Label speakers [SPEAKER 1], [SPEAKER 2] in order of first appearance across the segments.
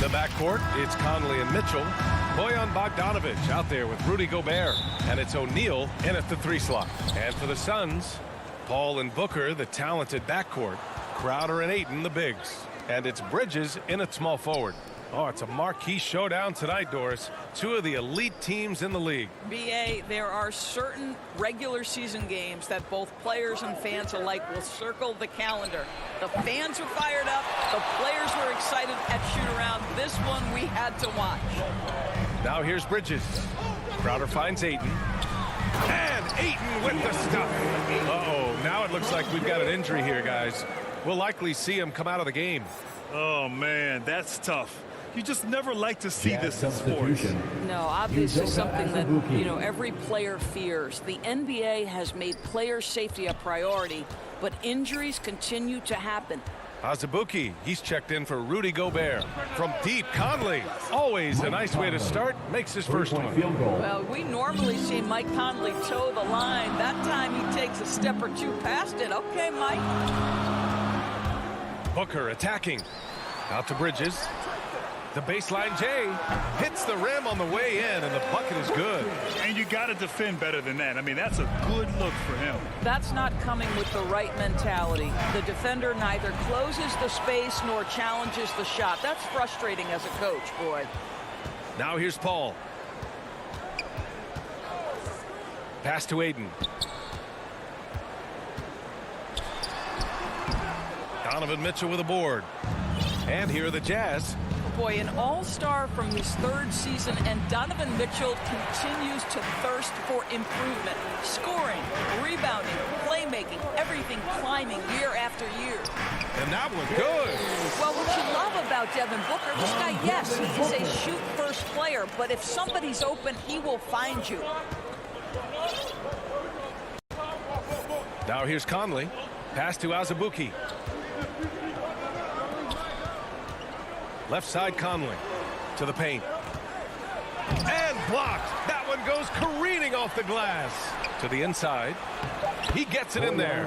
[SPEAKER 1] the backcourt, it's Conley and Mitchell. Bojan Bogdanovic out there with Rudy Gobert. And it's O'Neal in at the 3 slot. And for the Suns, Paul and Booker, the talented backcourt. Crowder and Ayton, the bigs. And it's Bridges in at small forward. Oh, it's a marquee showdown tonight, Doris. 2 of the elite teams in the league.
[SPEAKER 2] B.A., there are certain regular season games that both players and fans alike will circle the calendar. The fans were fired up. The players were excited at shoot-around. This one we had to watch.
[SPEAKER 1] Now here's Bridges. Crowder finds Ayton. And Ayton with the stuff. Uh-oh, now it looks like we've got an injury here, guys. We'll likely see him come out of the game.
[SPEAKER 3] Oh, man, that's tough. You just never like to see this in sports.
[SPEAKER 2] No, obviously something that, every player fears. The NBA has made player safety a priority, but injuries continue to happen.
[SPEAKER 1] Azubuike, he's checked in for Rudy Gobert. From deep, Conley, always a nice way to start, makes his first one.
[SPEAKER 2] Well, we normally see Mike Conley toe the line. That time he takes a step or two past it. Okay, Mike.
[SPEAKER 1] Booker attacking. Out to Bridges. The baseline J hits the rim on the way in, and the bucket is good.
[SPEAKER 3] And you got to defend better than that. I mean, that's a good look for him.
[SPEAKER 2] That's not coming with the right mentality. The defender neither closes the space nor challenges the shot. That's frustrating as a coach, boy.
[SPEAKER 1] Now here's Paul. Pass to Ayton. Donovan Mitchell with a board. And here are the Jazz.
[SPEAKER 2] Boy, an all-star from his 3rd season, and Donovan Mitchell continues to thirst for improvement. Scoring, rebounding, playmaking, everything climbing year after year.
[SPEAKER 1] And that was good.
[SPEAKER 2] Well, what you love about Devin Booker, this guy, yes, he is a shoot-first player, but if somebody's open, he will find you.
[SPEAKER 1] Now here's Conley. Pass to Azubuike. Left side Conley to the paint. And blocked. That one goes careening off the glass. To the inside. He gets it in there.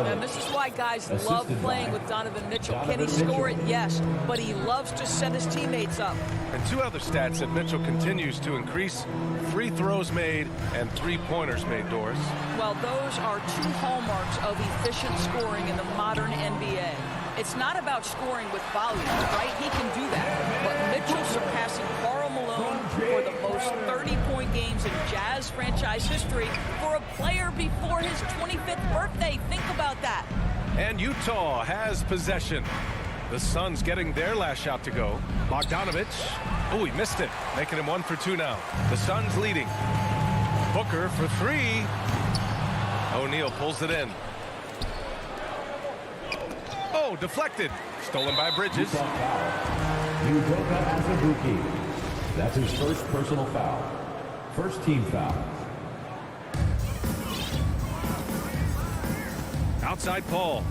[SPEAKER 2] And this is why guys love playing with Donovan Mitchell. Can he score it? Yes. But he loves to set his teammates up.
[SPEAKER 1] And 2 other stats that Mitchell continues to increase: free throws made and 3-pointers made, Doris.
[SPEAKER 2] Well, those are 2 hallmarks of efficient scoring in the modern NBA. It's not about scoring with volume, right? He can do that. But Mitchell surpassing Karl Malone for the most 30-point games in Jazz franchise history for a player before his 25th birthday. Think about that.
[SPEAKER 1] And Utah has possession. The Suns getting their last shot to go. Bogdanovic. Oh, he missed it. Making him 1 for 2 now. The Suns leading. Booker for 3. O'Neal pulls it in. Oh, deflected. Stolen by Bridges.
[SPEAKER 4] That's his first personal foul. First team foul.
[SPEAKER 1] Outside Paul.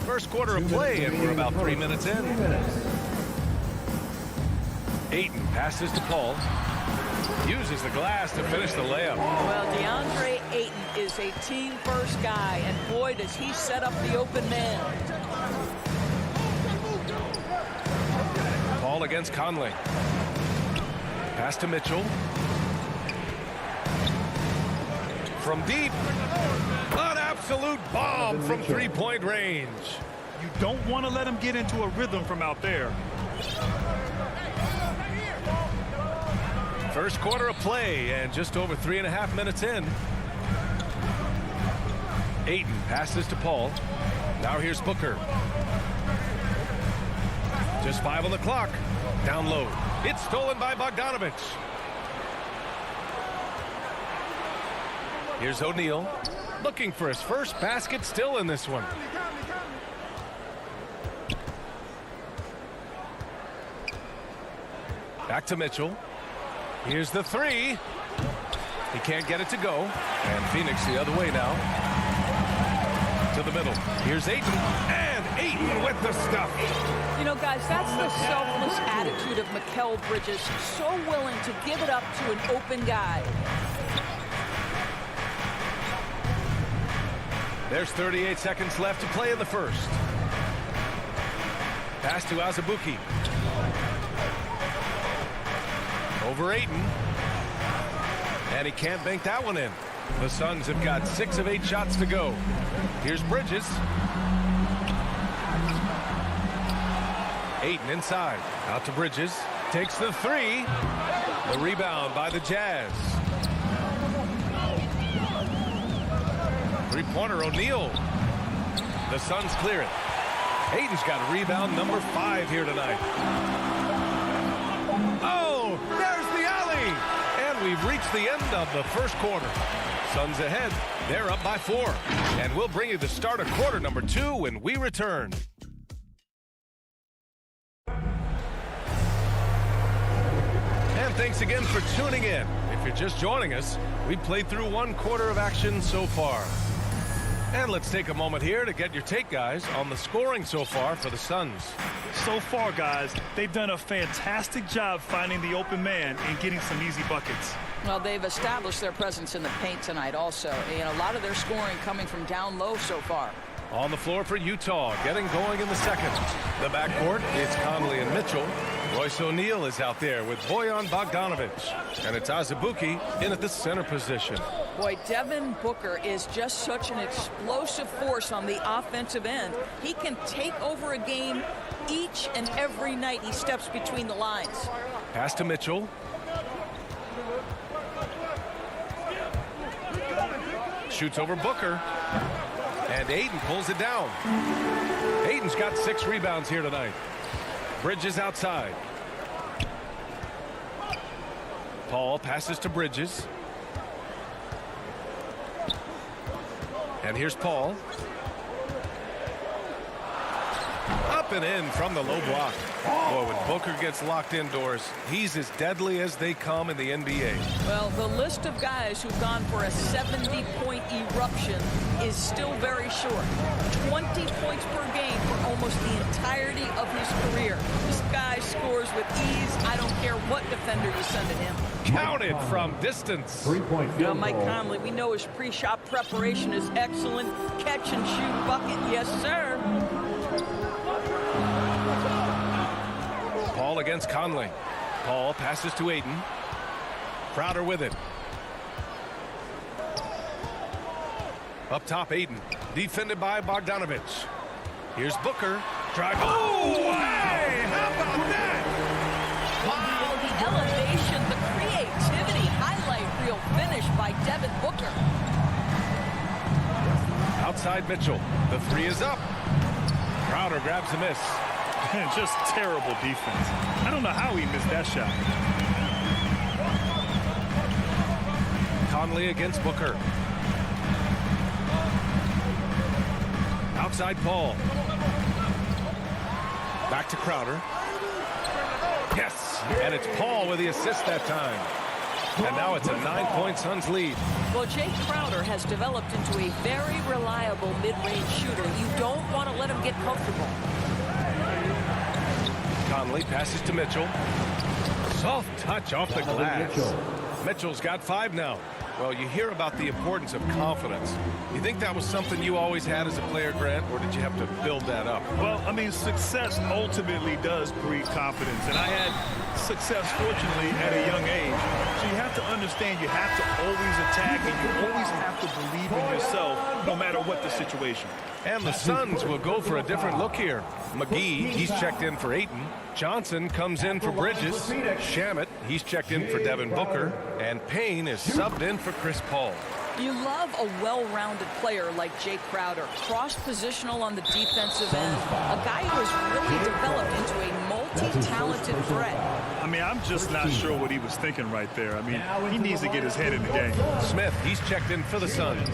[SPEAKER 1] First quarter of play, and we're about 3 minutes in. Ayton passes to Paul. Uses the glass to finish the layup.
[SPEAKER 2] Well, Deandre Ayton is a team-first guy, and boy, does he set up the open man.
[SPEAKER 1] Paul against Conley. Pass to Mitchell. From deep. An absolute bomb from 3-point range.
[SPEAKER 3] You don't want to let him get into a rhythm from out there.
[SPEAKER 1] First quarter of play, and just over 3.5 minutes in. Ayton passes to Paul. Now here's Booker. Just 5 on the clock. Down low. It's stolen by Bogdanovic. Here's O'Neal. Looking for his first basket, still in this one. Back to Mitchell. Here's the 3. He can't get it to go. And Phoenix the other way now. To the middle. Here's Ayton. And Ayton with the stuff.
[SPEAKER 2] You know, guys, that's the selfless attitude of Mikal Bridges. So willing to give it up to an open guy.
[SPEAKER 1] There's 38 seconds left to play in the first. Pass to Azubuike. Over Ayton. And he can't bank that one in. The Suns have got 6 of 8 shots to go. Here's Bridges. Ayton inside. Out to Bridges. Takes the 3. The rebound by the Jazz. Three-pointer O'Neal. The Suns clear it. Ayton's got rebound number 5 here tonight. Oh, there's the alley. And we've reached the end of the first quarter. Suns ahead. They're up by 4. And we'll bring you the start of quarter number 2 when we return. And thanks again for tuning in. If you're just joining us, we've played through 1 quarter of action so far. And let's take a moment here to get your take, guys, on the scoring so far for the Suns.
[SPEAKER 3] So far, guys, they've done a fantastic job finding the open man and getting some easy buckets.
[SPEAKER 2] Well, they've established their presence in the paint tonight also. And a lot of their scoring coming from down low so far.
[SPEAKER 1] On the floor for Utah, getting going in the second. The backcourt, it's Conley and Mitchell. Royce O'Neal is out there with Bojan Bogdanovic. And it's Azubuike in at the center position.
[SPEAKER 2] Boy, Devin Booker is just such an explosive force on the offensive end. He can take over a game each and every night he steps between the lines.
[SPEAKER 1] Pass to Mitchell. Shoots over Booker. And Ayton pulls it down. Ayton's got 6 rebounds here tonight. Bridges outside. Paul passes to Bridges. And here's Paul. Up and in from the low block. Boy, when Booker gets locked indoors, he's as deadly as they come in the NBA.
[SPEAKER 2] Well, the list of guys who've gone for a 70-point eruption is still very short. 20 points per game for almost the entirety of his career. This guy scores with ease. I don't care what defender you send at him.
[SPEAKER 1] Counted from distance.
[SPEAKER 4] 3-point field
[SPEAKER 2] Mike
[SPEAKER 4] goal.
[SPEAKER 2] Conley, we know his pre-shot preparation is excellent. Catch and shoot bucket, yes, sir.
[SPEAKER 1] Paul against Conley. Paul passes to Ayton. Crowder with it. Up top, Ayton. Defended by Bogdanovic. Here's Booker. Drive. Oh, hey! How about that?
[SPEAKER 2] Wow, the elevation, the creativity, highlight reel finish by Devin Booker.
[SPEAKER 1] Outside Mitchell. The 3 is up. Crowder grabs a miss.
[SPEAKER 3] Just terrible defense. I don't know how he missed that shot.
[SPEAKER 1] Conley against Booker. Outside Paul. Back to Crowder. Yes, and it's Paul with the assist that time. And now it's a 9-point Suns lead.
[SPEAKER 2] Well, Jay Crowder has developed into a very reliable mid-range shooter. You don't want to let him get comfortable.
[SPEAKER 1] Conley passes to Mitchell. Soft touch off the glass. Mitchell's got 5 now. Well, you hear about the importance of confidence. You think that was something you always had as a player, Grant, or did you have to build that up?
[SPEAKER 3] Well, I mean, success ultimately does breed confidence. And I had success, fortunately, at a young age. So you have to understand you have to always attack and you always have to believe in yourself no matter what the situation.
[SPEAKER 1] And the Suns will go for a different look here. McGee, he's checked in for Ayton. Johnson comes in for Bridges. Shamet, he's checked in for Devin Booker. And Payne is subbed in for Chris Paul.
[SPEAKER 2] You love a well-rounded player like Jay Crowder, cross-positional on the defensive end, a guy who has really developed into a multi-talented threat.
[SPEAKER 3] I mean, I'm just not sure what he was thinking right there. I mean, he needs to get his head in the game.
[SPEAKER 1] Smith, he's checked in for the Suns.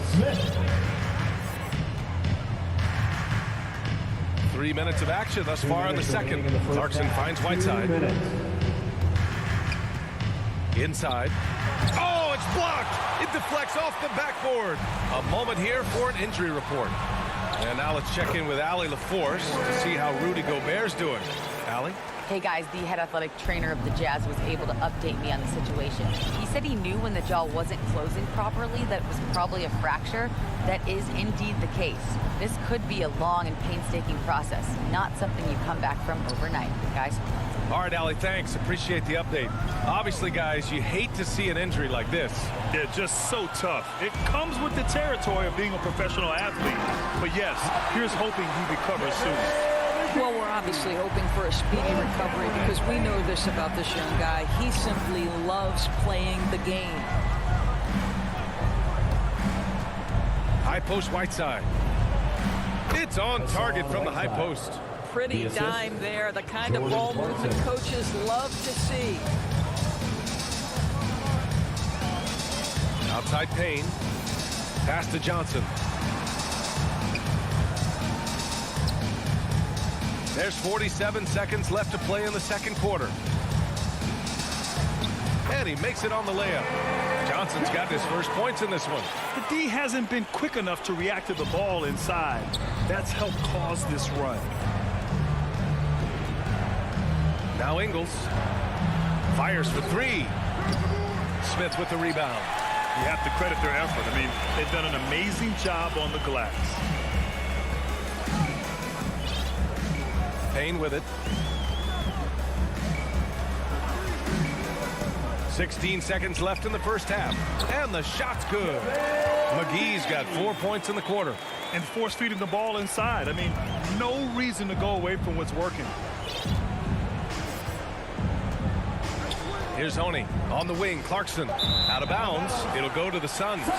[SPEAKER 1] 3 minutes of action thus far in the second. Clarkson finds Whiteside. Inside. Oh, it's blocked. It deflects off the backboard. A moment here for an injury report. And now let's check in with Allie LaForce to see how Rudy Gobert's doing. Allie?
[SPEAKER 5] Hey guys, the head athletic trainer of the Jazz was able to update me on the situation. He said he knew when the jaw wasn't closing properly that it was probably a fracture. That is indeed the case. This could be a long and painstaking process, not something you come back from overnight, guys.
[SPEAKER 1] All right, Allie, thanks. Appreciate the update. Obviously, guys, you hate to see an injury like this.
[SPEAKER 3] Yeah, just so tough. It comes with the territory of being a professional athlete. But yes, here's hoping he recovers soon.
[SPEAKER 2] Well, we're obviously hoping for a speedy recovery because we know this about this young guy. He simply loves playing the game.
[SPEAKER 1] High post, Whiteside. It's on target from the high post.
[SPEAKER 2] Pretty dime there, the kind of ball movement coaches love to see.
[SPEAKER 1] Outside Payne. Pass to Johnson. There's 47 seconds left to play in the second quarter. And he makes it on the layup. Johnson's got his first points in this one.
[SPEAKER 3] The D hasn't been quick enough to react to the ball inside. That's helped cause this run.
[SPEAKER 1] Now Ingles. Fires for three. Smith with the rebound.
[SPEAKER 3] You have to credit their effort. I mean, they've done an amazing job on the glass.
[SPEAKER 1] Payne with it. 16 seconds left in the first half. And the shot's good. McGee's got 4 points in the quarter.
[SPEAKER 3] And force feeding the ball inside. I mean, no reason to go away from what's working.
[SPEAKER 1] Here's Honey on the wing. Clarkson out of bounds. It'll go to the Suns.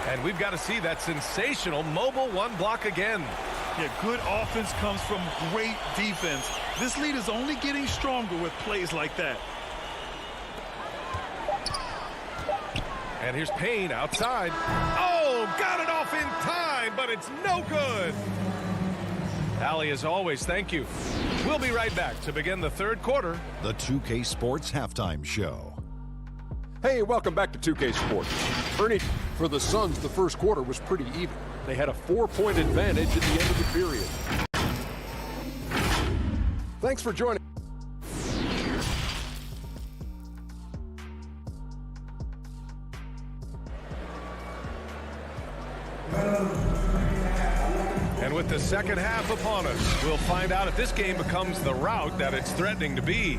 [SPEAKER 1] And we've got to see that sensational mobile one block again.
[SPEAKER 3] Yeah, good offense comes from great defense. This lead is only getting stronger with plays like that.
[SPEAKER 1] And here's Payne outside. Oh, got it off in time, but it's no good. Allie, as always, thank you. We'll be right back to begin the third quarter.
[SPEAKER 6] The 2K Sports Halftime Show.
[SPEAKER 7] Hey, welcome back to 2K Sports. Ernie, for the Suns, the first quarter was pretty even. They had a 4-point advantage at the end of the period. Thanks for joining.
[SPEAKER 1] And with the second half upon us, we'll find out if this game becomes the rout that it's threatening to be.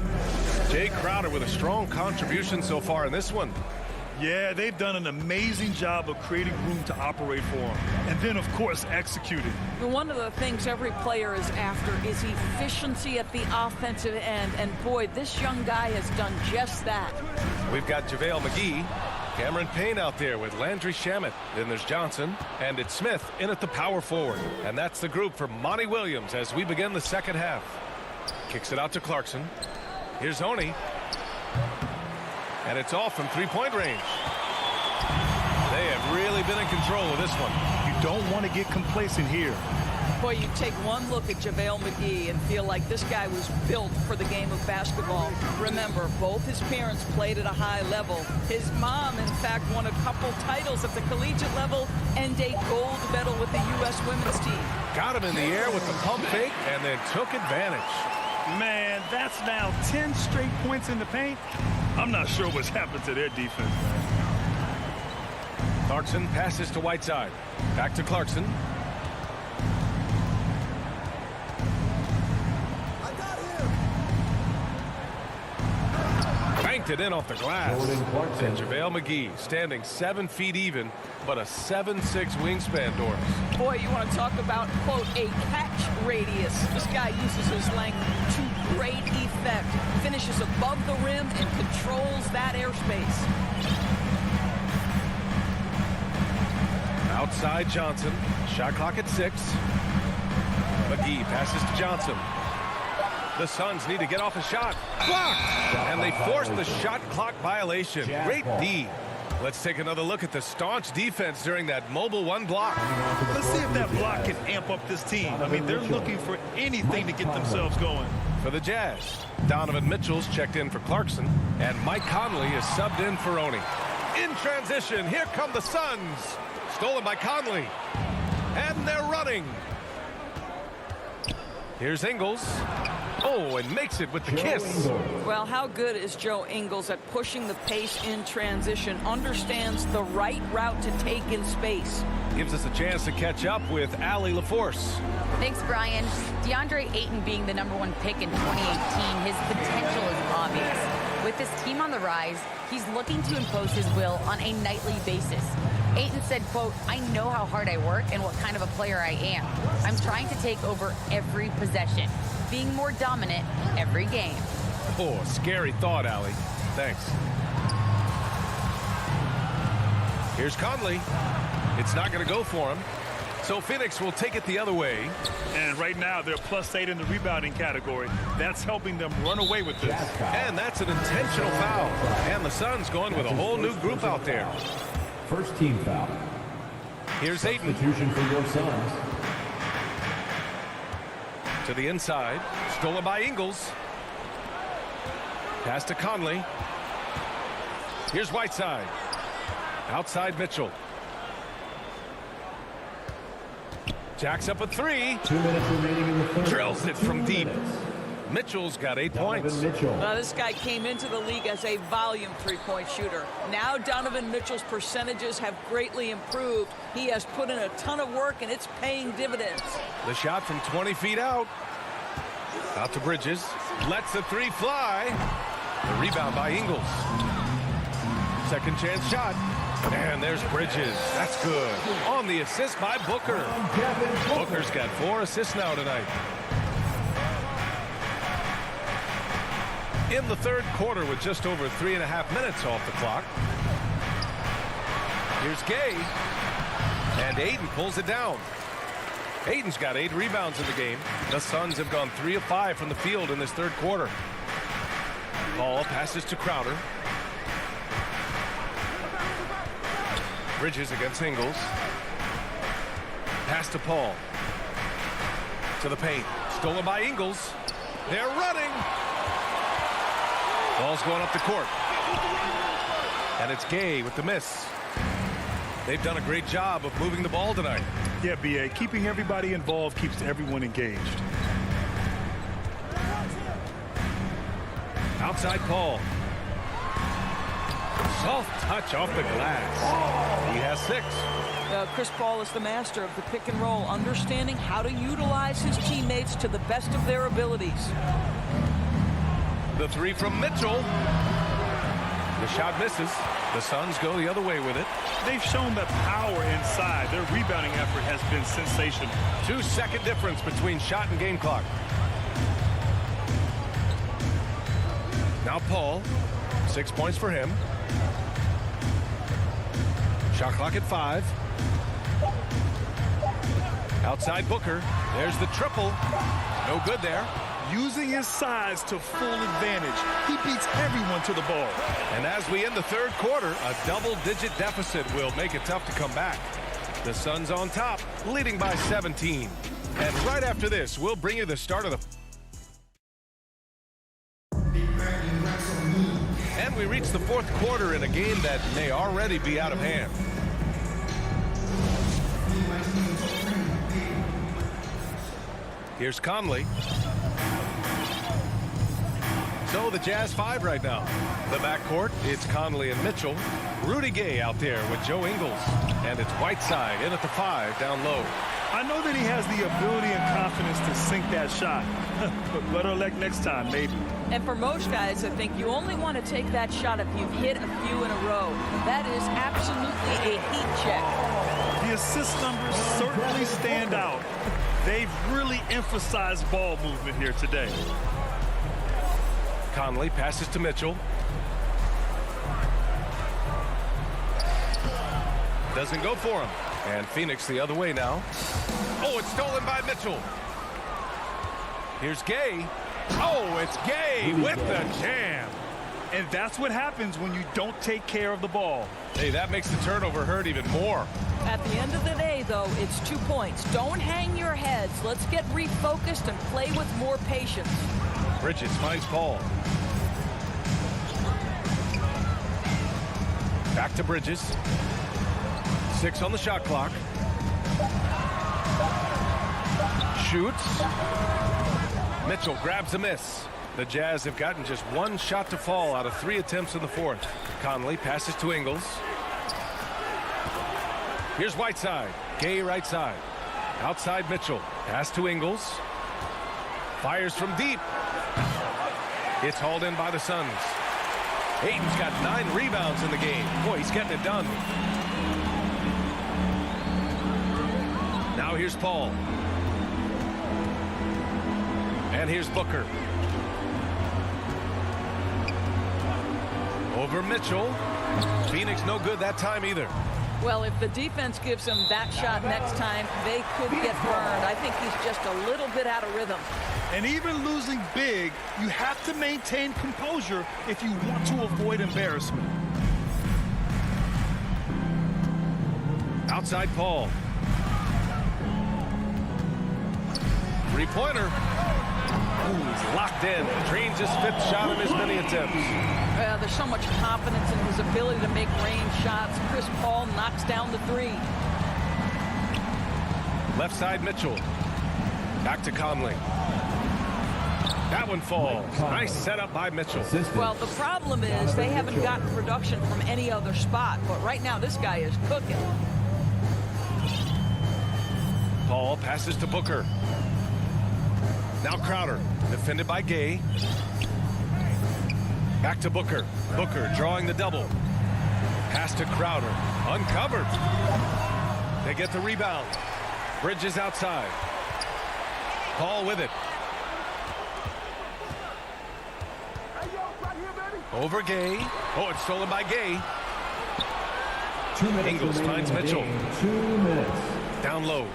[SPEAKER 1] Jay Crowder with a strong contribution so far in this one.
[SPEAKER 3] Yeah, they've done an amazing job of creating room to operate for him. And then, of course, executing.
[SPEAKER 2] One of the things every player is after is efficiency at the offensive end. And boy, this young guy has done just that.
[SPEAKER 1] We've got Javale Mcgee, Cameron Payne out there with Landry Shamet. Then there's Johnson, and it's Smith in at the power forward. And that's the group for Monty Williams as we begin the second half. Kicks it out to Clarkson. Here's Honey. And it's off from three-point range. They have really been in control of this one.
[SPEAKER 3] You don't want to get complacent here.
[SPEAKER 2] Boy, you take one look at Javale Mcgee and feel like this guy was built for the game of basketball. Remember, both his parents played at a high level. His mom, in fact, won a couple titles at the collegiate level and a gold medal with the U.S. women's team.
[SPEAKER 1] Got him in the air with the pump fake and then took advantage.
[SPEAKER 3] Man, that's now 10 straight points in the paint. I'm not sure what's happened to their defense, man.
[SPEAKER 1] Clarkson passes to Whiteside. Back to Clarkson. Banked it in off the glass. And JaVale McGee standing 7 feet even, but a 7'6" wingspan, Doris.
[SPEAKER 2] Boy, you want to talk about, quote, a catch radius. This guy uses his length to great effect. Finishes above the rim and controls that airspace.
[SPEAKER 1] Outside Johnson. Shot clock at 6. McGee passes to Johnson. The Suns need to get off a shot. Blocked! And they force the shot clock violation. Great D. Let's take another look at the staunch defense during that mobile one block.
[SPEAKER 3] Let's see if that block can amp up this team. I mean, they're looking for anything to get themselves going.
[SPEAKER 1] For the Jazz, Donovan Mitchell's checked in for Clarkson, and Mike Conley is subbed in for Oni. In transition, here come the Suns. Stolen by Conley. And they're running. Here's Ingles. Oh, and makes it with the kiss.
[SPEAKER 2] Well, how good is Joe Ingles at pushing the pace in transition? Understands the right route to take in space.
[SPEAKER 1] Gives us a chance to catch up with Allie LaForce.
[SPEAKER 5] Thanks, Brian. Deandre Ayton being the #1 pick in 2018, his potential is obvious. With his team on the rise, he's looking to impose his will on a nightly basis. Ayton said, quote, "I know how hard I work and what kind of a player I am. I'm trying to take over every possession, being more dominant every game."
[SPEAKER 1] Oh, scary thought, Allie. Thanks. Here's Conley. It's not going to go for him. So Phoenix will take it the other way.
[SPEAKER 3] And right now, they're +8 in the rebounding category. That's helping them run away with this.
[SPEAKER 1] And that's an intentional foul. And the Suns going with a whole new group out there.
[SPEAKER 4] First team foul.
[SPEAKER 1] Here's Ayton.
[SPEAKER 4] Substitution for your Suns.
[SPEAKER 1] To the inside. Stolen by Ingles. Pass to Conley. Here's Whiteside. Outside Mitchell. Jacks up a three.
[SPEAKER 4] 2 minutes remaining in the third.
[SPEAKER 1] Drills it from deep. Mitchell's got 8 points.
[SPEAKER 4] Mitchell.
[SPEAKER 2] Now, this guy came into the league as a volume three-point shooter. Now Donovan Mitchell's percentages have greatly improved. He has put in a ton of work, and it's paying dividends.
[SPEAKER 1] The shot from 20 feet out. Out to Bridges. Lets the three fly. The rebound by Ingles. Second chance shot. And there's Bridges. That's good. On the assist by Booker. Booker's got 4 assists now tonight. In the third quarter with just over 3.5 minutes off the clock. Here's Gay. And Ayton pulls it down. Ayton's got 8 rebounds in the game. The Suns have gone 3 of 5 from the field in this third quarter. Ball passes to Crowder. Bridges against Ingles. Pass to Paul. To the paint. Stolen by Ingles. They're running. Ball's going up the court. And it's Gay with the miss. They've done a great job of moving the ball tonight.
[SPEAKER 3] Yeah, B.A. Keeping everybody involved keeps everyone engaged.
[SPEAKER 1] Outside Paul. Soft touch off the glass. He has 6.
[SPEAKER 2] Chris Paul is the master of the pick and roll, understanding how to utilize his teammates to the best of their abilities.
[SPEAKER 1] The three from Mitchell. The shot misses. The Suns go the other way with it.
[SPEAKER 3] They've shown the power inside. Their rebounding effort has been sensational.
[SPEAKER 1] 2-second difference between shot and game clock. Now Paul. 6 points for him. Shot clock at 5. Outside Booker. There's the triple. No good there.
[SPEAKER 3] Using his size to full advantage. He beats everyone to the ball.
[SPEAKER 1] And as we end the third quarter, a double-digit deficit will make it tough to come back. The Suns on top, leading by 17. And right after this, we'll bring you the start of the... And we reach the fourth quarter in a game that may already be out of hand. Here's Conley. So the Jazz 5 right now. The backcourt, it's Conley and Mitchell. Rudy Gay out there with Joe Ingles. And it's Whiteside in at the 5 down low.
[SPEAKER 3] I know that he has the ability and confidence to sink that shot. But better luck next time, maybe.
[SPEAKER 2] And for most guys, I think you only want to take that shot if you've hit a few in a row. That is absolutely a heat check.
[SPEAKER 3] The assist numbers certainly stand out. They've really emphasized ball movement here today.
[SPEAKER 1] Conley passes to Mitchell. Doesn't go for him. And Phoenix the other way now. Oh, it's stolen by Mitchell. Here's Gay. Oh, it's Gay with the jam.
[SPEAKER 3] And that's what happens when you don't take care of the ball.
[SPEAKER 1] Hey, that makes the turnover hurt even more.
[SPEAKER 2] At the end of the day, though, it's 2 points. Don't hang your heads. Let's get refocused and play with more patience.
[SPEAKER 1] Bridges finds Paul. Back to Bridges. 6 on the shot clock. Shoots. Mitchell grabs a miss. The Jazz have gotten just one shot to fall out of 3 attempts in the fourth. Conley passes to Ingles. Here's Whiteside. Gay right side. Outside Mitchell. Pass to Ingles. Fires from deep. It's hauled in by the Suns. Ayton's got 9 rebounds in the game. Boy, he's getting it done. Now here's Paul. And here's Booker. Over Mitchell. Phoenix no good that time either.
[SPEAKER 2] Well, if the defense gives him that shot next time, they could get burned. I think he's just a little bit out of rhythm.
[SPEAKER 3] And even losing big, you have to maintain composure if you want to avoid embarrassment.
[SPEAKER 1] Outside Paul. Three-pointer. He's locked in. Drains his 5th shot in his many attempts.
[SPEAKER 2] There's so much confidence in his ability to make range shots. Chris Paul knocks down the 3.
[SPEAKER 1] Left side Mitchell. Back to Conley. That one falls. Nice setup by Mitchell.
[SPEAKER 2] Well, the problem is they haven't gotten production from any other spot. But right now, this guy is cooking.
[SPEAKER 1] Paul passes to Booker. Now Crowder. Defended by Gay. Back to Booker. Booker drawing the double. Pass to Crowder. Uncovered. They get the rebound. Bridges outside. Paul with it. Over Gay. Oh, it's stolen by Gay.
[SPEAKER 4] 2 minutes.
[SPEAKER 1] Ingles finds Mitchell.
[SPEAKER 4] 2 minutes.
[SPEAKER 1] Down low.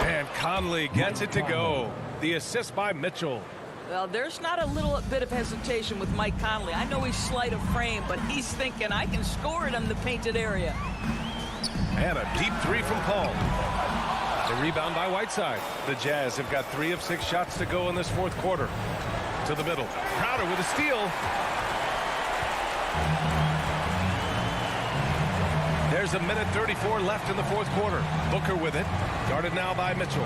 [SPEAKER 1] And Conley gets it to go. The assist by Mitchell.
[SPEAKER 2] Well, there's not a little bit of hesitation with Mike Conley. I know he's slight of frame, but he's thinking, I can score it in the painted area.
[SPEAKER 1] And a deep 3 from Paul. The rebound by Whiteside. The Jazz have got 3 of 6 shots to go in this fourth quarter. To the middle. Crowder with a steal. There's 1:34 left in the fourth quarter. Booker with it. Guarded now by Mitchell.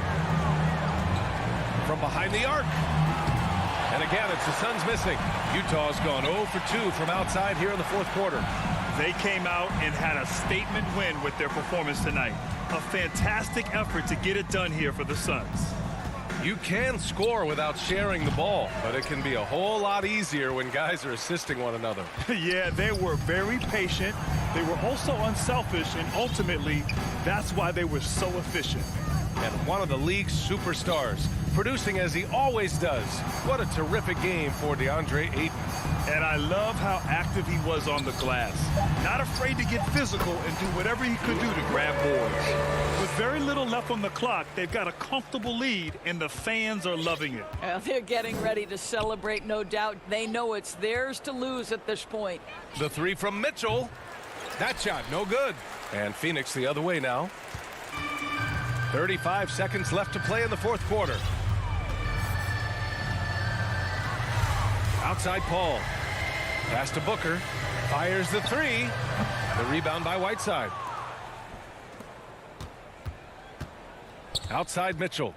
[SPEAKER 1] From behind the arc. And again, it's the Suns missing. Utah's gone 0 for 2 from outside here in the fourth quarter.
[SPEAKER 3] They came out and had a statement win with their performance tonight. A fantastic effort to get it done here for the Suns.
[SPEAKER 1] You can score without sharing the ball, but it can be a whole lot easier when guys are assisting one another.
[SPEAKER 3] Yeah, they were very patient. They were also unselfish, and ultimately, that's why they were so efficient.
[SPEAKER 1] And one of the league's superstars, producing as he always does. What a terrific game for Deandre Ayton.
[SPEAKER 3] And I love how active he was on the glass. Not afraid to get physical and do whatever he could do to grab boards. With very little left on the clock, they've got a comfortable lead, and the fans are loving it.
[SPEAKER 2] They're getting ready to celebrate, no doubt. They know it's theirs to lose at this point.
[SPEAKER 1] The 3 from Mitchell. That shot, no good. And Phoenix the other way now. 35 seconds left to play in the fourth quarter. Outside Paul. Pass to Booker. Fires the 3. The rebound by Whiteside. Outside Mitchell.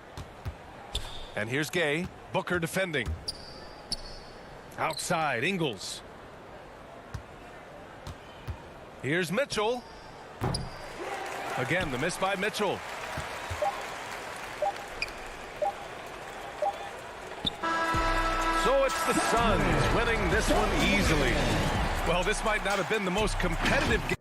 [SPEAKER 1] And here's Gay. Booker defending. Outside Ingles. Here's Mitchell. Again, the miss by Mitchell. So it's the Suns winning this one easily. Well, this might not have been the most competitive game.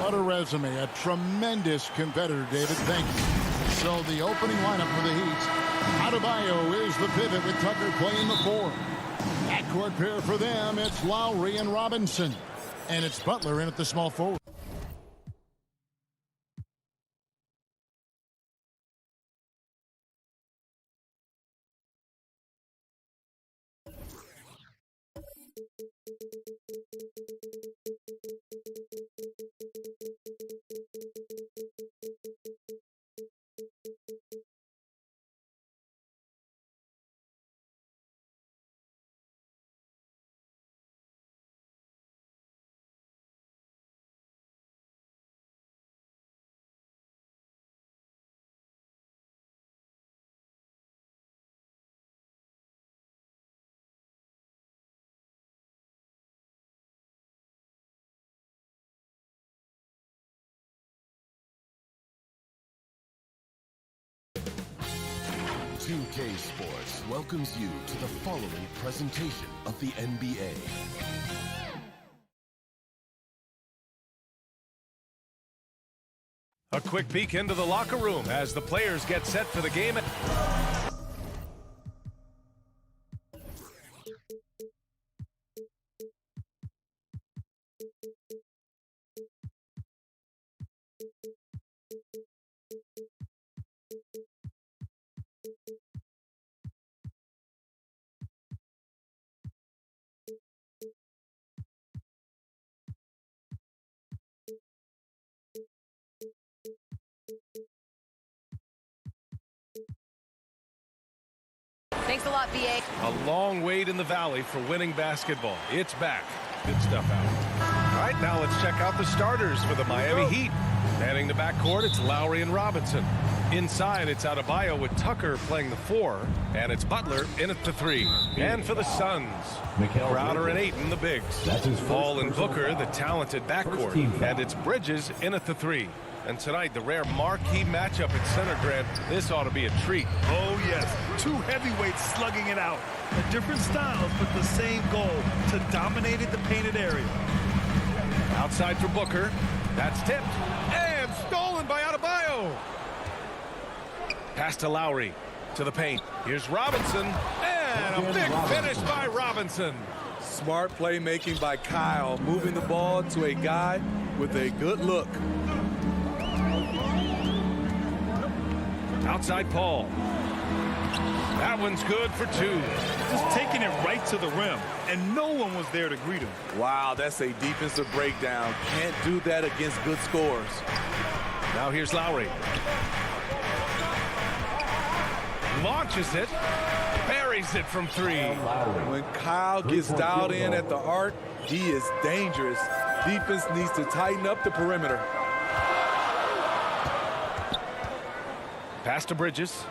[SPEAKER 8] What a resume. A tremendous competitor, David. Thank you. So the opening lineup for the Heat. Adebayo is the pivot with Tucker playing the 4. Backcourt pair for them, it's Lowry and Robinson. And it's Butler in at the small forward.
[SPEAKER 9] UK Sports welcomes you to the following presentation of the NBA.
[SPEAKER 1] A quick peek into the locker room as the players get set for the game.
[SPEAKER 5] Thanks a lot, BA.
[SPEAKER 1] A long wait in the valley for winning basketball. It's back. Good stuff out. All right, now let's check out the starters for the Miami Heat. Manning the backcourt, it's Lowry and Robinson. Inside, it's Adebayo with Tucker playing the 4, and it's Butler in at the 3. And for the Suns, Crowder and Ayton, the bigs. Paul and Booker, the talented backcourt. And it's Bridges in at the 3. And tonight, the rare marquee matchup at center, Grant. This ought to be a treat.
[SPEAKER 3] Oh, yes. Two heavyweights slugging it out. Different styles, but the same goal, to dominate the painted area.
[SPEAKER 1] Outside for Booker. That's tipped. And stolen by Adebayo. Pass to Lowry. To the paint. Here's Robinson. And a big finish by Robinson.
[SPEAKER 10] Smart playmaking by Kyle, moving the ball to a guy with a good look.
[SPEAKER 1] Outside Paul. That one's good for 2.
[SPEAKER 3] Just taking it right to the rim, and no one was there to greet him.
[SPEAKER 10] Wow, that's a defensive breakdown. Can't do that against good scores.
[SPEAKER 1] Now here's Lowry. Launches it. Buries it from 3.
[SPEAKER 10] When Kyle gets dialed in at the arc, he is dangerous. Defense needs to tighten up the perimeter.
[SPEAKER 1] Pass to Bridges.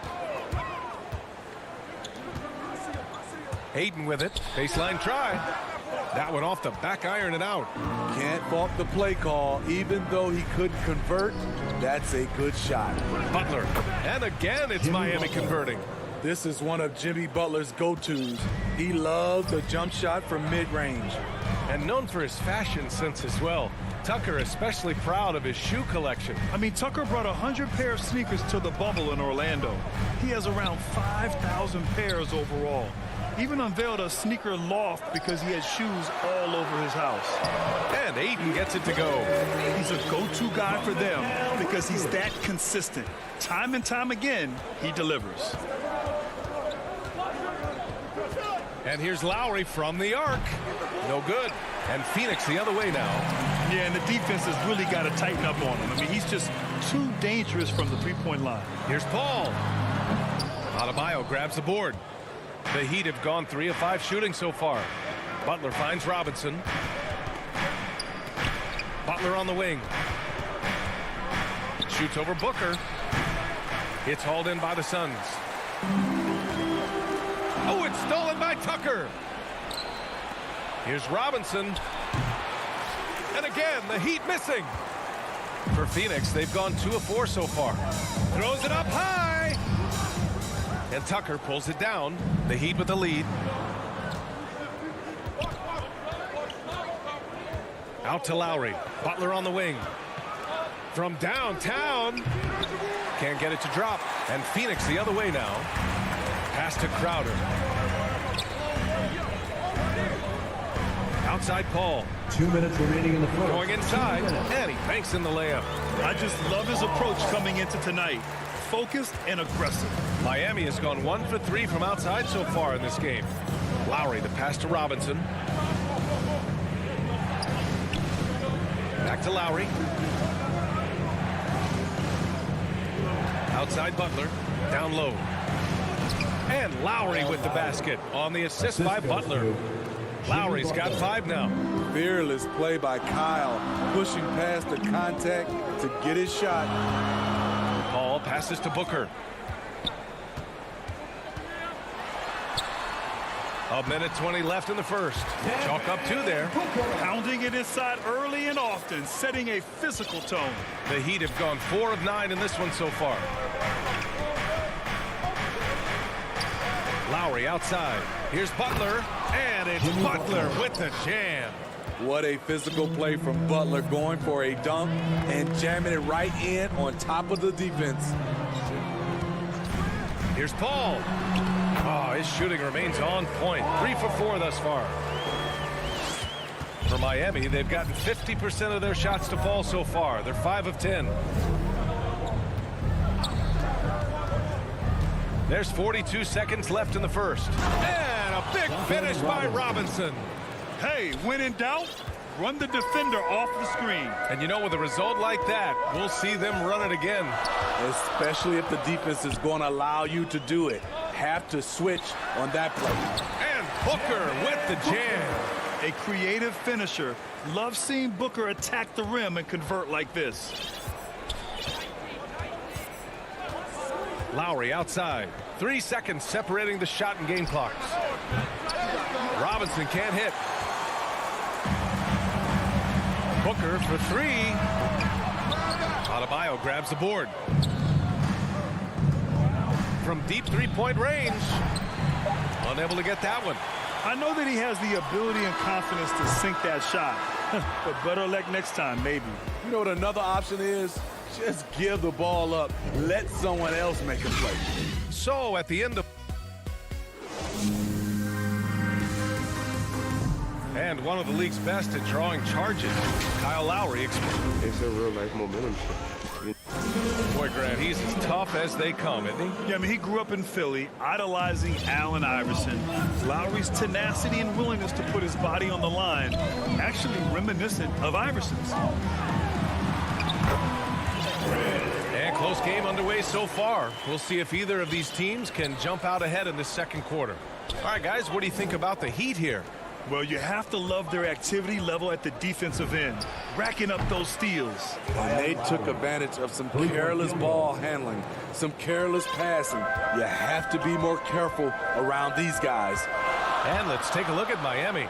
[SPEAKER 1] Ayton with it. Baseline try. That one off the back iron and out.
[SPEAKER 10] Can't fault the play call. Even though he couldn't convert, that's a good shot.
[SPEAKER 1] Butler. And again, it's Miami converting.
[SPEAKER 10] This is one of Jimmy Butler's go-tos. He loves the jump shot from mid-range.
[SPEAKER 1] And known for his fashion sense as well. Tucker especially proud of his shoe collection.
[SPEAKER 3] I mean, Tucker brought 100 pair of sneakers to the bubble in Orlando. He has around 5,000 pairs overall. Even unveiled a sneaker loft because he has shoes all over his house.
[SPEAKER 1] And Ayton gets it to go.
[SPEAKER 3] He's a go-to guy for them because he's that consistent. Time and time again, he delivers.
[SPEAKER 1] And here's Lowry from the arc. No good. And Phoenix the other way now.
[SPEAKER 3] Yeah, and the defense has really got to tighten up on him. I mean, he's just too dangerous from the three-point line.
[SPEAKER 1] Here's Paul. Adebayo grabs the board. The Heat have gone 3 of 5 shooting so far. Butler finds Robinson. Butler on the wing. Shoots over Booker. It's hauled in by the Suns. Oh, it's stolen by Tucker. Here's Robinson. And again, the Heat missing. For Phoenix, they've gone 2 of 4 so far. Throws it up high. And Tucker pulls it down. The Heat with the lead. Out to Lowry. Butler on the wing. From downtown. Can't get it to drop. And Phoenix the other way now. Pass to Crowder. Outside Paul.
[SPEAKER 4] 2 minutes remaining in the first.
[SPEAKER 1] Going inside, and he banks in the layup.
[SPEAKER 3] I just love his approach coming into tonight. Focused and aggressive.
[SPEAKER 1] Miami has gone 1 for 3 from outside so far in this game. Lowry, the pass to Robinson. Back to Lowry. Outside Butler. Down low. And Lowry with the basket on the assist by Butler. Lowry's got 5 now.
[SPEAKER 10] Fearless play by Kyle, pushing past the contact to get his shot.
[SPEAKER 1] Paul passes to Booker. A minute 20 left in the first. Chalk up 2 there.
[SPEAKER 3] Pounding it inside early and often, setting a physical tone.
[SPEAKER 1] The Heat have gone 4 of 9 in this one so far. Lowry outside. Here's Butler, and it's Butler with the jam.
[SPEAKER 10] What a physical play from Butler, going for a dunk and jamming it right in on top of the defense.
[SPEAKER 1] Here's Paul. Oh, his shooting remains on point. 3 for 4 thus far. For Miami, they've gotten 50% of their shots to fall so far. They're 5 of 10. There's 42 seconds left in the first. And a big finish by Robinson.
[SPEAKER 3] Hey, when in doubt, run the defender off the screen.
[SPEAKER 1] And you know, with a result like that, we'll see them run it again.
[SPEAKER 10] Especially if the defense is going to allow you to do it. Have to switch on that play.
[SPEAKER 1] And Booker with the jam.
[SPEAKER 3] A creative finisher. Love seeing Booker attack the rim and convert like this.
[SPEAKER 1] Lowry outside. 3 seconds separating the shot and game clocks. Robinson can't hit. Booker for 3. Adebayo grabs the board. From deep 3-point range. Unable to get that one.
[SPEAKER 3] I know that he has the ability and confidence to sink that shot. But better luck next time, maybe.
[SPEAKER 10] You know what another option is? Just give the ball up. Let someone else make a play.
[SPEAKER 1] So at the end of... And one of the league's best at drawing charges. Kyle Lowry.
[SPEAKER 11] It's a real-life momentum.
[SPEAKER 1] Boy, Grant, he's as tough as they come, isn't he?
[SPEAKER 3] Yeah, I mean, he grew up in Philly, idolizing Allen Iverson. Lowry's tenacity and willingness to put his body on the line, actually reminiscent of Iverson's.
[SPEAKER 1] And close game underway so far. We'll see if either of these teams can jump out ahead in the second quarter. All right, guys, what do you think about the Heat here?
[SPEAKER 3] Well, you have to love their activity level at the defensive end, racking up those steals.
[SPEAKER 10] And they took advantage of some careless ball handling, some careless passing. You have to be more careful around these guys.
[SPEAKER 1] And let's take a look at Miami.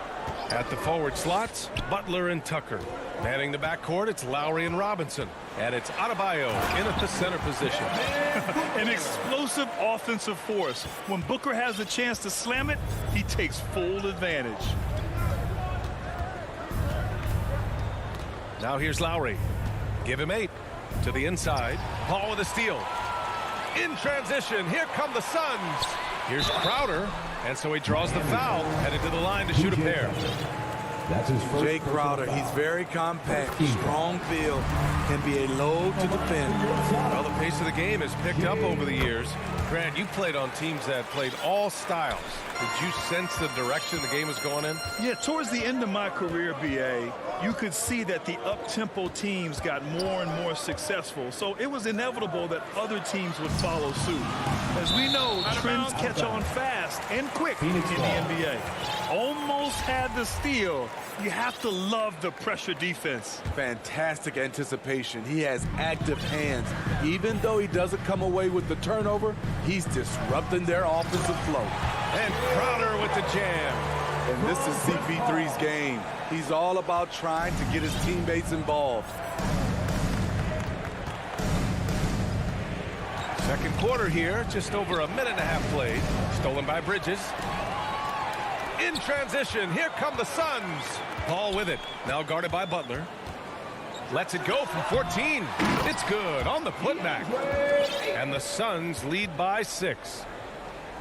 [SPEAKER 1] At the forward slots, Butler and Tucker. Manning the backcourt, it's Lowry and Robinson. And it's Adebayo in at the center position.
[SPEAKER 3] An explosive offensive force. When Booker has the chance to slam it, he takes full advantage.
[SPEAKER 1] Now here's Lowry. Give him 8. To the inside. Paul with a steal. In transition, here come the Suns. Here's Crowder. And so he draws the foul, headed to the line to shoot a pair.
[SPEAKER 4] That's his first.
[SPEAKER 10] Jay Crowder, he's very compact, strong field, can be a load to defend.
[SPEAKER 1] Well, the pace of the game has picked up over the years. Grant, you played on teams that played all styles. Did you sense the direction the game was going in?
[SPEAKER 3] Yeah, towards the end of my career, B.A., you could see that the up-tempo teams got more and more successful. So it was inevitable that other teams would follow suit. As we know, trends catch on fast and quick in the NBA. Almost had the steal. You have to love the pressure defense.
[SPEAKER 10] Fantastic anticipation. He has active hands. Even though he doesn't come away with the turnover, he's disrupting their offensive flow.
[SPEAKER 1] And Crowder with the jam.
[SPEAKER 10] And this is CP3's game. He's all about trying to get his teammates involved.
[SPEAKER 1] Second quarter here, just over a minute and a half played. Stolen by Bridges. In transition, here come the Suns. Paul with it, now guarded by Butler. Lets it go from 14. It's good on the putback. And the Suns lead by 6.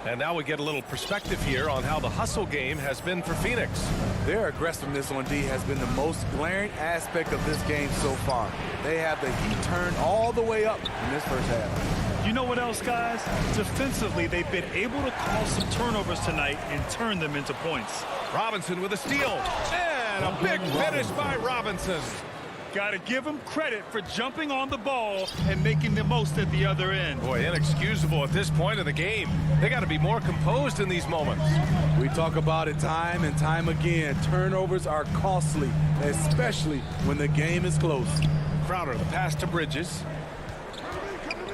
[SPEAKER 1] And now we get a little perspective here on how the hustle game has been for Phoenix.
[SPEAKER 10] Their aggressiveness on D has been the most glaring aspect of this game so far. They have the heat turned all the way up in this first half.
[SPEAKER 3] You know what else, guys? Defensively, they've been able to cause some turnovers tonight and turn them into points.
[SPEAKER 1] Robinson with a steal. And a big finish by Robinson.
[SPEAKER 3] Got to give him credit for jumping on the ball and making the most at the other end.
[SPEAKER 1] Boy, inexcusable at this point of the game. They got to be more composed in these moments.
[SPEAKER 10] We talk about it time and time again. Turnovers are costly, especially when the game is close.
[SPEAKER 1] Crowder, the pass to Bridges.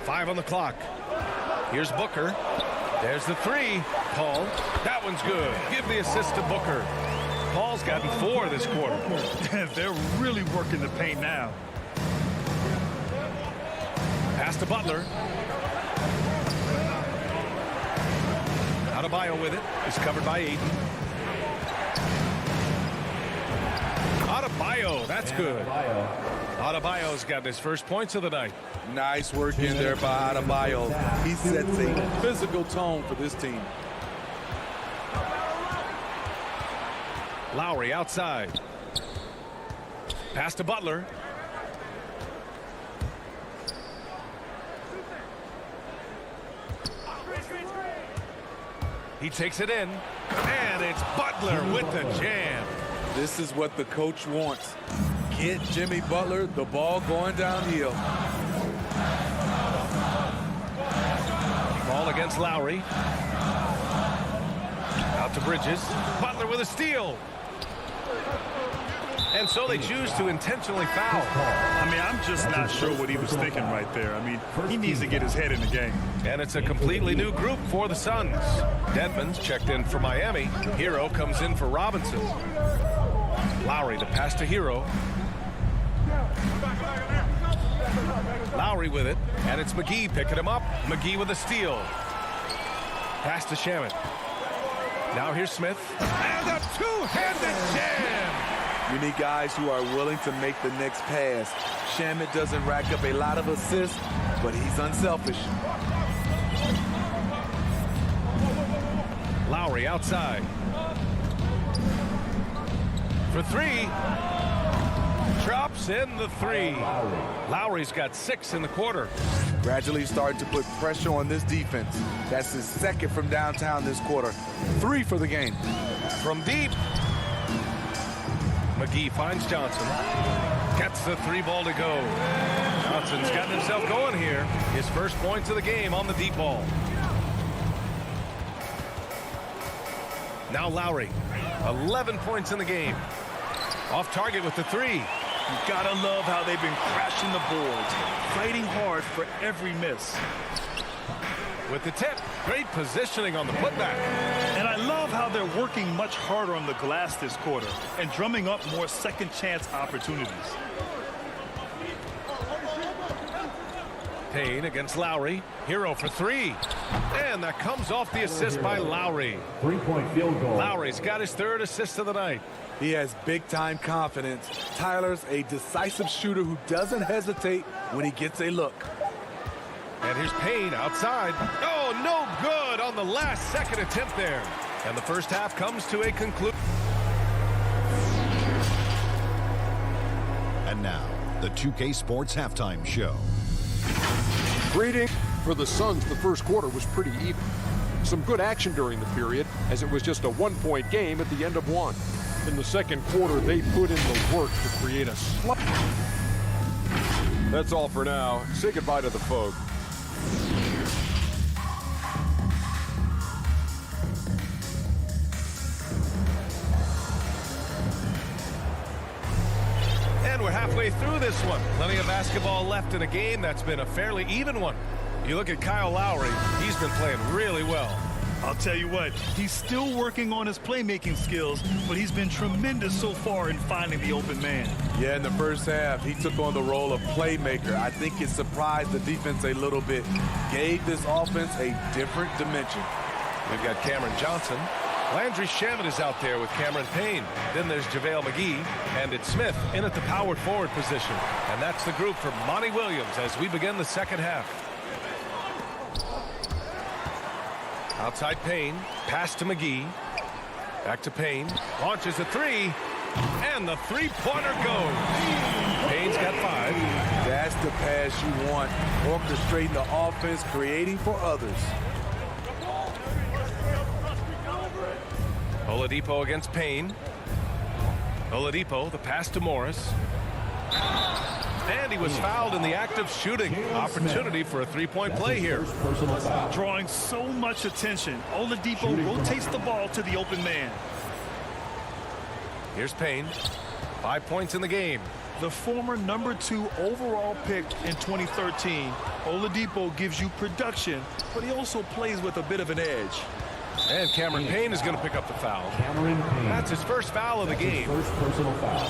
[SPEAKER 1] 5 on the clock. Here's Booker. There's the 3. Paul. That one's good. Give the assist to Booker. Paul's gotten 4 this quarter.
[SPEAKER 3] They're really working the paint now.
[SPEAKER 1] Pass to Butler. Adebayo with it. He's covered by Ayton. Adebayo, that's good. Adebayo's got his first points of the night.
[SPEAKER 10] Nice work in there by Adebayo. He sets a physical tone for this team.
[SPEAKER 1] Lowry outside. Pass to Butler. He takes it in. And it's Butler with the jam.
[SPEAKER 10] This is what the coach wants. Get Jimmy Butler the ball going downhill.
[SPEAKER 1] Ball against Lowry. Out to Bridges. Butler with a steal. And so they choose to intentionally foul.
[SPEAKER 3] I mean, I'm just not sure what he was thinking right there. I mean, he needs to get his head in the game.
[SPEAKER 1] And it's a completely new group for the Suns. Dedmon's checked in for Miami. Hero comes in for Robinson. Lowry to pass to Hero. Lowry with it. And it's Mcgee picking him up. Mcgee with a steal. Pass to Shamet. Now here's Smith. And a two-handed jam.
[SPEAKER 10] You need guys who are willing to make the next pass. Shamet doesn't rack up a lot of assists, but he's unselfish.
[SPEAKER 1] Lowry outside. For 3. Drops in the 3. Lowry's got 6 in the quarter.
[SPEAKER 10] Gradually starting to put pressure on this defense. That's his 2nd from downtown this quarter. 3 for the game.
[SPEAKER 1] From deep. Mcgee finds Johnson. Gets the 3 ball to go. Johnson's gotten himself going here. His first points of the game on the deep ball. Now Lowry. 11 points in the game. Off target with the 3.
[SPEAKER 3] You gotta love how they've been crashing the boards, fighting hard for every miss.
[SPEAKER 1] With the tip, great positioning on the putback.
[SPEAKER 3] And I love how they're working much harder on the glass this quarter and drumming up more second chance opportunities.
[SPEAKER 1] Payne against Lowry. Hero for 3. And that comes off the assist by Lowry.
[SPEAKER 4] 3-point field goal.
[SPEAKER 1] Lowry's got his 3rd assist of the night.
[SPEAKER 10] He has big-time confidence. Tyler's a decisive shooter who doesn't hesitate when he gets a look.
[SPEAKER 1] And here's Payne outside. Oh, no good on the last second attempt there. And the first half comes to a conclusion.
[SPEAKER 6] And now, the 2K Sports Halftime Show.
[SPEAKER 7] Greetings. For the Suns, the first quarter was pretty even. Some good action during the period, as it was just a 1-point game at the end of 1. In the second quarter, they put in the work to create a slump. That's all for now. Say goodbye to the folk.
[SPEAKER 1] And we're halfway through this one. Plenty of basketball left in a game that's been a fairly even one. You look at Kyle Lowry, he's been playing really well.
[SPEAKER 3] I'll tell you what, he's still working on his playmaking skills, but he's been tremendous so far in finding the open man.
[SPEAKER 10] Yeah, in the first half, he took on the role of playmaker. I think it surprised the defense a little bit. Gave this offense a different dimension.
[SPEAKER 1] We've got Cameron Johnson Landry Shamet is out there with Cameron Payne. Then there's Javale Mcgee, and it's Smith in at the power forward position. And that's the group for Monty Williams as we begin the second half. Outside Payne, pass to Mcgee. Back to Payne, launches a three, and the three-pointer goes. Payne's got 5.
[SPEAKER 10] That's the pass you want. Orchestrating the offense, creating for others.
[SPEAKER 1] Oladipo against Payne. Oladipo, the pass to Morris. And he was fouled in the act of shooting. Opportunity for a three-point play here.
[SPEAKER 3] Drawing so much attention. Oladipo rotates the ball to the open man.
[SPEAKER 1] Here's Payne. 5 points in the game.
[SPEAKER 3] The former #2 overall pick in 2013, Oladipo gives you production, but he also plays with a bit of an edge.
[SPEAKER 1] And Cameron Payne is going to pick up the foul. That's his first foul of the game.
[SPEAKER 4] First personal foul.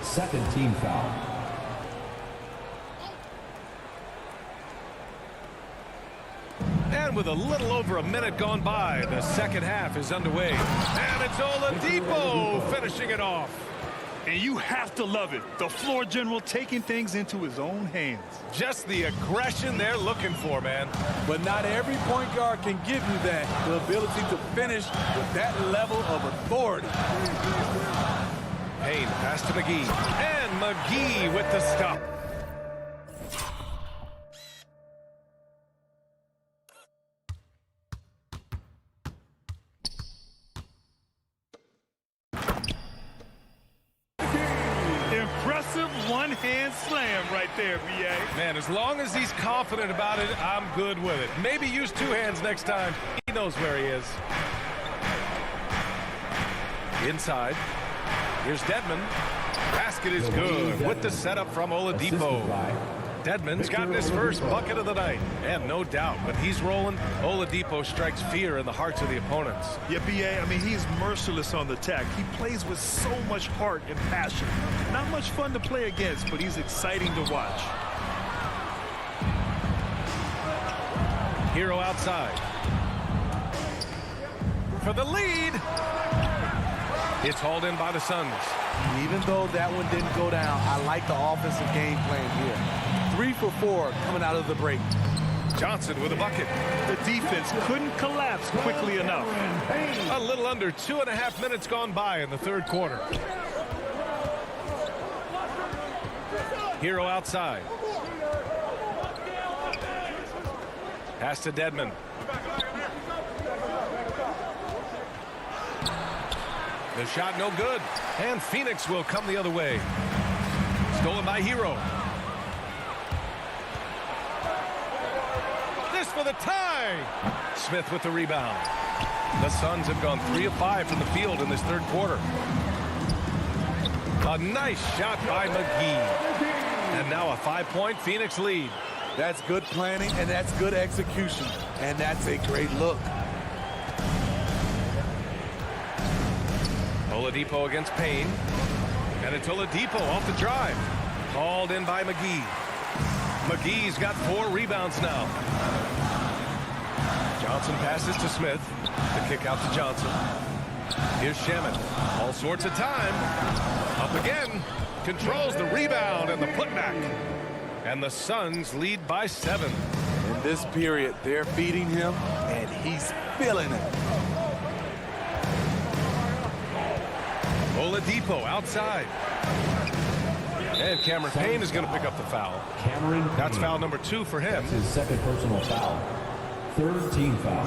[SPEAKER 4] Second team foul.
[SPEAKER 1] And with a little over a minute gone by, the second half is underway. And it's Oladipo finishing it off.
[SPEAKER 3] And you have to love it. The floor general taking things into his own hands.
[SPEAKER 1] Just the aggression they're looking for, man.
[SPEAKER 10] But not every point guard can give you that. The ability to finish with that level of authority.
[SPEAKER 1] Payne, pass to Mcgee. And Mcgee with the stop.
[SPEAKER 3] One-hand slam right there, B.A.
[SPEAKER 1] Man, as long as he's confident about it, I'm good with it. Maybe use 2 hands next time. He knows where he is. Inside. Here's Dedmon. Basket is good with the setup from Oladipo. Dedmon's gotten his first bucket of the night. And no doubt, when he's rolling, Oladipo strikes fear in the hearts of the opponents.
[SPEAKER 3] Yeah, B.A., I mean, he's merciless on the attack. He plays with so much heart and passion. Not much fun to play against, but he's exciting to watch.
[SPEAKER 1] Hero outside. For the lead. It's hauled in by the Suns.
[SPEAKER 10] Even though that one didn't go down, I like the offensive game plan here. 3 for 4 coming out of the break.
[SPEAKER 1] Johnson with a bucket.
[SPEAKER 3] The defense couldn't collapse quickly enough.
[SPEAKER 1] A little under 2.5 minutes gone by in the third quarter. Hero outside. Pass to Dedmon. The shot no good. And Phoenix will come the other way. Stolen by Hero. This for the tie. Smith with the rebound. The Suns have gone 3 of 5 from the field in this third quarter. A nice shot by Mcgee. And now a 5-point Phoenix lead.
[SPEAKER 10] That's good planning, and that's good execution. And that's a great look.
[SPEAKER 1] Oladipo against Payne. And it's Oladipo off the drive. Called in by Mcgee. McGee's got 4 rebounds now. Johnson passes to Smith. The kick out to Johnson. Here's Shamet. All sorts of time. Up again. Controls the rebound and the putback. And the Suns lead by 7.
[SPEAKER 10] In this period, they're feeding him, and he's feeling it.
[SPEAKER 1] Oladipo outside. And Cameron Payne is going to pick up the foul. That's foul number 2 for him.
[SPEAKER 4] That's his second personal foul. Third team foul.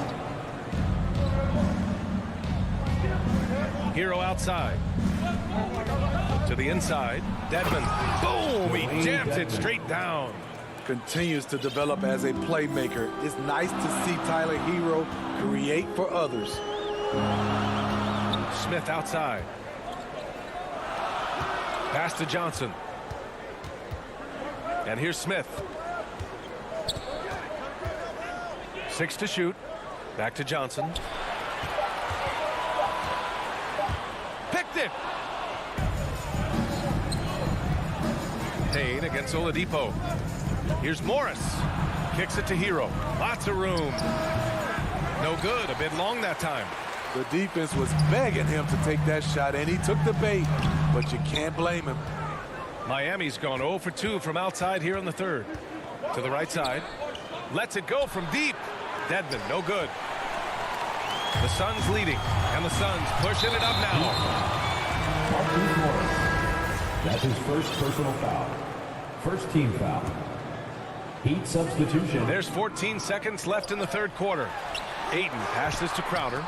[SPEAKER 1] Hero outside. To the inside. Dedmon. Boom! He jams it straight down.
[SPEAKER 10] Continues to develop as a playmaker. It's nice to see Tyler Hero create for others.
[SPEAKER 1] Smith outside. Pass to Johnson. And here's Smith. 6 to shoot. Back to Johnson. Picked it. Payne against Oladipo. Here's Morris. Kicks it to Hero. Lots of room. No good. A bit long that time.
[SPEAKER 10] The defense was begging him to take that shot, and he took the bait, but you can't blame him.
[SPEAKER 1] Miami's gone 0 for 2 from outside here in the third. To the right side. Lets it go from deep. Dedmon, no good. The Suns leading, and the Suns pushing it up now.
[SPEAKER 4] That's his first personal foul. First team foul. Heat substitution.
[SPEAKER 1] There's 14 seconds left in the third quarter. Ayton passes to Crowder.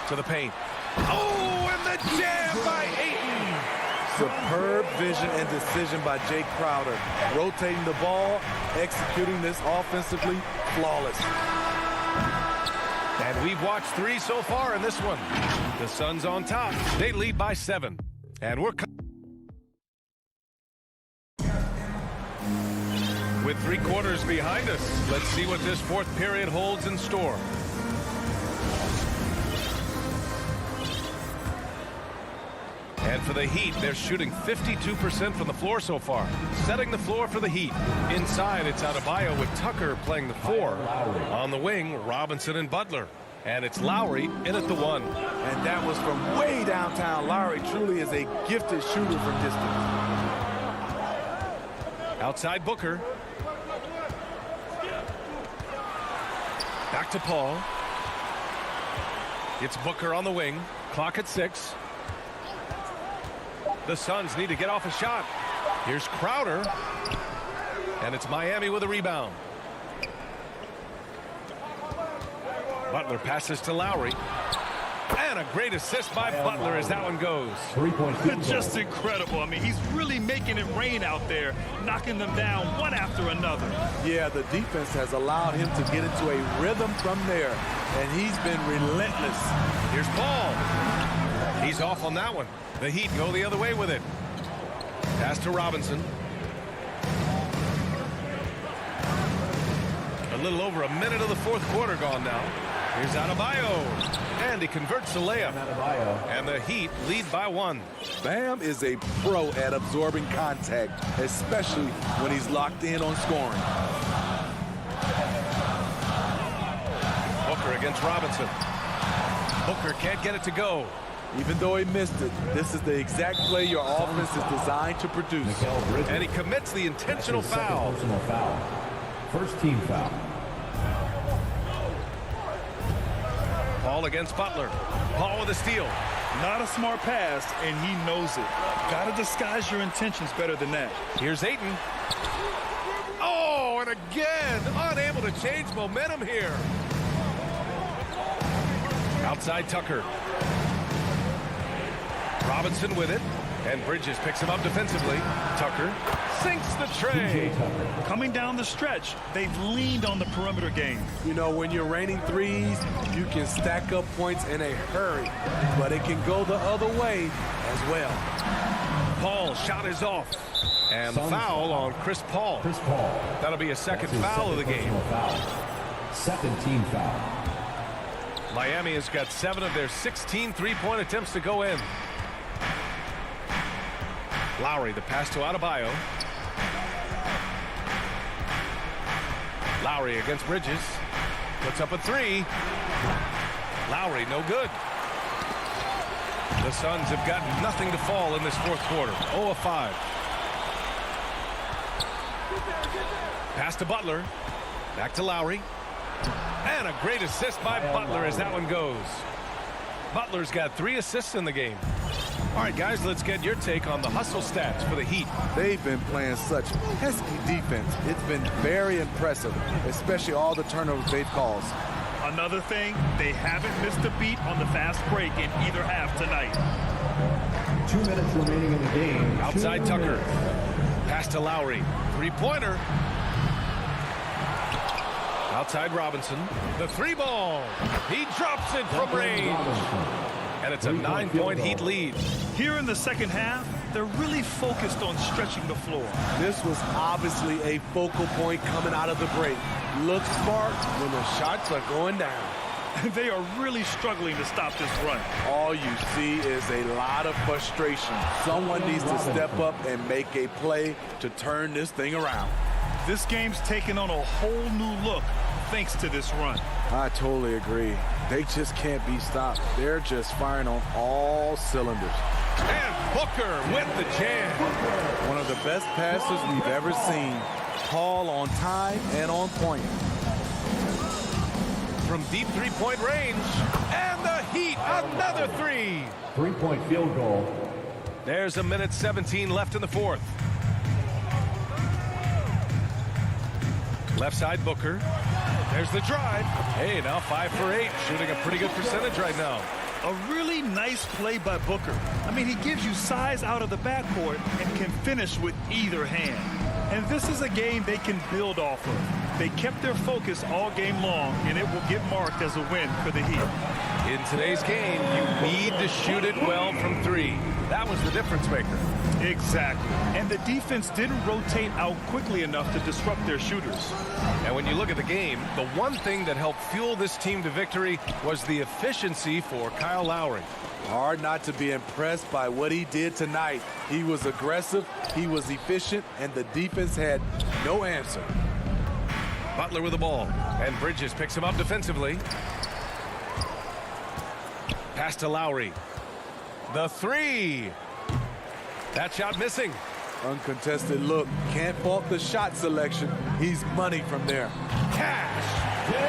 [SPEAKER 1] To the paint. Oh, and the jam by Ayton.
[SPEAKER 10] Superb vision and decision by Jay Crowder. Rotating the ball, executing this offensively, flawless.
[SPEAKER 1] And we've watched 3 so far in this one. The Suns on top. They lead by 7. And we're with 3 quarters behind us. Let's see what this fourth period holds in store. And for the Heat, they're shooting 52% from the floor so far. Setting the floor for the Heat. Inside, it's Adebayo with Tucker playing the 4. On the wing, Robinson and Butler. And it's Lowry in at the 1.
[SPEAKER 10] And that was from way downtown. Lowry truly is a gifted shooter from distance.
[SPEAKER 1] Outside Booker. Back to Paul. It's Booker on the wing. Clock at 6. The Suns need to get off a shot. Here's Crowder. And it's Miami with a rebound. Butler passes to Lowry. And a great assist by Butler as that one goes.
[SPEAKER 4] 3-point.
[SPEAKER 3] Just incredible. I mean, he's really making it rain out there, knocking them down one after another.
[SPEAKER 10] Yeah, the defense has allowed him to get into a rhythm from there, and he's been relentless.
[SPEAKER 1] Here's Paul. He's off on that one. The Heat go the other way with it. Pass to Robinson. A little over a minute of the fourth quarter gone now. Here's Adebayo. And he converts the layup. And the Heat lead by 1.
[SPEAKER 10] Bam is a pro at absorbing contact, especially when he's locked in on scoring.
[SPEAKER 1] Booker against Robinson. Booker can't get it to go.
[SPEAKER 10] Even though he missed it, this is the exact play your offense is designed to produce.
[SPEAKER 1] And he commits the intentional foul.
[SPEAKER 4] Personal foul. First team foul.
[SPEAKER 1] Paul against Butler. Paul with a steal.
[SPEAKER 3] Not a smart pass, and he knows it. Got to disguise your intentions better than that.
[SPEAKER 1] Here's Ayton. Oh, and again, unable to change momentum here. Outside Tucker. Robinson with it, and Bridges picks him up defensively. Tucker sinks the tray.
[SPEAKER 3] Coming down the stretch, they've leaned on the perimeter game.
[SPEAKER 10] You know, when you're raining threes, you can stack up points in a hurry, but it can go the other way as well.
[SPEAKER 1] Paul's shot is off. And foul on Chris Paul. That'll be a second foul of the game.
[SPEAKER 4] Second team foul.
[SPEAKER 1] Miami has got 7 of their 16 three-point attempts to go in. Lowry, the pass to Adebayo. Lowry against Bridges. Puts up a 3. Lowry, no good. The Suns have got nothing to fall in this fourth quarter. 0 of 5. Pass to Butler. Back to Lowry. And a great assist by Butler as that one goes. Butler's got 3 assists in the game. All right, guys, let's get your take on the hustle stats for the Heat.
[SPEAKER 10] They've been playing such pesky defense. It's been very impressive, especially all the turnovers they've caused.
[SPEAKER 3] Another thing, they haven't missed a beat on the fast break in either half tonight.
[SPEAKER 4] 2 minutes remaining in the game.
[SPEAKER 1] Outside Tucker. Pass to Lowry. 3-pointer. Outside Robinson. The 3-ball. He drops it from range. And it's a 9-point Heat lead.
[SPEAKER 3] Here in the second half, they're really focused on stretching the floor.
[SPEAKER 10] This was obviously a focal point coming out of the break. Looks smart when the shots are going down.
[SPEAKER 3] They are really struggling to stop this run.
[SPEAKER 10] All you see is a lot of frustration. Someone needs to step up and make a play to turn this thing around.
[SPEAKER 3] This game's taken on a whole new look. thanks to this run.
[SPEAKER 10] I totally agree. They just can't be stopped. They're just firing on all cylinders.
[SPEAKER 1] And Booker with the jam.
[SPEAKER 10] One of the best passes we've ever seen. Paul on time and on point.
[SPEAKER 1] From deep three-point range. And the Heat, another three.
[SPEAKER 4] Three-point field goal.
[SPEAKER 1] There's a minute 17 left in the fourth. Left side, Booker. There's the drive. Hey, now 5 for 8. Shooting a pretty good percentage right now.
[SPEAKER 3] A really nice play by Booker. I mean, he gives you size out of the backcourt and can finish with either hand. And this is a game they can build off of. They kept their focus all game long, and it will get marked as a win for the Heat.
[SPEAKER 1] In today's game, you need to shoot it well from 3. That was the difference maker.
[SPEAKER 3] Exactly. And the defense didn't rotate out quickly enough to disrupt their shooters.
[SPEAKER 1] And when you look at the game, the one thing that helped fuel this team to victory was the efficiency for Kyle Lowry.
[SPEAKER 10] Hard not to be impressed by what he did tonight. He was aggressive, he was efficient, and the defense had no answer.
[SPEAKER 1] Butler with the ball, and Bridges picks him up defensively. Pass to Lowry. The 3. That shot missing.
[SPEAKER 10] Uncontested look. Can't fault the shot selection. He's money from there.
[SPEAKER 1] Cash.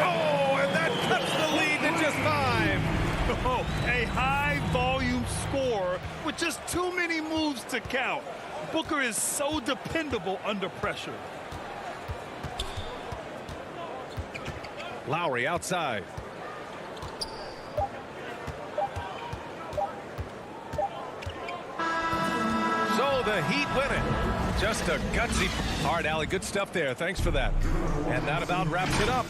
[SPEAKER 1] Oh, and that cuts the lead to just 5.
[SPEAKER 3] Oh, a high-volume score with just too many moves to count. Booker is so dependable under pressure.
[SPEAKER 1] Lowry outside. So the Heat win it. Just a gutsy. All right, Allie, good stuff there. Thanks for that. And that about wraps it up.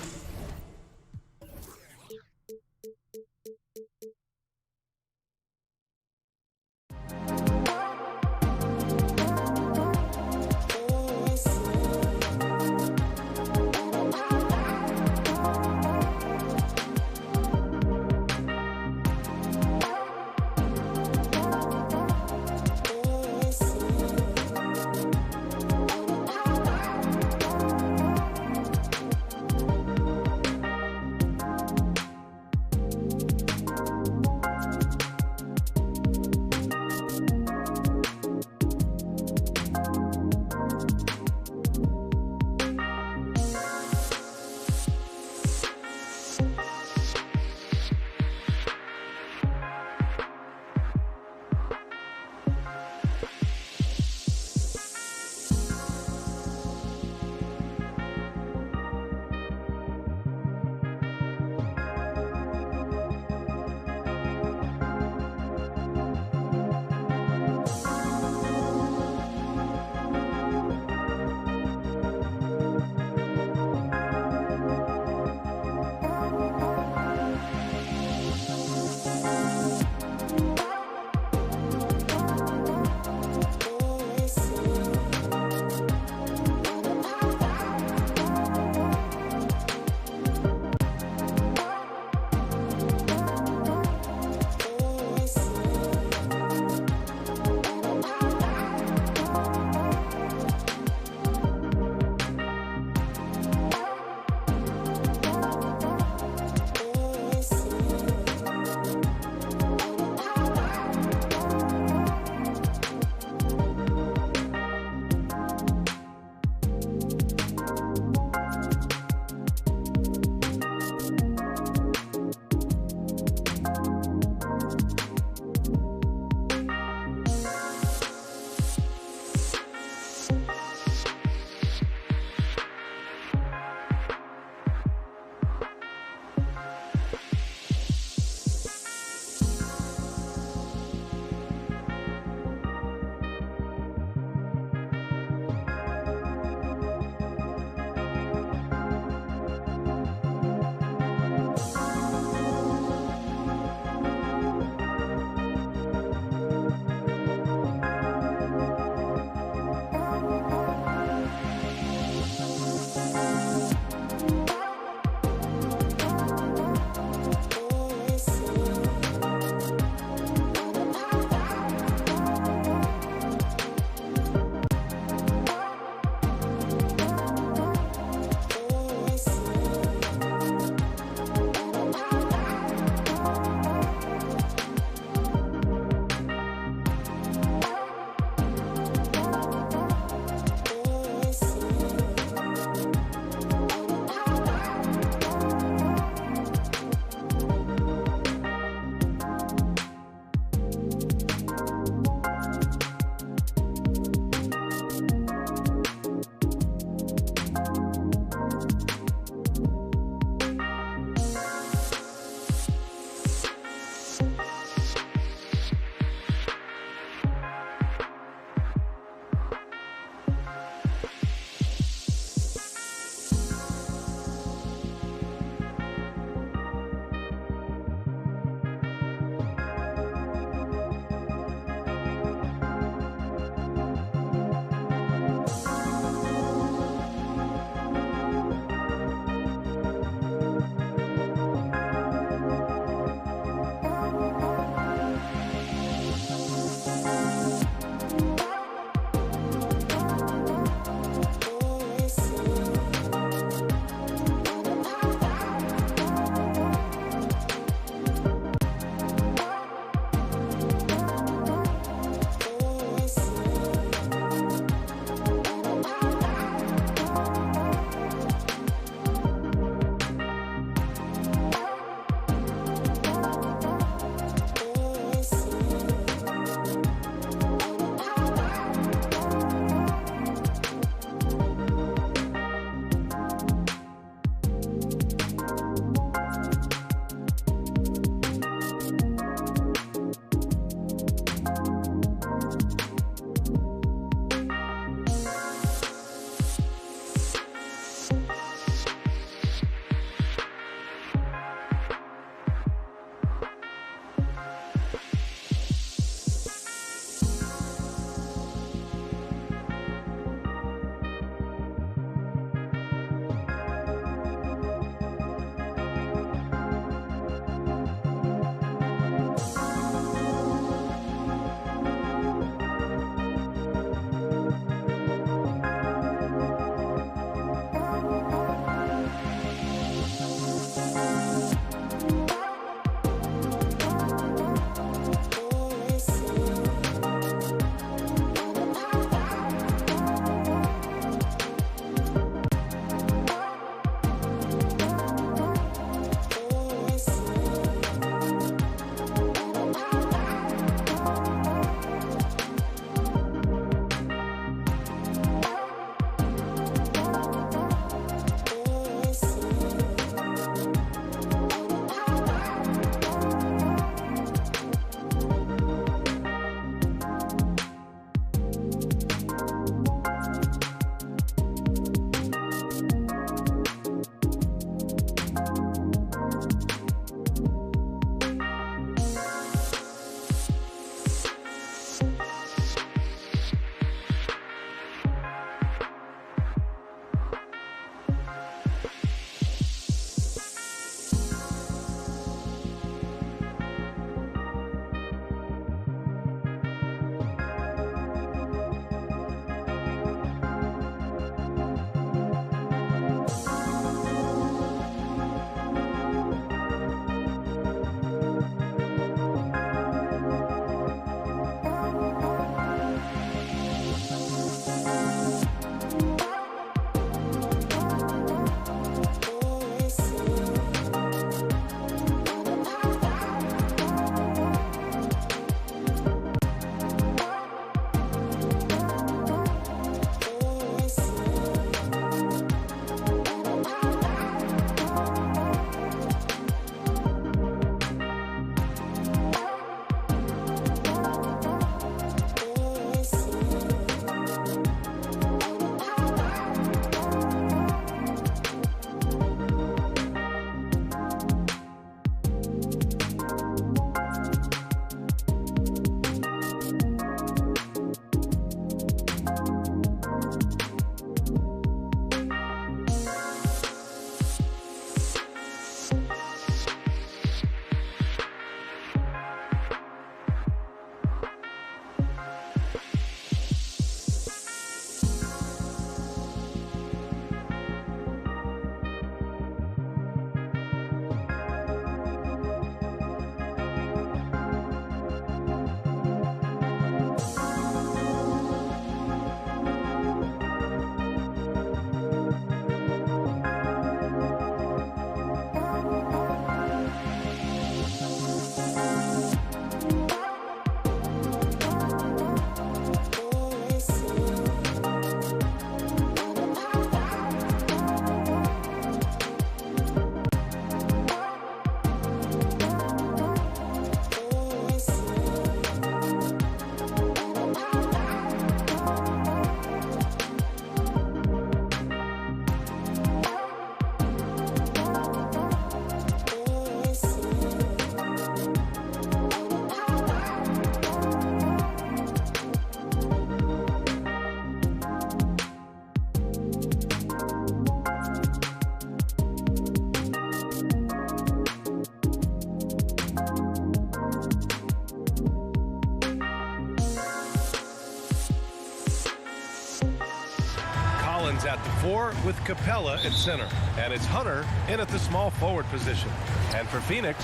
[SPEAKER 1] Collins at the 4 with Capella at center. And it's Hunter in at the small forward position. And for Phoenix,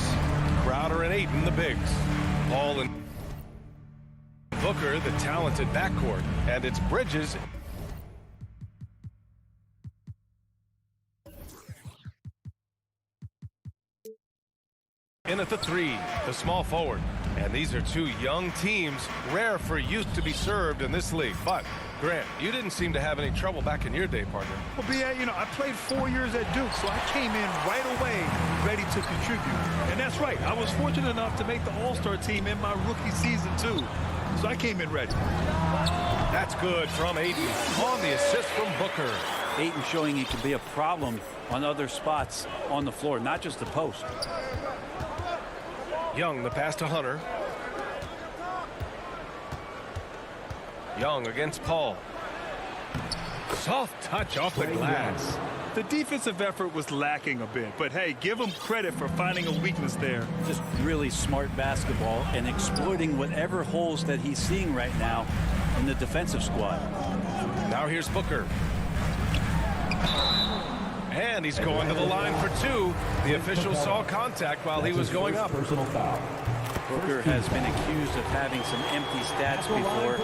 [SPEAKER 1] Crowder and Ayton, the bigs. Paul and Booker, the talented backcourt. And it's Bridges in at the 3, the small forward. And these are two young teams, rare for youth to be served in this league. But, Grant, you didn't seem to have any trouble back in your day, partner.
[SPEAKER 3] Well, B.A., you know, I played 4 years at Duke, so I came in right away ready to contribute. And that's right. I was fortunate enough to make the All-Star team in my rookie season, too. So I came in ready.
[SPEAKER 1] That's good from Ayton on the assist from Booker.
[SPEAKER 12] Ayton showing he can be a problem on other spots on the floor, not just the post.
[SPEAKER 1] Young, the pass to Hunter. Young against Paul. Soft touch off the glass.
[SPEAKER 3] The defensive effort was lacking a bit, but hey, give him credit for finding a weakness there.
[SPEAKER 12] Just really smart basketball and exploiting whatever holes that he's seeing right now in the defensive squad.
[SPEAKER 1] Now here's Booker. And he's going to the line for 2. The official saw contact while he was going up.
[SPEAKER 4] Personal foul.
[SPEAKER 12] Booker has been accused of having some empty stats before,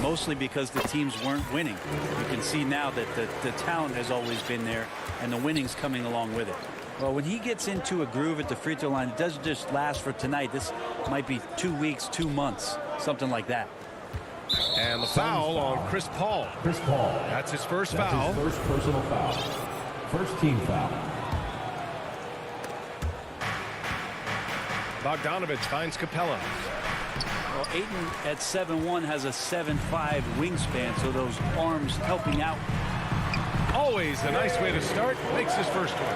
[SPEAKER 12] mostly because the teams weren't winning. You can see now that the talent has always been there, and the winning's coming along with it. Well, when he gets into a groove at the free throw line, it doesn't just last for tonight. This might be 2 weeks, 2 months, something like that.
[SPEAKER 1] And the foul on Chris Paul.
[SPEAKER 4] Chris Paul.
[SPEAKER 1] That's his first foul.
[SPEAKER 4] His first personal foul. First team foul.
[SPEAKER 1] Bogdanovich finds Capella.
[SPEAKER 12] Well, Ayton at 7'1" has a 7'5" wingspan, so those arms helping out.
[SPEAKER 1] Always a nice way to start. Makes his first one.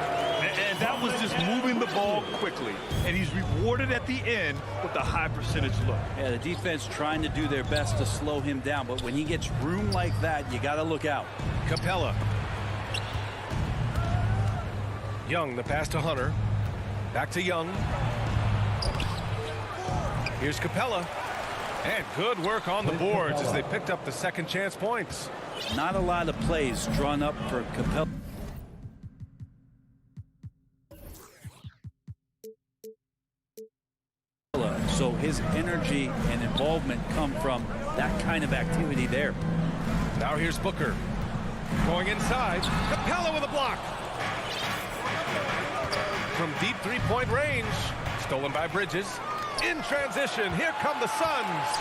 [SPEAKER 3] And that was just moving the ball quickly. And he's rewarded at the end with a high percentage look.
[SPEAKER 12] Yeah, the defense trying to do their best to slow him down, but when he gets room like that, you got to look out.
[SPEAKER 1] Capella. Young, the pass to Hunter. Back to Young. Here's Capella. And good work on the boards as they picked up the second chance points.
[SPEAKER 12] Not a lot of plays drawn up for Capella. So his energy and involvement come from that kind of activity there.
[SPEAKER 1] Now here's Booker. Going inside. Capella with a block. From deep three-point range. Stolen by Bridges. In transition, here come the Suns.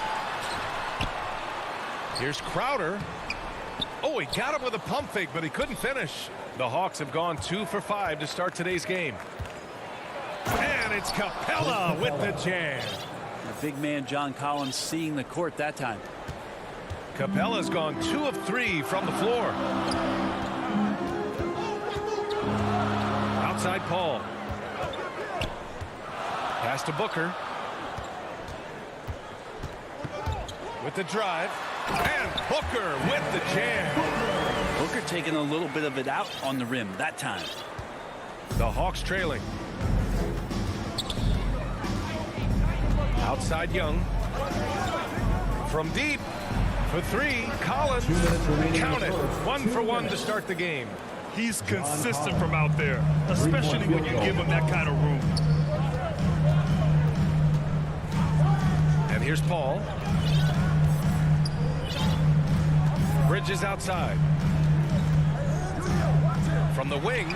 [SPEAKER 1] Here's Crowder. Oh, he got him with a pump fake, but he couldn't finish. The Hawks have gone 2 for 5 to start today's game. And it's Capella with the jam.
[SPEAKER 12] The big man John Collins seeing the court that time.
[SPEAKER 1] Capella's gone 2 of 3 from the floor. Outside Paul. Pass to Booker. With the drive, and Booker with the jam.
[SPEAKER 12] Booker taking a little bit of it out on the rim that time.
[SPEAKER 1] The Hawks trailing. Outside Young. From deep for 3, Collins. Count it. 1 for 1 to start the game.
[SPEAKER 3] He's consistent from out there, especially when you give him that kind of room.
[SPEAKER 1] And here's Paul. Bridges outside. From the wing.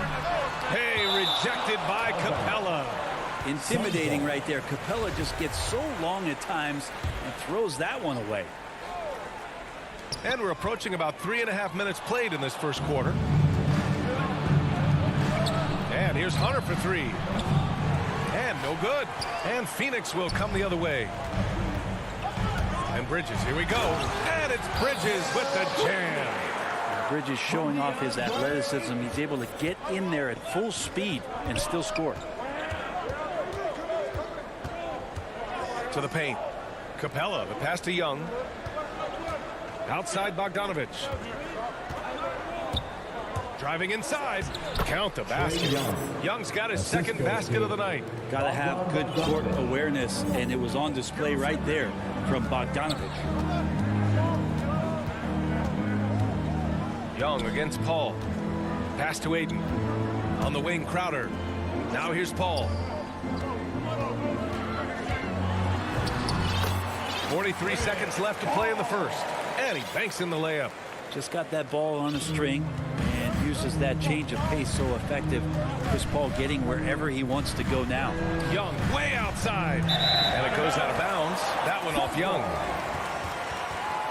[SPEAKER 1] Hey, rejected by Capella.
[SPEAKER 12] Intimidating right there. Capella just gets so long at times and throws that one away.
[SPEAKER 1] And we're approaching about 3.5 minutes played in this first quarter. And here's Hunter for 3. And no good. And Phoenix will come the other way. And Bridges, here we go. And it's Bridges with the jam.
[SPEAKER 12] Bridges showing off his athleticism. He's able to get in there at full speed and still score.
[SPEAKER 1] To the paint. Capella, the pass to Young. Outside Bogdanovich. Driving inside. Count the basket. Young's got his second basket of the night.
[SPEAKER 12] Got to have good court awareness, and it was on display right there from Bogdanovich.
[SPEAKER 1] Young against Paul. Pass to Ayton. On the wing, Crowder. Now here's Paul. 43 seconds left to play in the first. And he banks in the layup.
[SPEAKER 12] Just got that ball on a string and uses that change of pace so effective. Chris Paul getting wherever he wants to go now.
[SPEAKER 1] Young way outside. And it goes out of bounds. That one off Young.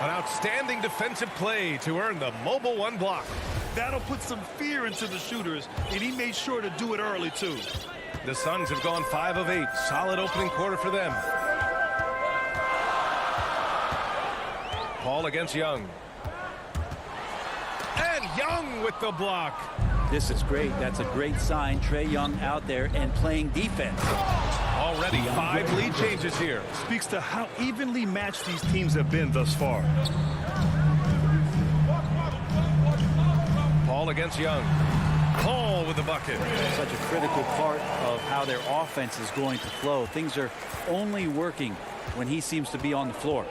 [SPEAKER 1] An outstanding defensive play to earn the mobile one block.
[SPEAKER 3] That'll put some fear into the shooters, and he made sure to do it early, too.
[SPEAKER 1] The Suns have gone 5 of 8. Solid opening quarter for them. Paul against Young. And Young with the block.
[SPEAKER 12] This is great. That's a great sign. Trae Young out there and playing defense.
[SPEAKER 1] Already 5 lead changes here.
[SPEAKER 3] Speaks to how evenly matched these teams have been thus far.
[SPEAKER 1] Paul against Young. Paul with the bucket.
[SPEAKER 12] Such a critical part of how their offense is going to flow. Things are only working when he seems to be on the floor.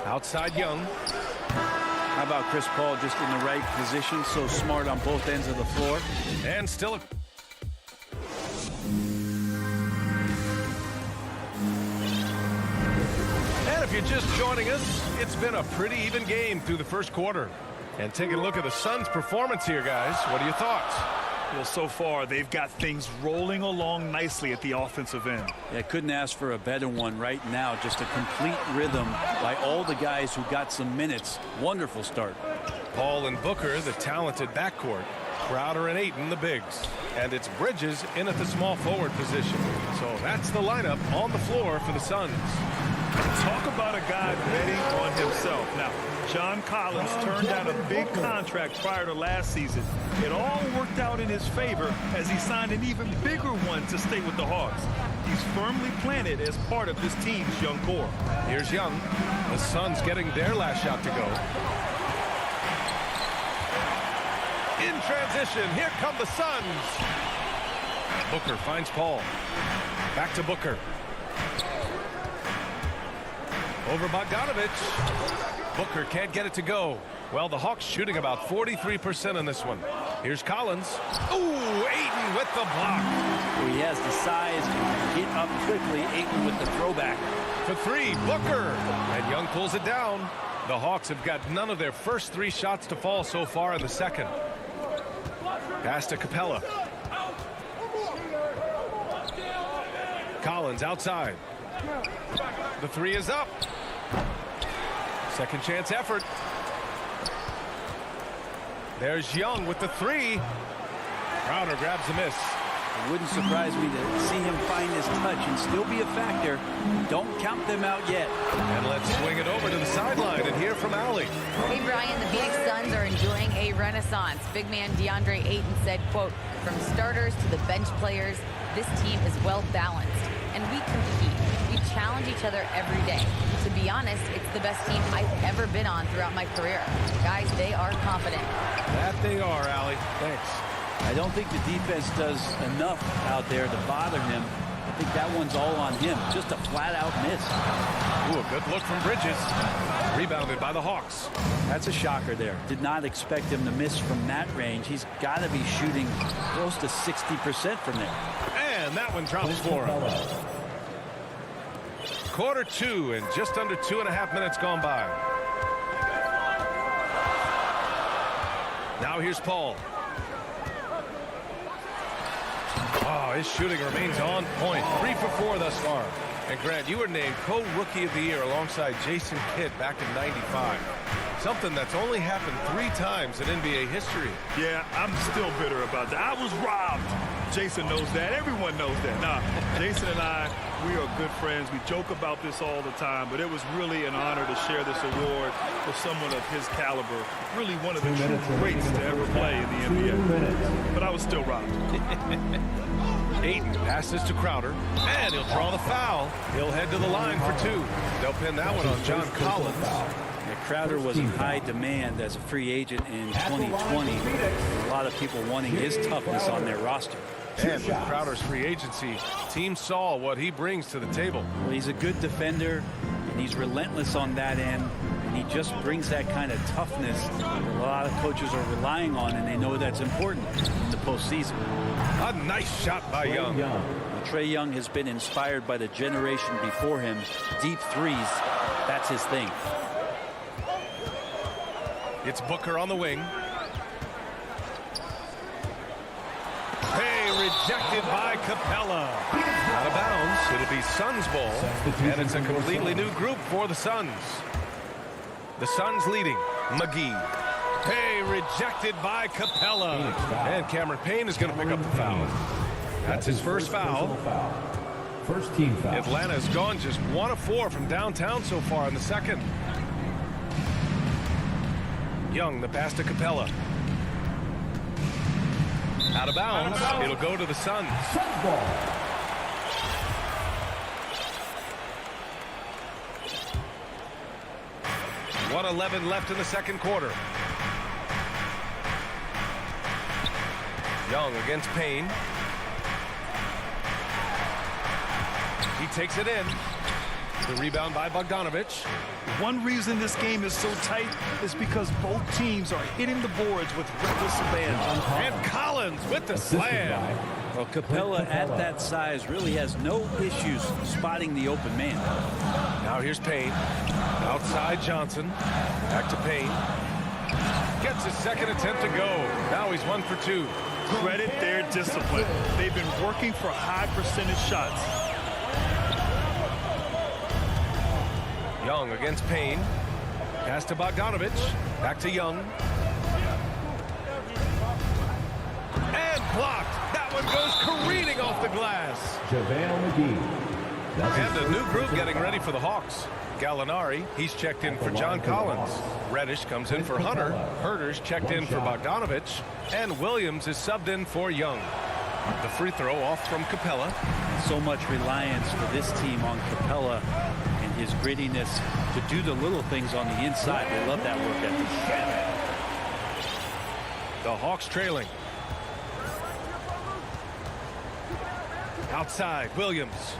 [SPEAKER 1] Outside Young.
[SPEAKER 12] How about Chris Paul just in the right position, so smart on both ends of the floor.
[SPEAKER 1] And still And if you're just joining us, it's been a pretty even game through the first quarter. And taking a look at the Suns' performance here, guys. What are your thoughts?
[SPEAKER 3] Well, so far, they've got things rolling along nicely at the offensive end.
[SPEAKER 12] Yeah, couldn't ask for a better one right now. Just a complete rhythm by all the guys who got some minutes. Wonderful start.
[SPEAKER 1] Paul and Booker, the talented backcourt. Crowder and Ayton, the bigs. And it's Bridges in at the small forward position. So that's the lineup on the floor for the Suns.
[SPEAKER 3] Talk about a guy betting on himself. Now, John Collins turned down a big contract prior to last season. It all worked out in his favor as he signed an even bigger one to stay with the Hawks. He's firmly planted as part of this team's young core.
[SPEAKER 1] Here's Young. The Suns getting their last shot to go. In transition, here come the Suns. Booker finds Paul. Back to Booker. Over Bogdanovich. Booker can't get it to go. Well, the Hawks shooting about 43% in this one. Here's Collins. Ooh, Ayton with the block.
[SPEAKER 12] Well, he has the size to get up quickly. Ayton with the throwback.
[SPEAKER 1] For 3, Booker. And Young pulls it down. The Hawks have got none of their first 3 shots to fall so far in the second. Pass to Capella. Collins outside. The 3 is up. Second chance effort. There's Young with the 3. Crowder grabs the miss.
[SPEAKER 12] It wouldn't surprise me to see him find his touch and still be a factor. Don't count them out yet.
[SPEAKER 1] And let's swing it over to the sideline and hear from Allie.
[SPEAKER 5] Hey, Brian, the Phoenix Suns are enjoying a renaissance. Big man Deandre Ayton said, quote, "From starters to the bench players, this team is well balanced, and we compete. We challenge each other every day. To be honest, it's the best team I've ever been on throughout my career. Guys, they are confident."
[SPEAKER 1] That they are, Allie. Thanks.
[SPEAKER 12] I don't think the defense does enough out there to bother him. I think that one's all on him. Just a flat-out miss.
[SPEAKER 1] Ooh, a good look from Bridges. Rebounded by the Hawks.
[SPEAKER 12] That's a shocker there. Did not expect him to miss from that range. He's got to be shooting close to 60% from there.
[SPEAKER 1] And that one drops for him. Quarter 2 and just under 2.5 minutes gone by. Now here's Paul. Oh, his shooting remains on point. 3 for 4 thus far. And Grant, you were named co-rookie of the year alongside Jason Kidd back in '95. Something that's only happened 3 times in NBA history.
[SPEAKER 3] Yeah, I'm still bitter about that. I was robbed. Jason knows that. Everyone knows that. Nah, Jason and I, we are good friends. We joke about this all the time, but it was really an honor to share this award with someone of his caliber. Really one of the true greats to ever play in the NBA. But I was still robbed.
[SPEAKER 1] Ayton passes to Crowder, and he'll draw the foul. He'll head to the line for 2. They'll pin that one on John Collins.
[SPEAKER 12] Yeah, Crowder was in high demand as a free agent in 2020. A lot of people wanting his toughness on their roster.
[SPEAKER 1] And with Crowder's free agency, teams saw what he brings to the table.
[SPEAKER 12] Well, he's a good defender, and he's relentless on that end. and he just brings that kind of toughness that a lot of coaches are relying on, and they know that's important in the postseason.
[SPEAKER 1] A nice shot by Young.
[SPEAKER 12] Trae Young has been inspired by the generation before him. Deep threes, that's his thing.
[SPEAKER 1] It's Booker on the wing. Hey, rejected by Capella. Out of bounds. It'll be Suns ball. And it's a completely new group for the Suns. The Suns leading. Mcgee. Hey, rejected by Capella. And Cameron Payne is going to pick up the foul. That's his first foul.
[SPEAKER 4] First team foul.
[SPEAKER 1] Atlanta's gone just 1 of 4 from downtown so far in the second. Young, the pass to Capella. Out of bounds. It'll go to the Suns. 1:11 left in the second quarter. Young against Payne. He takes it in. The rebound by Bogdanovich.
[SPEAKER 3] One reason this game is so tight is because both teams are hitting the boards with reckless abandon.
[SPEAKER 1] And Collins with the slam.
[SPEAKER 12] Well, Capella at that size really has no issues spotting the open man.
[SPEAKER 1] Now here's Payne. Outside Johnson. Back to Payne. Gets his second attempt to go. Now he's 1 for 2.
[SPEAKER 3] Credit their discipline. They've been working for high percentage shots.
[SPEAKER 1] Young against Payne. Pass to Bogdanovich. Back to Young. And blocked. That one goes careening off the glass.
[SPEAKER 4] Javale Mcgee.
[SPEAKER 1] And a new group getting ready for the Hawks. Gallinari, he's checked in for John Collins. Reddish comes in for Hunter. Herter's checked in for Bogdanovich. And Williams is subbed in for Young. The free throw off from Capella.
[SPEAKER 12] So much reliance for this team on Capella and his grittiness to do the little things on the inside. They love that work ethic.
[SPEAKER 1] The Hawks trailing. Outside, Williams.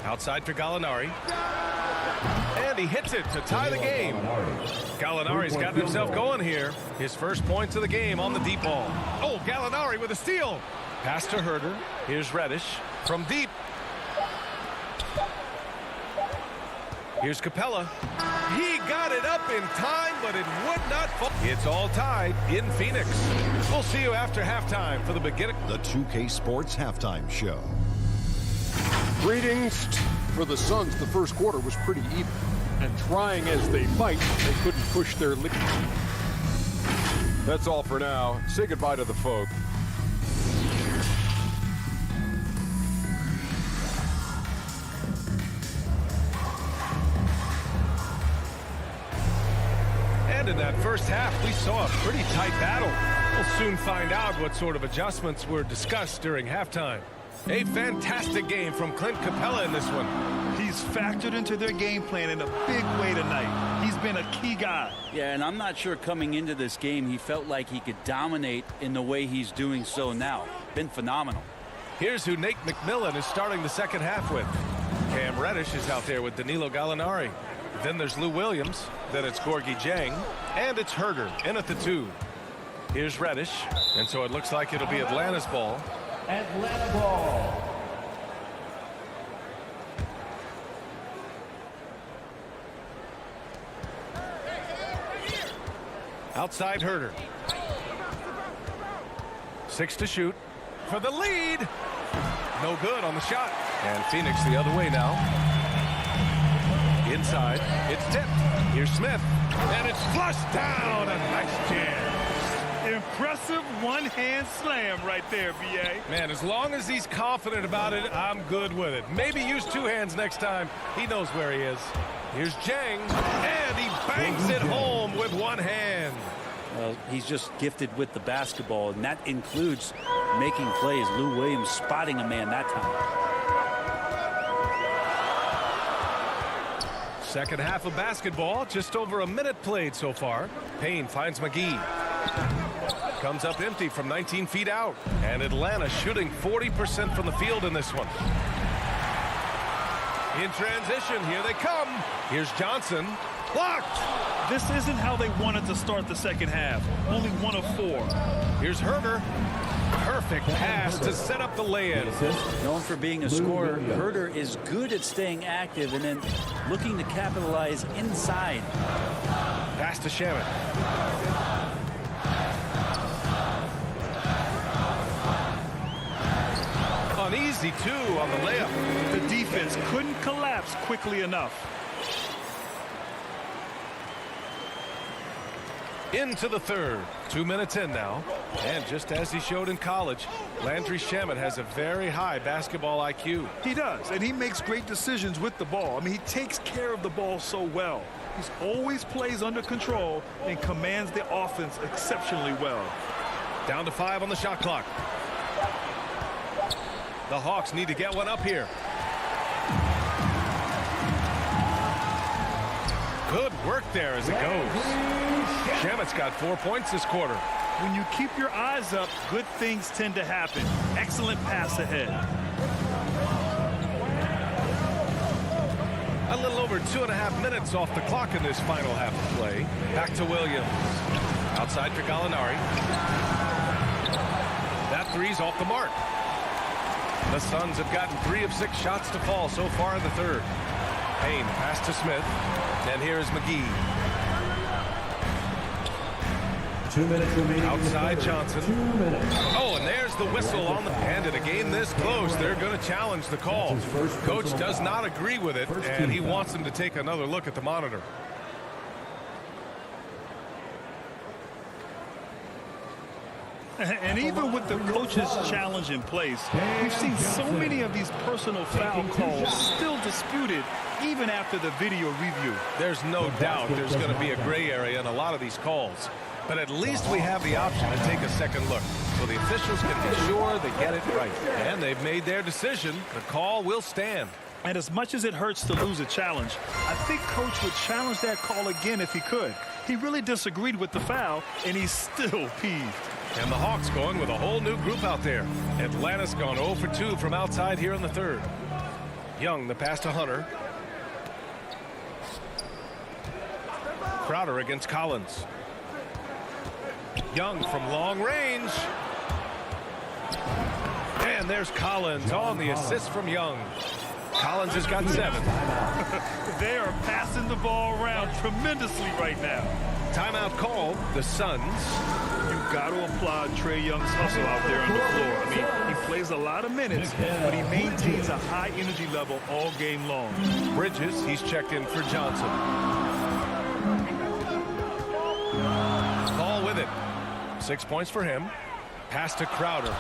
[SPEAKER 1] Outside for Gallinari. And he hits it to tie the game. Gallinari's gotten himself going here. His first points of the game on the deep ball. Oh, Gallinari with a steal. Pass to Herter. Here's Reddish from deep. Here's Capella. He got it up in time, but it would not fall. It's all tied in Phoenix. We'll see you after halftime for the beginning.
[SPEAKER 6] The 2K Sports Halftime Show.
[SPEAKER 7] Greetings. For the Suns, the first quarter was pretty even. And trying as they might, they couldn't push their limit. That's all for now. Say goodbye to the folk.
[SPEAKER 1] And in that first half, we saw a pretty tight battle. We'll soon find out what sort of adjustments were discussed during halftime. A fantastic game from Clint Capella in this one.
[SPEAKER 3] He's factored into their game plan in a big way tonight. He's been a key guy.
[SPEAKER 12] Yeah, and I'm not sure coming into this game he felt like he could dominate in the way he's doing so now. Been phenomenal.
[SPEAKER 1] Here's who Nate McMillan is starting the second half with. Cam Reddish is out there with Danilo Gallinari. Then there's Lou Williams. Then it's Gorgui Dieng. And it's Herter in at the 2. Here's Reddish. And so it looks like it'll be Atlanta's ball.
[SPEAKER 4] Atlanta ball.
[SPEAKER 1] Outside Herter. 6 to shoot for the lead. No good on the shot. And Phoenix the other way now. Inside. It's tipped. Here's Smith. And it's flushed down. A nice jam.
[SPEAKER 3] Impressive one-hand slam right there, B.A.
[SPEAKER 1] Man, as long as he's confident about it, I'm good with it. Maybe use 2 hands next time. He knows where he is. Here's Dieng, and he bangs it home with 1 hand.
[SPEAKER 12] Well, he's just gifted with the basketball, and that includes making plays. Lou Williams spotting a man that time.
[SPEAKER 1] Second half of basketball, just over a minute played so far. Payne finds Mcgee. Comes up empty from 19 feet out. And Atlanta shooting 40% from the field in this one. In transition, here they come. Here's Johnson. Blocked.
[SPEAKER 3] This isn't how they wanted to start the second half. Only 1 of 4.
[SPEAKER 1] Here's Herder. Perfect pass to set up the lay-in.
[SPEAKER 12] Known for being a scorer, Herder is good at staying active and then looking to capitalize inside.
[SPEAKER 1] Pass to Shaman. An easy 2 on the layup.
[SPEAKER 3] The defense couldn't collapse quickly enough.
[SPEAKER 1] Into the third. 2 minutes in now. And just as he showed in college, Landry Shamet has a very high basketball IQ.
[SPEAKER 3] He does, and he makes great decisions with the ball. I mean, he takes care of the ball so well. He's always plays under control and commands the offense exceptionally well.
[SPEAKER 1] Down to 5 on the shot clock. The Hawks need to get one up here. Good work there as it goes. Shamet's got 4 points this quarter.
[SPEAKER 3] When you keep your eyes up, good things tend to happen. Excellent pass ahead.
[SPEAKER 1] A little over 2.5 minutes off the clock in this final half of play. Back to Williams. Outside for Gallinari. That three's off the mark. The Suns have gotten 3 of 6 shots to fall so far in the third. Payne pass to Smith. And here's McGee.
[SPEAKER 4] 2 minutes remaining.
[SPEAKER 1] Outside Johnson.
[SPEAKER 4] 2 minutes.
[SPEAKER 1] Oh, and there's the whistle on the hand. In a game this close, they're going to challenge the call. Coach does not agree with it, and he wants them to take another look at the monitor.
[SPEAKER 3] And even with the coach's challenge in place, we've seen so many of these personal foul calls still disputed even after the video review.
[SPEAKER 1] There's no doubt there's going to be a gray area in a lot of these calls. But at least we have the option to take a second look, so the officials can be sure they get it right. And they've made their decision. The call will stand.
[SPEAKER 3] And as much as it hurts to lose a challenge, I think Coach would challenge that call again if he could. He really disagreed with the foul, and he's still peeved.
[SPEAKER 1] And the Hawks going with a whole new group out there. Atlanta's gone 0 for 2 from outside here in the third. Young, the pass to Hunter. Crowder against Collins. Young from long range. And there's Collins on the assist from Young. Collins has got 7.
[SPEAKER 3] They are passing the ball around tremendously right now.
[SPEAKER 1] Timeout called. The Suns.
[SPEAKER 3] You've got to applaud Trae Young's hustle out there on the floor. I mean, he plays a lot of minutes, but he maintains a high energy level all game long.
[SPEAKER 1] Bridges, he's checked in for Johnson. Ball with it. 6 points for him. Pass to Crowder.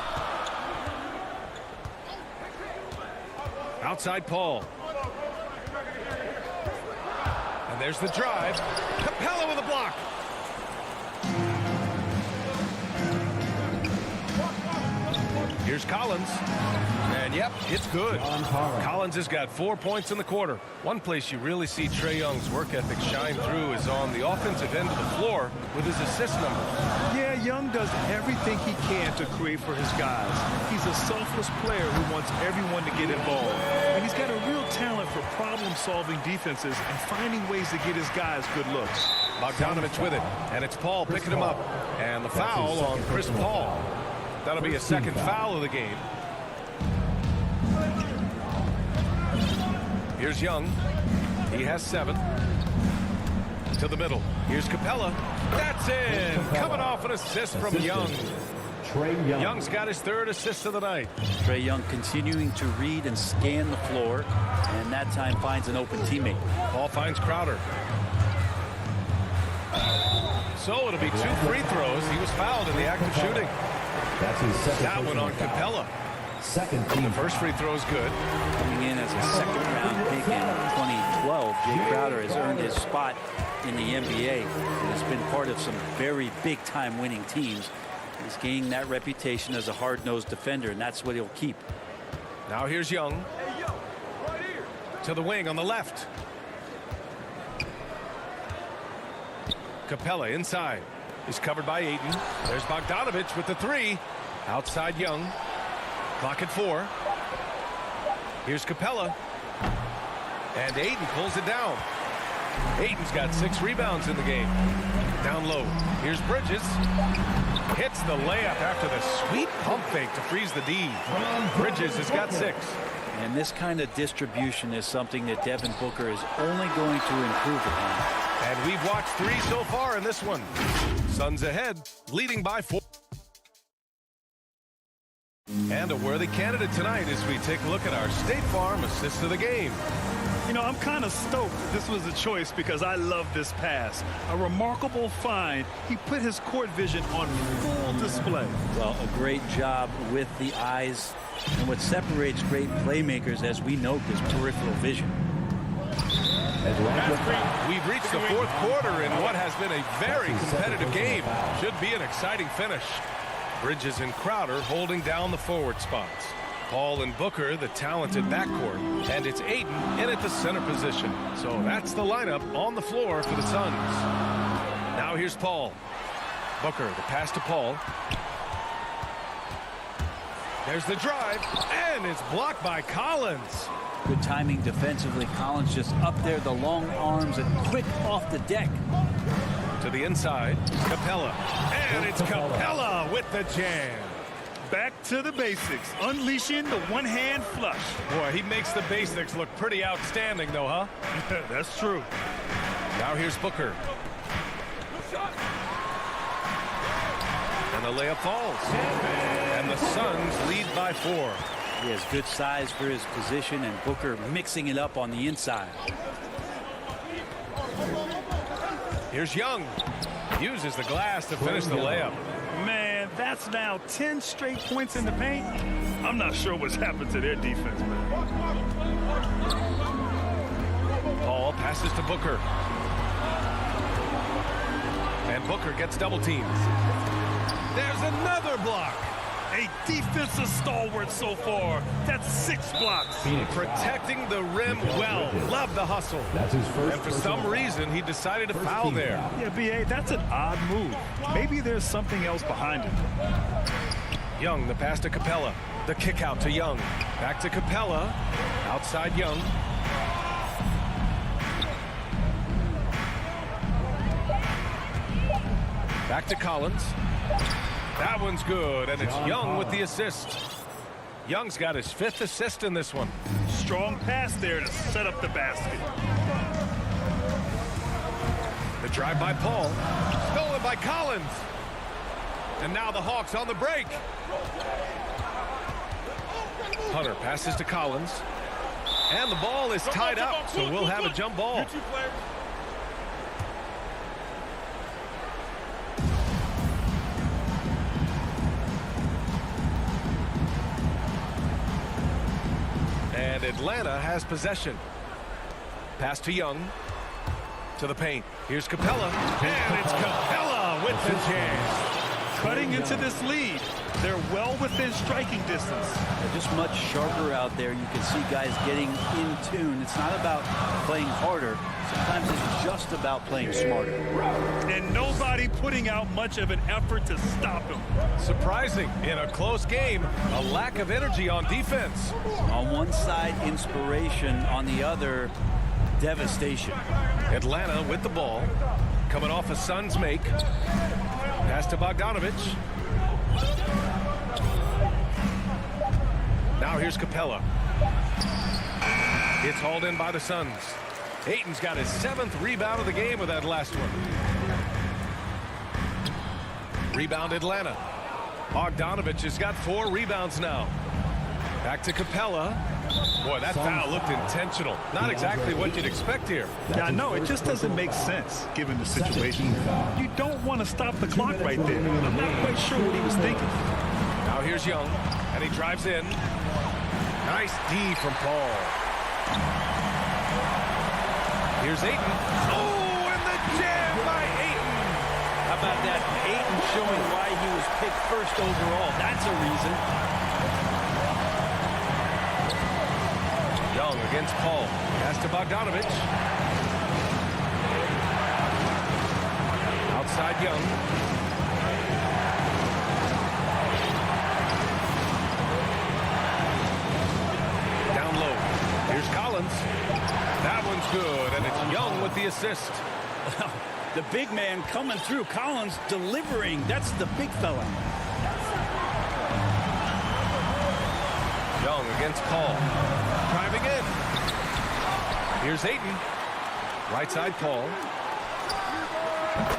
[SPEAKER 1] Outside Paul. And there's the drive. Capella with a block. Here's Collins. And yep, it's good. Collins has got 4 points in the quarter. One place you really see Trae Young's work ethic shine through is on the offensive end of the floor with his assist number.
[SPEAKER 3] Yeah, Young does everything he can to create for his guys. He's a selfless player who wants everyone to get involved. And he's got a real talent for problem-solving defenses and finding ways to get his guys good looks.
[SPEAKER 1] Bogdanovich with it. And it's Paul picking him up. And the foul on Chris Paul. That'll be a second foul of the game. Here's Young. He has 7. To the middle. Here's Capella. That's in. Coming off an assist from Young. Young's got his 3rd assist of the night.
[SPEAKER 12] Trae Young continuing to read and scan the floor, and that time finds an open teammate.
[SPEAKER 1] Paul finds Crowder. So it'll be 2 free throws. He was fouled in the act of shooting.
[SPEAKER 4] That's his second.
[SPEAKER 1] That one on Capella.
[SPEAKER 4] Second team.
[SPEAKER 1] The first free throw is good.
[SPEAKER 12] Coming in as a second-round pick in 2012, Jay Crowder has earned his spot in the NBA and has been part of some very big-time winning teams. He's gaining that reputation as a hard-nosed defender, and that's what he'll keep.
[SPEAKER 1] Now here's Young. To the wing on the left. Capella inside. He's covered by Ayton. There's Bogdanovich with the 3. Outside Young. Clock at 4. Here's Capella. And Ayton pulls it down. Ayton's got 6 rebounds in the game. Down low. Here's Bridges. Hits the layup after the sweet pump fake to freeze the D. Bridges has got 6.
[SPEAKER 12] And this kind of distribution is something that Devin Booker is only going to improve upon.
[SPEAKER 1] And we've watched 3 so far in this one. Suns ahead, leading by 4. And a worthy candidate tonight as we take a look at our State Farm assist of the game.
[SPEAKER 3] You know, I'm kind of stoked this was a choice because I love this pass. A remarkable find. He put his court vision on full display.
[SPEAKER 12] Well, a great job with the eyes. And what separates great playmakers, as we note, is peripheral vision.
[SPEAKER 1] We've reached the 4th quarter in what has been a very competitive game. Should be an exciting finish. Bridges and Crowder holding down the forward spots. Paul and Booker, the talented backcourt. And it's Ayton in at the center position. So that's the lineup on the floor for the Suns. Now here's Paul. Booker, the pass to Paul. There's the drive, and it's blocked by Collins.
[SPEAKER 12] Good timing defensively. Collins just up there, the long arms, and quick off the deck.
[SPEAKER 1] To the inside, Capella. And it's Capella with the jam.
[SPEAKER 3] Back to the basics, unleashing the one-hand flush.
[SPEAKER 1] Boy, he makes the basics look pretty outstanding, though, huh?
[SPEAKER 3] That's true.
[SPEAKER 1] Now here's Booker. And the layup falls. And the Suns lead by 4.
[SPEAKER 12] He has good size for his position, and Booker mixing it up on the inside.
[SPEAKER 1] Here's Young. Uses the glass to finish the layup.
[SPEAKER 3] Man, that's now 10 straight points in the paint. I'm not sure what's happened to their defense, man.
[SPEAKER 1] Paul passes to Booker. And Booker gets double teamed. There's another block.
[SPEAKER 3] A defensive stalwart so far. That's 6 blocks.
[SPEAKER 1] Protecting the rim well. Love the hustle.
[SPEAKER 4] That's his first.
[SPEAKER 1] And for some reason, he decided to foul there.
[SPEAKER 3] Yeah, B.A., that's an odd move. Maybe there's something else behind it.
[SPEAKER 1] Young, the pass to Capella. The kick out to Young. Back to Capella. Outside Young. Back to Collins. That one's good, and it's Young with the assist. Young's got his 5th assist in this one.
[SPEAKER 3] Strong pass there to set up the basket.
[SPEAKER 1] The drive by Paul. Stolen by Collins. And now the Hawks on the break. Hunter passes to Collins. And the ball is tied up, so we'll have a jump ball. And Atlanta has possession. Pass to Young. To the paint. Here's Capella. And it's Capella with the jam.
[SPEAKER 3] Cutting into this lead. They're well within striking distance.
[SPEAKER 12] They're just much sharper out there. You can see guys getting in tune. It's not about playing harder. Sometimes it's just about playing smarter.
[SPEAKER 3] And nobody putting out much of an effort to stop him.
[SPEAKER 1] Surprising. In a close game, a lack of energy on defense.
[SPEAKER 12] On one side, inspiration. On the other, devastation.
[SPEAKER 1] Atlanta with the ball. Coming off a Suns make. Pass to Bogdanovich. Now here's Capella. It's hauled in by the Suns. Ayton's got his 7th rebound of the game with that last one. Rebound Atlanta. Bogdanovich has got 4 rebounds now. Back to Capella. Boy, that foul looked intentional. Not exactly what you'd expect here.
[SPEAKER 3] Yeah, I know. It just doesn't make sense given the situation. You don't want to stop the clock right there. I'm not quite sure what he was thinking.
[SPEAKER 1] Now here's Young, and he drives in. Nice D from Paul. Here's Ayton. Oh, and the jam by Ayton.
[SPEAKER 12] How about that? Ayton showing why he was picked first overall. That's a reason.
[SPEAKER 1] Young against Paul. Pass to Bogdanovich. Outside Young. Down low. Here's Collins. good, and it's Young with the assist.
[SPEAKER 12] The big man coming through. Collins delivering. That's the big fella.
[SPEAKER 1] Young against Paul. Driving in. Here's Ayton. Right side Paul.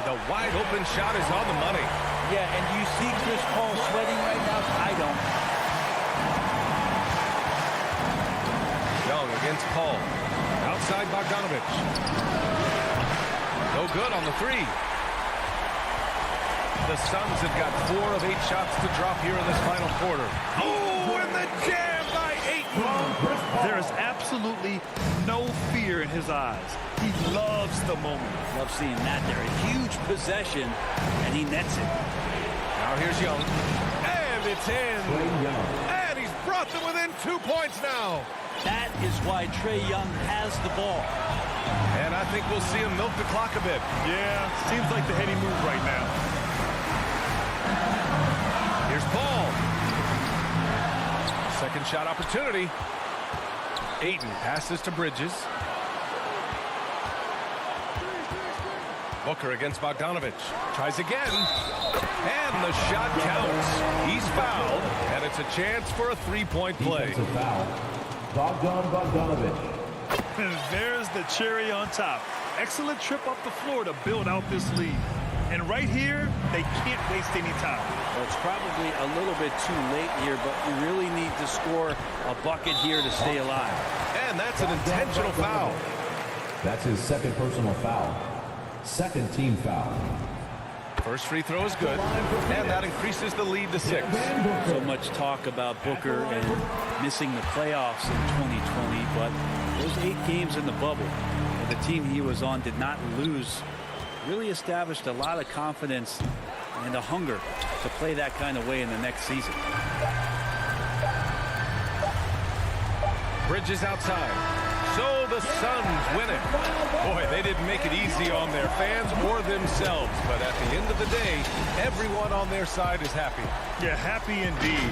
[SPEAKER 1] The wide open shot is on the money.
[SPEAKER 12] Yeah, and do you see Chris Paul sweating right now? I don't.
[SPEAKER 1] Young against Paul. Outside Bogdanovich. No good on the three. The Suns have got 4 of 8 shots to drop here in this final quarter. Oh, and the jam by Ayton.
[SPEAKER 3] There is absolutely no fear in his eyes. He loves the moment.
[SPEAKER 12] Love seeing that there. A huge possession, and he nets it.
[SPEAKER 1] Now here's Young. And it's in. And he's brought them within 2 points now.
[SPEAKER 12] That is why Trae Young has the ball.
[SPEAKER 1] And I think we'll see him milk the clock a bit.
[SPEAKER 3] Yeah, seems like the heady move right now.
[SPEAKER 1] Here's Paul. Second shot opportunity. Ayton passes to Bridges. Booker against Bogdanovich. Tries again. And the shot counts. He's fouled. And it's a chance for a three-point play.
[SPEAKER 4] Defensive foul. Bogdanovich.
[SPEAKER 3] And there's the cherry on top. Excellent trip up the floor to build out this lead. And right here, they can't waste any time.
[SPEAKER 12] Well, it's probably a little bit too late here, but you really need to score a bucket here to stay alive.
[SPEAKER 1] And that's an intentional foul.
[SPEAKER 4] That's his second personal foul. Second team foul.
[SPEAKER 1] First free throw is good, and that increases the lead to 6.
[SPEAKER 12] So much talk about Booker and missing the playoffs in 2020, but those 8 games in the bubble, the team he was on did not lose. Really established a lot of confidence and a hunger to play that kind of way in the next season.
[SPEAKER 1] Bridges outside. So the Suns win it. Boy, they didn't make it easy on their fans or themselves. But at the end of the day, everyone on their side is happy.
[SPEAKER 3] Yeah, happy indeed.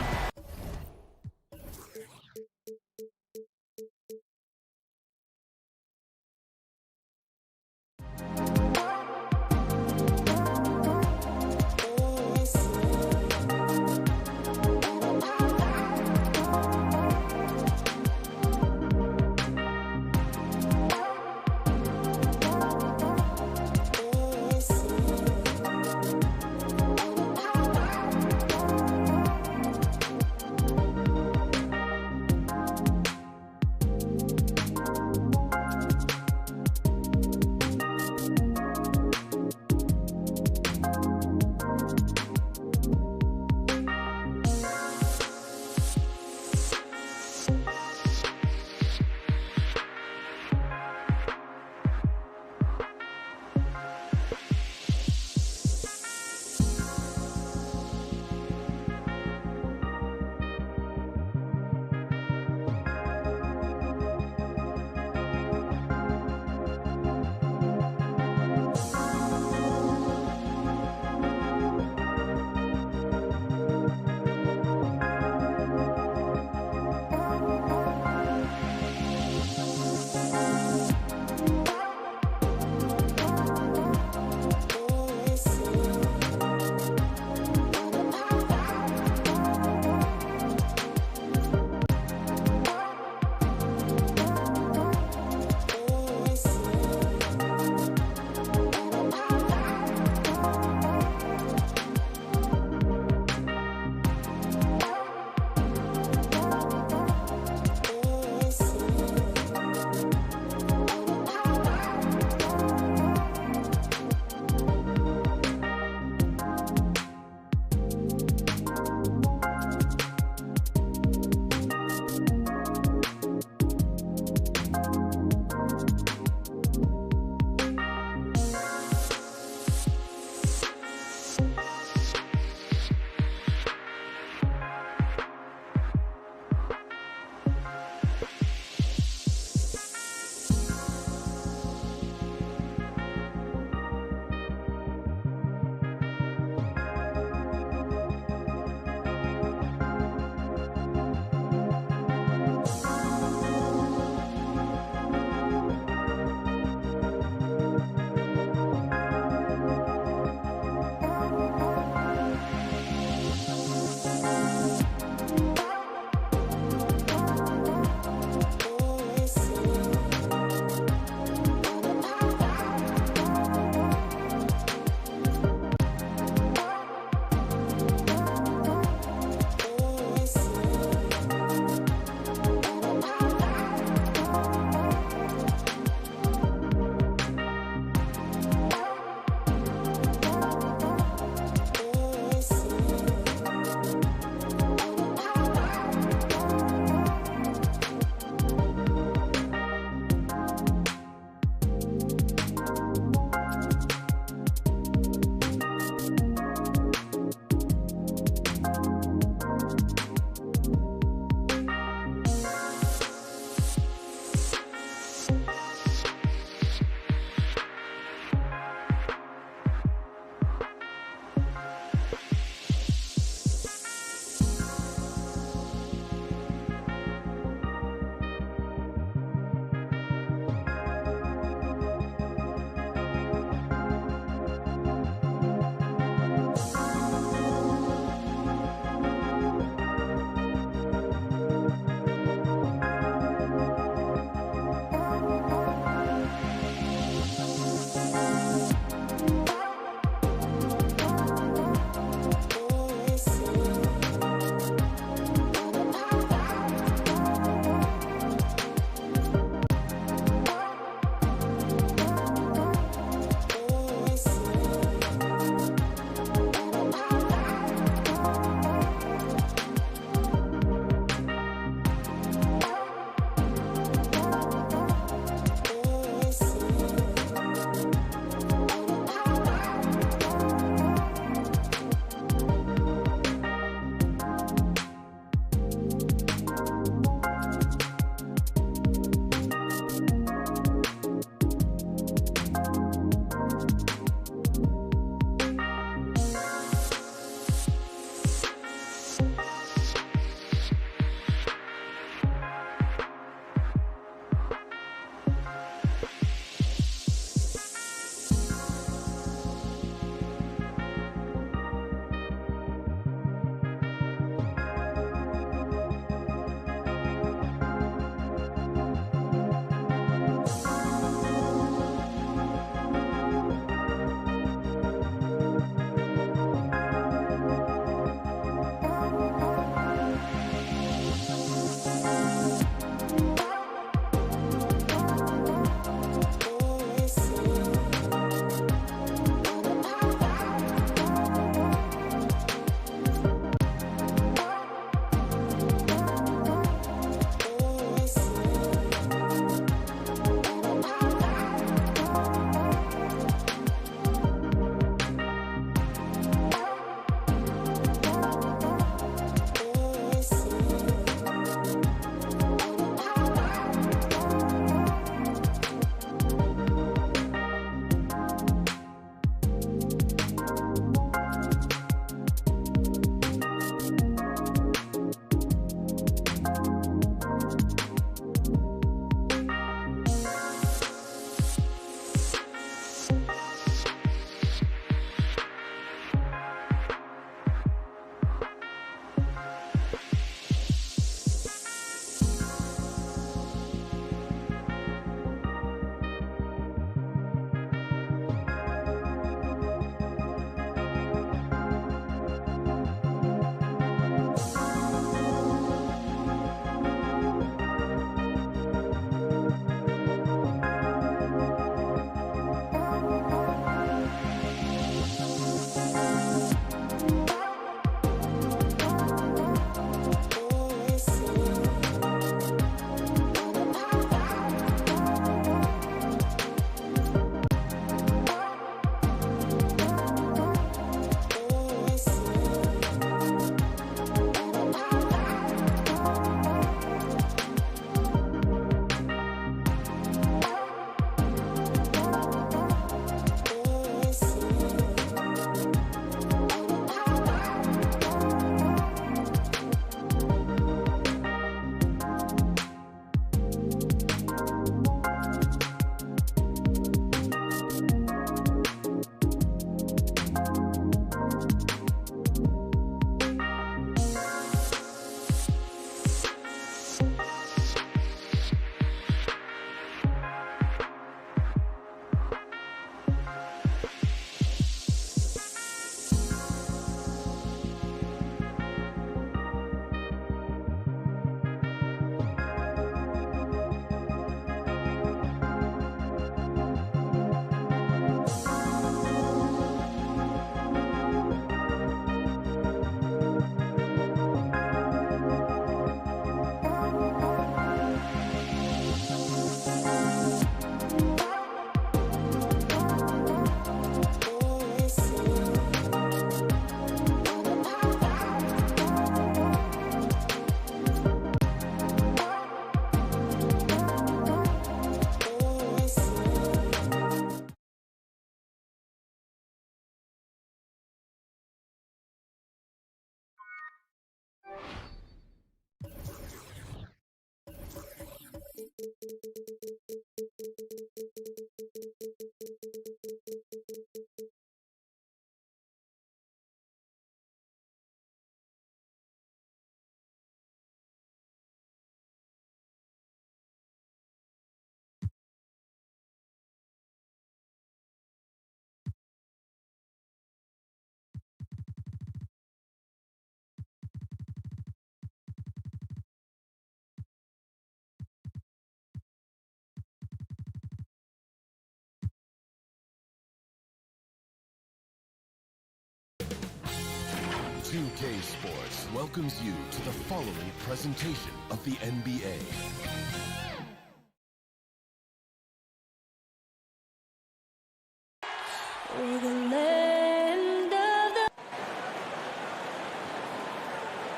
[SPEAKER 9] 2K Sports welcomes you to the following presentation of the NBA.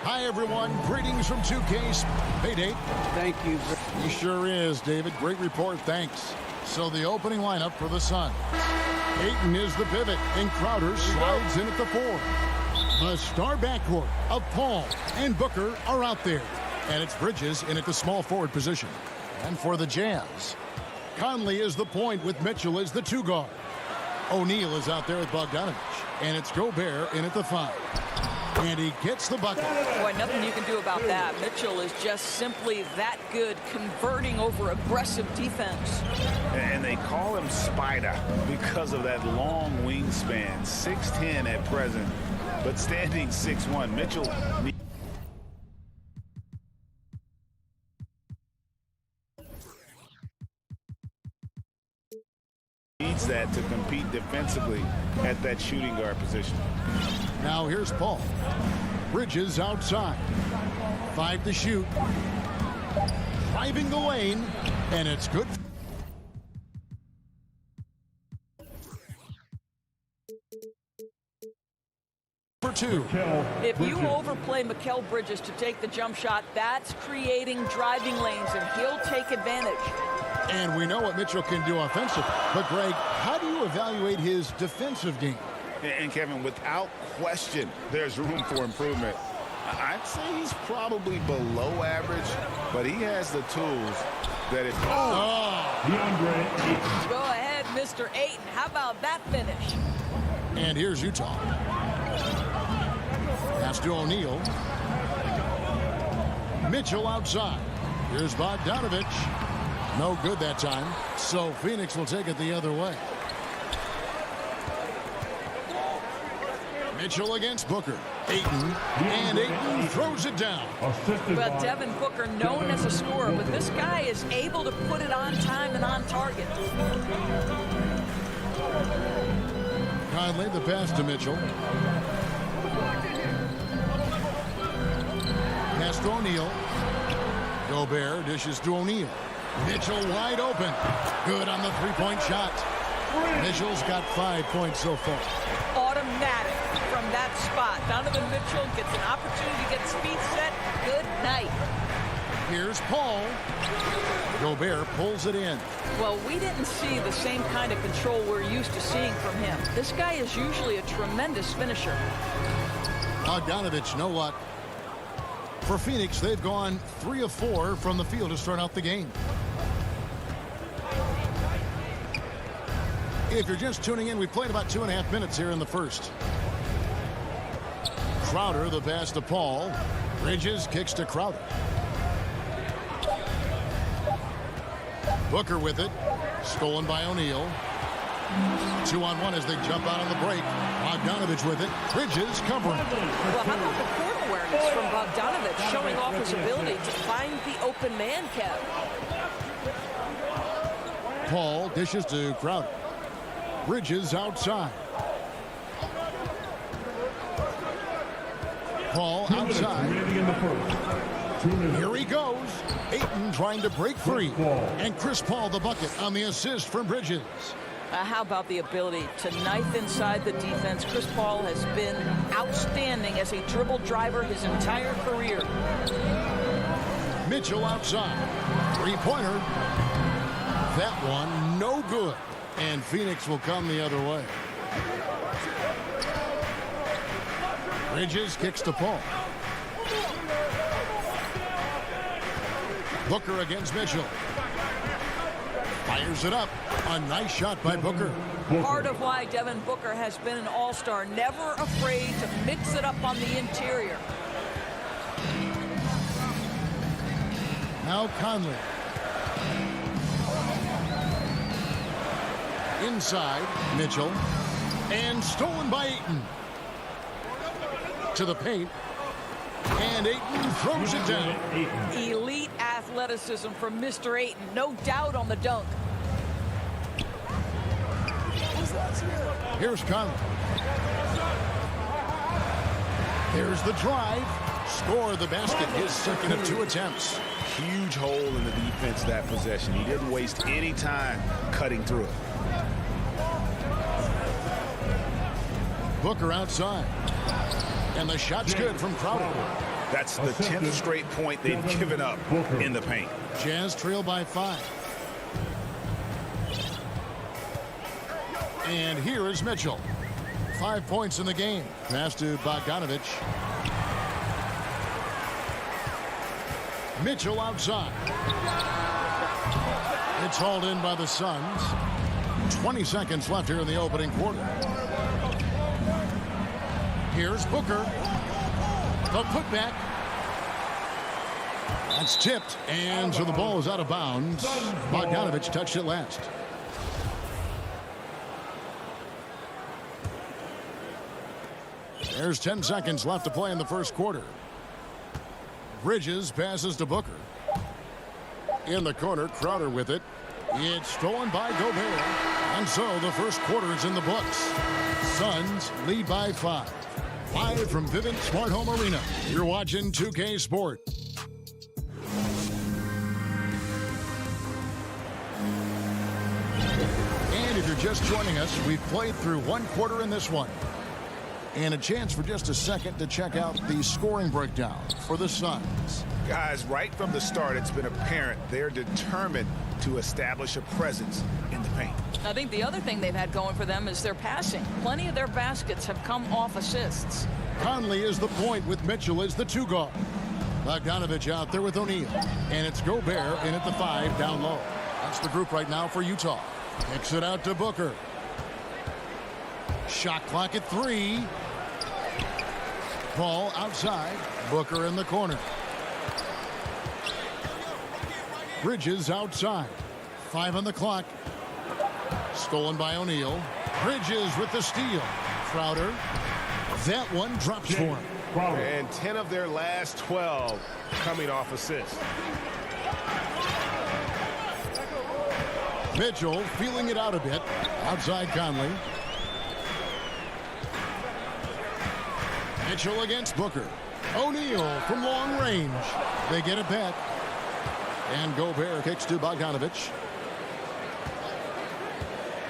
[SPEAKER 8] Hi, everyone. Greetings from 2K's Payday.
[SPEAKER 13] Thank you.
[SPEAKER 8] He sure is, David. Great report. Thanks. So the opening lineup for the Suns. Ayton is the pivot, and Crowder slides in at the 4. The star backcourt of Paul and Booker are out there. And it's Bridges in at the small forward position. And for the Jazz, Conley is the point with Mitchell as the 2 guard. O'Neal is out there with Bogdanovich. And it's Gobert in at the 5. And he gets the bucket.
[SPEAKER 2] Boy, nothing you can do about that. Mitchell is just simply that good, converting over aggressive defense.
[SPEAKER 3] And they call him Spider because of that long wingspan. 6'10" at present, but standing 6'1". Mitchell needs that to compete defensively at that shooting guard position.
[SPEAKER 8] Now here's Paul. Bridges outside. 5 to shoot. Driving the lane. And it's good. For 2.
[SPEAKER 2] If you overplay Mikal Bridges to take the jump shot, that's creating driving lanes, and he'll take advantage.
[SPEAKER 8] And we know what Mitchell can do offensively. But, Greg, how do you evaluate his defensive game?
[SPEAKER 3] And, Kevin, without question, there's room for improvement. I'd say he's probably below average, but he has the tools that if...
[SPEAKER 8] Deandre Ayton.
[SPEAKER 2] Go ahead, Mr. Ayton. How about that finish?
[SPEAKER 8] And here's Utah. Pass to O'Neal. Mitchell outside. Here's Bogdanovich. No good that time. So Phoenix will take it the other way. Mitchell against Booker. Ayton. And Ayton throws it down.
[SPEAKER 2] Well, Devin Booker, known as a scorer, but this guy is able to put it on time and on target.
[SPEAKER 8] Conley, the pass to Mitchell. Pass to O'Neal. Gobert dishes to O'Neal. Mitchell wide open. Good on the three-point shot. Mitchell's got 5 points so far.
[SPEAKER 2] Automatic from that spot. Donovan Mitchell gets an opportunity to get his feet set. Good night.
[SPEAKER 8] Here's Paul. Gobert pulls it in.
[SPEAKER 2] Well, we didn't see the same kind of control we're used to seeing from him. This guy is usually a tremendous finisher.
[SPEAKER 8] Bogdanovich, no luck. For Phoenix, they've gone 3 of 4 from the field to start out the game. If you're just tuning in, we played about 2.5 minutes here in the first. Crowder, the pass to Paul. Bridges kicks to Crowder. Booker with it. Stolen by O'Neal. 2-on-1 as they jump out on the break. Bogdanovich with it. Bridges covering.
[SPEAKER 2] Well, how about the court awareness from Bogdanovich, showing off his ability to find the open man, Kev?
[SPEAKER 8] Paul dishes to Crowder. Bridges outside. Paul outside. Here he goes. Ayton trying to break free. And Chris Paul the bucket on the assist from Bridges.
[SPEAKER 2] How about the ability to knife inside the defense? Chris Paul has been outstanding as a dribble driver his entire career.
[SPEAKER 8] Mitchell outside. Three-pointer. That one no good. And Phoenix will come the other way. Bridges kicks to Paul. Booker against Mitchell. Fires it up. A nice shot by Booker.
[SPEAKER 2] Part of why Devin Booker has been an all-star, never afraid to mix it up on the interior.
[SPEAKER 8] Now Conley. Inside, Mitchell. And stolen by Ayton. To the paint. And Ayton throws it down.
[SPEAKER 2] Elite athleticism from Mr. Ayton. No doubt on the dunk.
[SPEAKER 8] Here's Conley. There's the drive. Score the basket. His second of 2 attempts.
[SPEAKER 10] Huge hole in the defense that possession. He didn't waste any time cutting through it.
[SPEAKER 8] Booker outside. And the shot's good from Crowder.
[SPEAKER 10] That's the 10th straight point they've given up in the paint.
[SPEAKER 8] Jazz trail by 5. And here is Mitchell. 5 points in the game. Pass to Bogdanovich. Mitchell outside. It's hauled in by the Suns. 20 seconds left here in the opening quarter. Here's Booker. The putback. That's tipped. And so the ball is out of bounds. Bogdanovich touched it last. There's 10 seconds left to play in the first quarter. Bridges passes to Booker. In the corner, Crowder with it. It's stolen by Gobert. And so the first quarter is in the books. Suns lead by 5. Live from Vivint Smart Home Arena. You're watching 2K Sport. And if you're just joining us, we've played through one quarter in this one. And a chance for just a second to check out the scoring breakdown for the Suns.
[SPEAKER 10] Guys, right from the start, it's been apparent they're determined to establish a presence in the paint.
[SPEAKER 2] I think the other thing they've had going for them is their passing. Plenty of their baskets have come off assists.
[SPEAKER 8] Conley is the point with Mitchell as the 2 guard. Bogdanovich out there with O'Neal. And it's Gobert in at the 5 down low. That's the group right now for Utah. Kicks it out to Booker. Shot clock at 3. Ball outside. Booker in the corner. Bridges outside. 5 on the clock. Stolen by O'Neal. Bridges with the steal. Crowder. That one drops for him.
[SPEAKER 1] And 10 of their last 12 coming off assists.
[SPEAKER 8] Mitchell feeling it out a bit. Outside Conley. Mitchell against Booker. O'Neal from long range. They get it back. And Gobert kicks to Bogdanovich.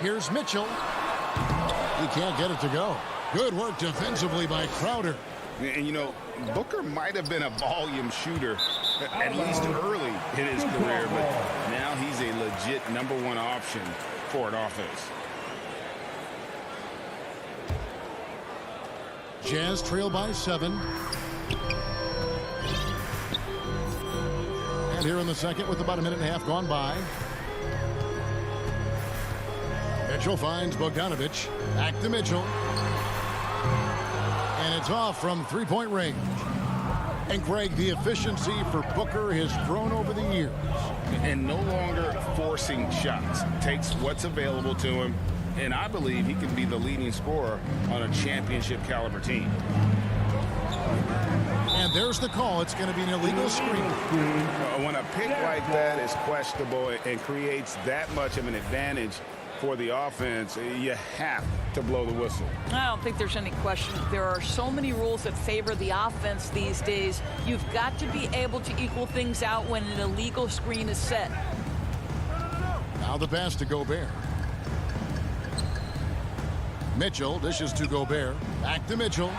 [SPEAKER 8] Here's Mitchell. He can't get it to go. Good work defensively by Crowder.
[SPEAKER 10] And, you know, Booker might have been a volume shooter, at least early in his career, but now he's a legit #1 option for an offense.
[SPEAKER 8] Jazz trail by 7. And here in the second with about a minute and a half gone by. Mitchell finds Bogdanovich. Back to Mitchell. And it's off from 3-point range. And Greg, the efficiency for Booker has grown over the years.
[SPEAKER 10] And no longer forcing shots. Takes what's available to him. And I believe he can be the leading scorer on a championship caliber team.
[SPEAKER 8] And there's the call. It's going to be an illegal screen.
[SPEAKER 10] When a pick like that is questionable and creates that much of an advantage for the offense, you have to blow the whistle.
[SPEAKER 2] I don't think there's any question. There are so many rules that favor the offense these days. You've got to be able to equal things out when an illegal screen is set.
[SPEAKER 8] Now the pass to Gobert. Mitchell dishes to Gobert. Back to Mitchell.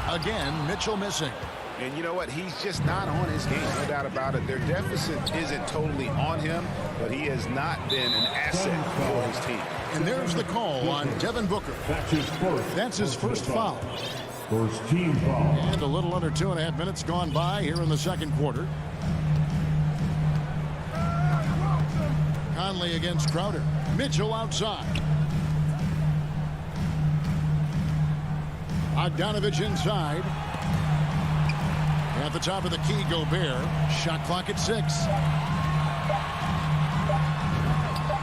[SPEAKER 8] Again, Mitchell missing.
[SPEAKER 10] And you know what? He's just not on his game, no doubt about it. Their deficit isn't totally on him, but he has not been an asset for his team.
[SPEAKER 8] And there's the call on Devin Booker. That's his first foul.
[SPEAKER 4] First team foul.
[SPEAKER 8] And a little under 2.5 minutes gone by here in the second quarter. Conley against Crowder. Mitchell outside. Bogdanovich inside. At the top of the key, Gobert. Shot clock at 6.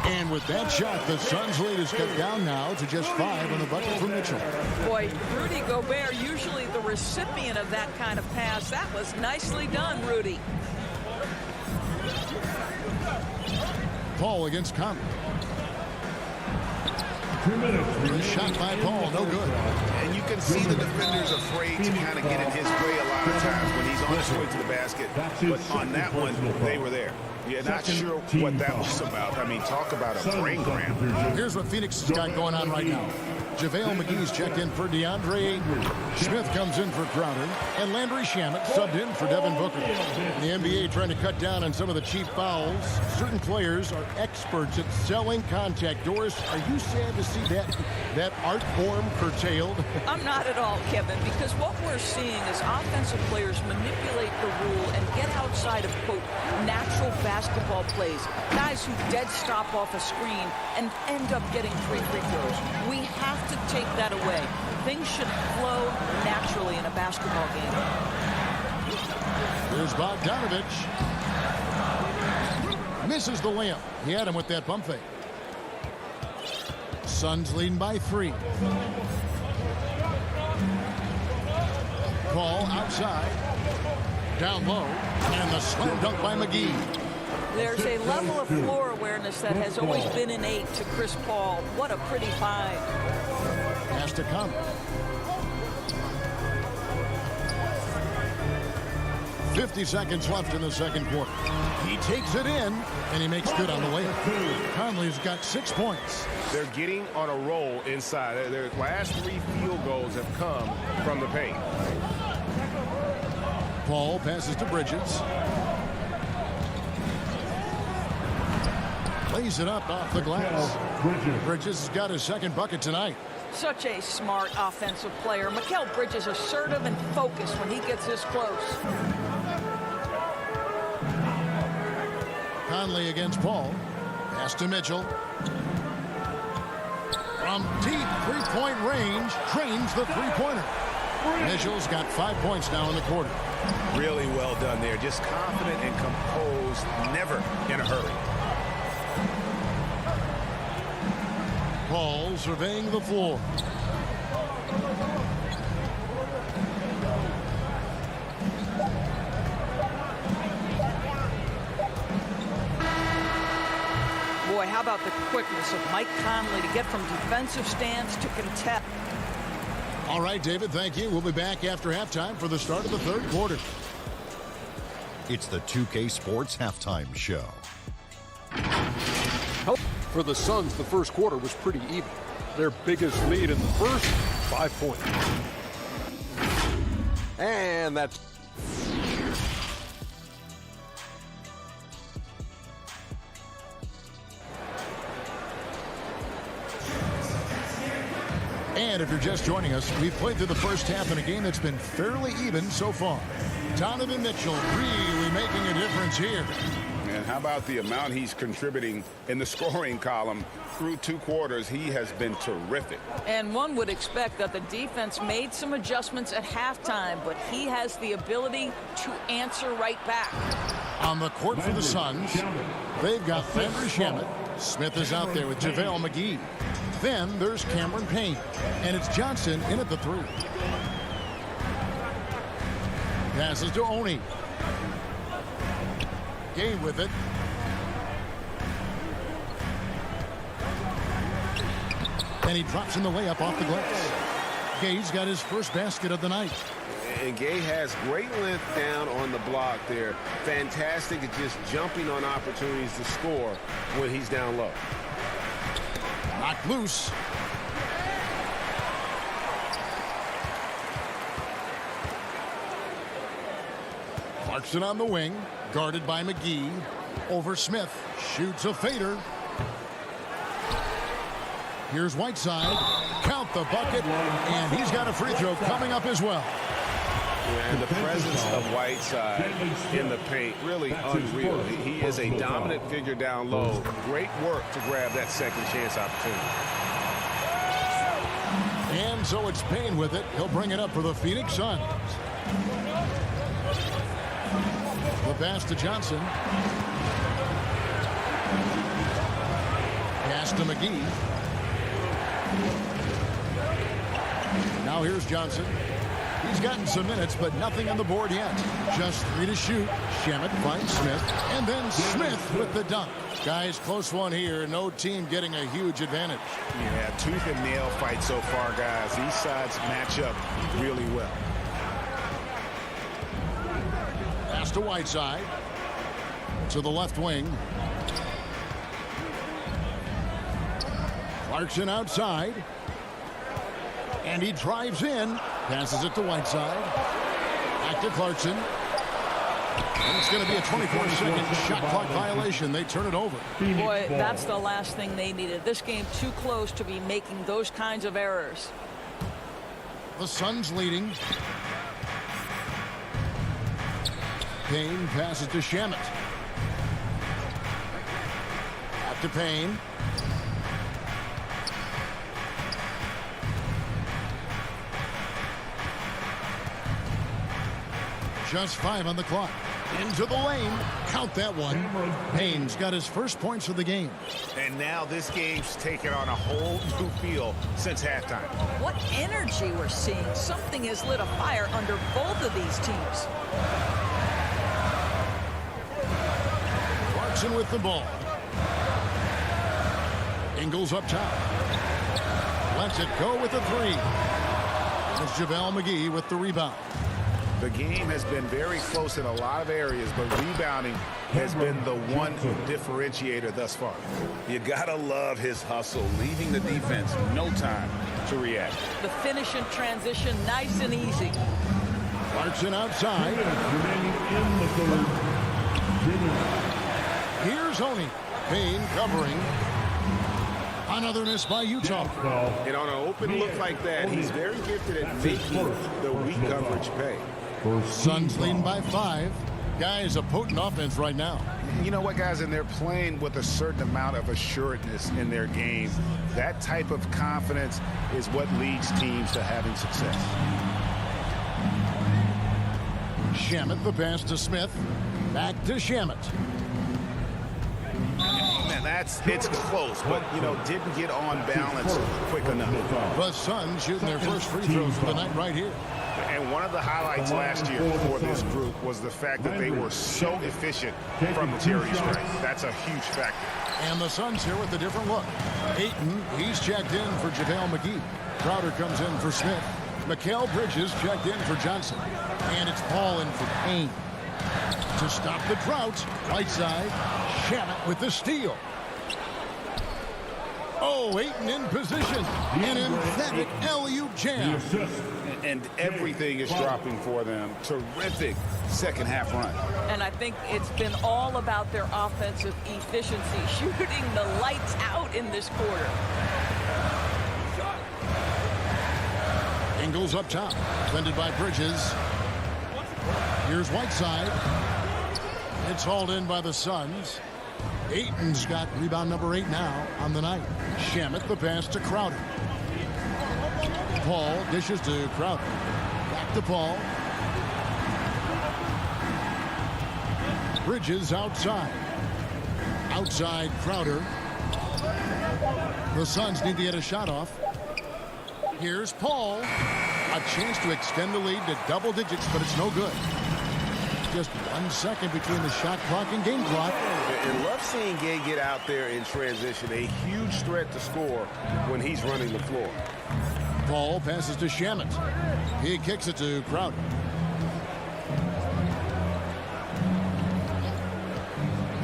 [SPEAKER 8] And with that shot, the Suns' lead is cut down now to just 5 on the bucket for Mitchell.
[SPEAKER 2] Boy, Rudy Gobert, usually the recipient of that kind of pass. That was nicely done, Rudy.
[SPEAKER 8] Paul against Conley. Shot by Paul, no good.
[SPEAKER 10] And you can see the defenders afraid to kind of get in his way a lot of times when he's on his way to the basket. But on that one, they were there. You're not sure what that was about. I mean, talk about a brain cramp.
[SPEAKER 8] Here's what Phoenix has got going on right now. Javale Mcgee's checked in for Deandre Ayton. Smith comes in for Crowder. And Landry Shamet subbed in for Devin Booker. The NBA trying to cut down on some of the cheap fouls. Certain players are experts at selling contact. Doris, are you sad to see that art form curtailed?
[SPEAKER 2] I'm not at all, Kevin, because what we're seeing is offensive players manipulate the rule and get outside of, quote, natural basketball plays. Guys who dead stop off a screen and end up getting 3 free throws. We have to take that away. Things should flow naturally in a basketball game.
[SPEAKER 8] Here's Bogdanovich. Misses the layup. He had him with that pump fake. Suns leading by 3. Paul outside. Down low. And the slam dunk by Mcgee.
[SPEAKER 2] There's a level of floor awareness that has always been innate to Chris Paul. What a pretty find.
[SPEAKER 8] Has to come. .50 seconds left in the second quarter. He takes it in, and he makes good on the way. Conley's got 6 points.
[SPEAKER 10] They're getting on a roll inside. Their last 3 field goals have come from the paint.
[SPEAKER 8] Paul passes to Bridges. Lays it up off the glass. Bridges has got his second bucket tonight.
[SPEAKER 2] Such a smart offensive player. Mikal Bridges assertive and focused when he gets this close.
[SPEAKER 8] Conley against Paul. Pass to Mitchell. From deep three-point range, trains the three-pointer. Mitchell's got 5 points now in the quarter.
[SPEAKER 10] Really well done there. Just confident and composed, never in a hurry.
[SPEAKER 8] Paul surveying the floor.
[SPEAKER 2] Boy, how about the quickness of Mike Conley to get from defensive stance to contest.
[SPEAKER 8] All right, David, thank you. We'll be back after halftime for the start of the third quarter.
[SPEAKER 6] It's the 2K Sports Halftime Show.
[SPEAKER 7] For the Suns, the first quarter was pretty even. Their biggest lead in the first, 5 points. And that's...
[SPEAKER 8] And if you're just joining us, we've played through the first half in a game that's been fairly even so far. Donovan Mitchell really making a difference here.
[SPEAKER 10] And how about the amount he's contributing in the scoring column through 2 quarters? He has been terrific.
[SPEAKER 2] And one would expect that the defense made some adjustments at halftime, but he has the ability to answer right back.
[SPEAKER 8] On the court for the Suns, they've got Landry Shamet. Smith is out there with JaVale McGee. Then there's Cameron Payne, and it's Johnson in at the 3. Passes to Oni. Gay with it. And he drops in the layup off the glass. Gay's got his first basket of the night.
[SPEAKER 10] And Gay has great length down on the block there. Fantastic at just jumping on opportunities to score when he's down low.
[SPEAKER 8] Knocked loose. Clarkson on the wing, guarded by McGee. Over Smith, shoots a fader. Here's Whiteside. Count the bucket, and he's got a free throw coming up as well.
[SPEAKER 10] And the presence of Whiteside in the paint, really unreal. He is a dominant figure down low. Great work to grab that second chance opportunity.
[SPEAKER 8] And so it's Payne with it. He'll bring it up for the Phoenix Suns. The pass to Johnson. Pass to McGee. Now here's Johnson. He's gotten some minutes, but nothing on the board yet. Just 3 to shoot. Shamet finds Smith. And then Smith with the dunk. Guys, close one here. No team getting a huge advantage.
[SPEAKER 10] Yeah, tooth and nail fight so far, guys. These sides match up really well.
[SPEAKER 8] Pass to Whiteside. To the left wing. Clarkson outside. And he drives in. Passes it to Whiteside. Back to Clarkson. And it's going to be a 24-second shot clock violation. They turn it over.
[SPEAKER 2] Boy, that's the last thing they needed. This game too close to be making those kinds of errors.
[SPEAKER 8] The Suns leading. Payne passes to Shamet. Back to Payne. Just 5 on the clock. Into the lane. Count that one. Payne's got his first points of the game.
[SPEAKER 10] And now this game's taken on a whole new feel since halftime.
[SPEAKER 2] What energy we're seeing. Something has lit a fire under both of these teams.
[SPEAKER 8] Clarkson with the ball. Ingles up top. Lets it go with the 3. It's Javale Mcgee with the rebound.
[SPEAKER 10] The game has been very close in a lot of areas, but rebounding has been the one differentiator thus far. You gotta love his hustle, leaving the defense no time to react.
[SPEAKER 2] The finish in transition, nice and easy.
[SPEAKER 8] Clarkson outside. Here's Oni. Payne covering. Another miss by Utah.
[SPEAKER 10] And on an open look like that, he's very gifted at making the weak coverage pay.
[SPEAKER 8] Suns leading by 5. Guys, a potent offense right now.
[SPEAKER 10] You know what, guys? And they're playing with a certain amount of assuredness in their game. That type of confidence is what leads teams to having success.
[SPEAKER 8] Shamet, the pass to Smith. Back to Shamet.
[SPEAKER 10] It's close, but, didn't get on balance quick enough.
[SPEAKER 8] The Suns shooting their first free throws of the night right here.
[SPEAKER 10] And one of the highlights last year for this group was the fact that they were so efficient from the charity stripe. That's a huge factor.
[SPEAKER 8] And the Suns here with a different look. Ayton, he's checked in for JaVale McGee. Crowder comes in for Smith. Mikal Bridges checked in for Johnson. And it's Paul in for Payne. To stop the drought, Whiteside, Shamet with the steal. Oh, Ayton in position. An emphatic alley-oop jam.
[SPEAKER 10] And everything is dropping for them. Terrific second half run.
[SPEAKER 2] And I think it's been all about their offensive efficiency, shooting the lights out in this quarter.
[SPEAKER 8] Ingles up top, defended by Bridges. Here's Whiteside. It's hauled in by the Suns. Ayton's got rebound number 8 now on the night. Shamet, the pass to Crowder. Paul dishes to Crowder. Back to Paul. Bridges outside. Outside Crowder. The Suns need to get a shot off. Here's Paul. A chance to extend the lead to double digits, but it's no good. Just 1 second between the shot clock and game clock.
[SPEAKER 10] And love seeing Gay get out there in transition. A huge threat to score when he's running the floor.
[SPEAKER 8] Paul passes to Shamet. He kicks it to Crowder.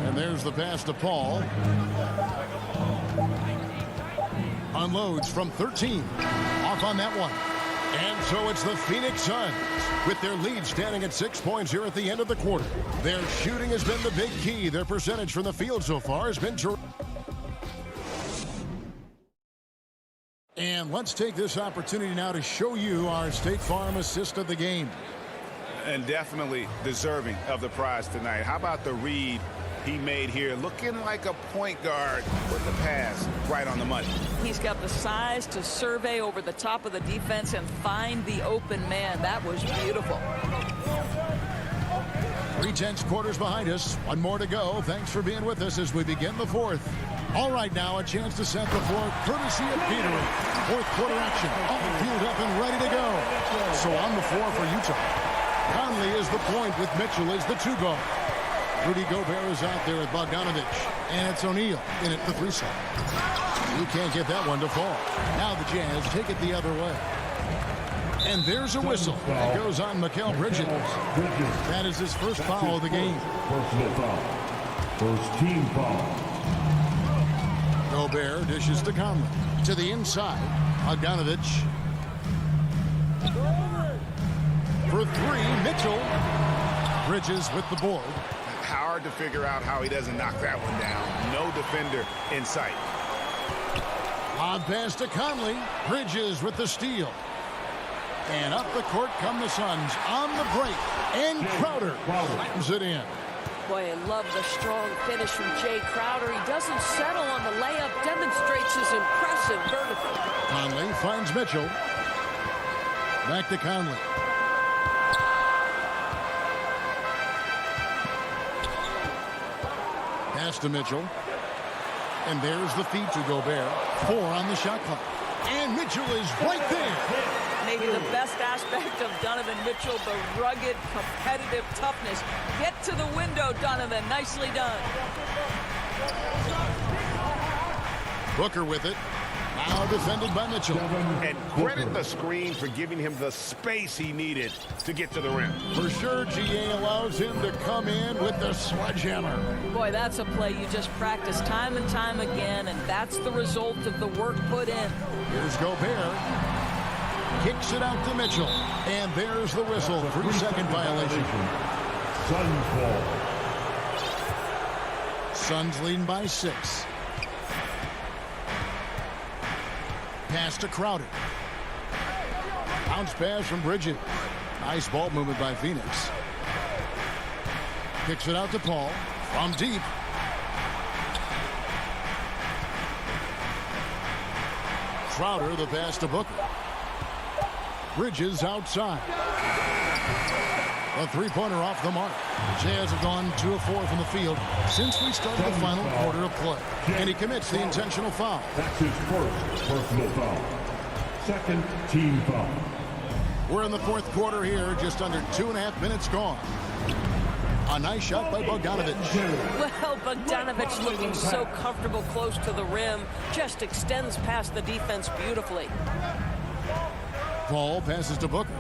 [SPEAKER 8] And there's the pass to Paul. Unloads from 13. Off on that one. And so it's the Phoenix Suns with their lead standing at 6 points here at the end of the quarter. Their shooting has been the big key. Their percentage from the field so far has been terrific. And let's take this opportunity now to show you our State Farm assist of the game.
[SPEAKER 10] And definitely deserving of the prize tonight. How about the read he made here? Looking like a point guard with the pass right on the money.
[SPEAKER 2] He's got the size to survey over the top of the defense and find the open man. That was beautiful.
[SPEAKER 8] 3/10 quarters behind us. One more to go. Thanks for being with us as we begin the fourth. All right, now a chance to set the floor courtesy of Gatorade. Fourth quarter action. All fueled up and ready to go. So on the floor for Utah, Conley is the point with Mitchell as the 2 guard. Rudy Gobert is out there with Bogdanovich. And it's O'Neal in at the 3 slot. He can't get that one to fall. Now the Jazz take it the other way. And there's a whistle that goes on Mikal Bridges. That is his first foul of the game.
[SPEAKER 4] Personal foul. First team foul.
[SPEAKER 8] Gobert dishes to Conley. To the inside, Bogdanovich. For 3, Mitchell. Bridges with the board.
[SPEAKER 10] Hard to figure out how he doesn't knock that one down. No defender in sight.
[SPEAKER 8] On pass to Conley. Bridges with the steal. And up the court come the Suns on the break. And Crowder slams it in.
[SPEAKER 2] Boy, I love the strong finish from Jay Crowder. He doesn't settle on the layup, demonstrates his impressive vertical.
[SPEAKER 8] Conley finds Mitchell. Back to Conley. Pass to Mitchell. And there's the feed to Gobert. 4 on the shot clock. And Mitchell is right there.
[SPEAKER 2] Maybe the best aspect of Donovan Mitchell, the rugged, competitive toughness. Get to the window, Donovan. Nicely done.
[SPEAKER 8] Booker with it. Now defended by Mitchell.
[SPEAKER 10] And credit the screen for giving him the space he needed to get to the rim.
[SPEAKER 8] For sure, GA allows him to come in with the sledgehammer.
[SPEAKER 2] Boy, that's a play you just practice time and time again, and that's the result of the work put in.
[SPEAKER 8] Here's Gobert. Kicks it out to Mitchell. And there's the whistle. 3-second violation.
[SPEAKER 4] Suns ball.
[SPEAKER 8] Suns leading by 6. Pass to Crowder. Bounce pass from Bridges. Nice ball movement by Phoenix. Kicks it out to Paul. From deep. Crowder, the pass to Booker. Bridges outside. A 3-pointer off the mark. Jazz have gone 2 of 4 from the field since we started the final quarter of play. And he commits the intentional foul.
[SPEAKER 4] That's his first personal foul. Second team foul.
[SPEAKER 8] We're in the fourth quarter here, just under 2.5 minutes gone. A nice shot by Bogdanovich.
[SPEAKER 2] Well, Bogdanovich looking so comfortable close to the rim, just extends past the defense beautifully.
[SPEAKER 8] Paul passes to Booker.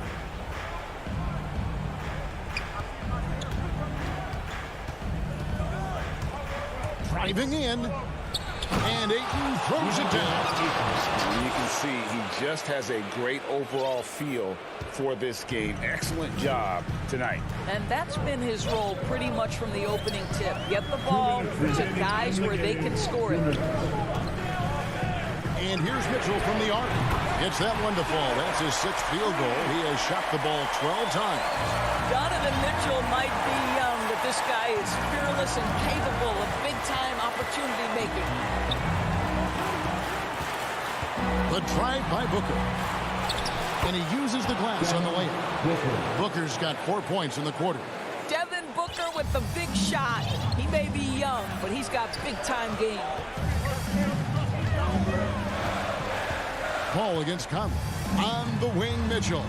[SPEAKER 8] Driving in. And Ayton throws it down.
[SPEAKER 10] You can see he just has a great overall feel for this game. Excellent job tonight.
[SPEAKER 2] And that's been his role pretty much from the opening tip. Get the ball to guys where they can score it.
[SPEAKER 8] And here's Mitchell from the arc. Gets that one to fall. That's his 6th field goal. He has shot the ball 12 times.
[SPEAKER 2] Donovan Mitchell might be young, but this guy is fearless and capable of big-time opportunity making.
[SPEAKER 8] The drive by Booker. And he uses the glass on the layup. Booker's got 4 points in the quarter.
[SPEAKER 2] Devin Booker with the big shot. He may be young, but he's got big-time game.
[SPEAKER 8] Paul against Conley. On the wing, Mitchell.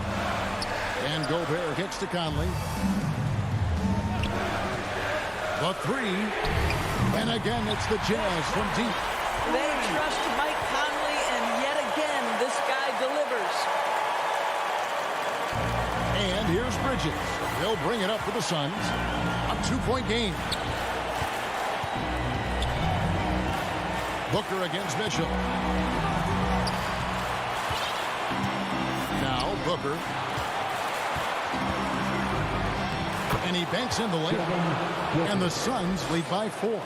[SPEAKER 8] And Gobert gets to Conley. The 3. And again, it's the Jazz from deep.
[SPEAKER 2] They trust Mike Conley, and yet again, this guy delivers.
[SPEAKER 8] And here's Bridges. They'll bring it up for the Suns. A 2-point game. Booker against Mitchell. Now Booker. And he banks in the layup. And the Suns lead by 4.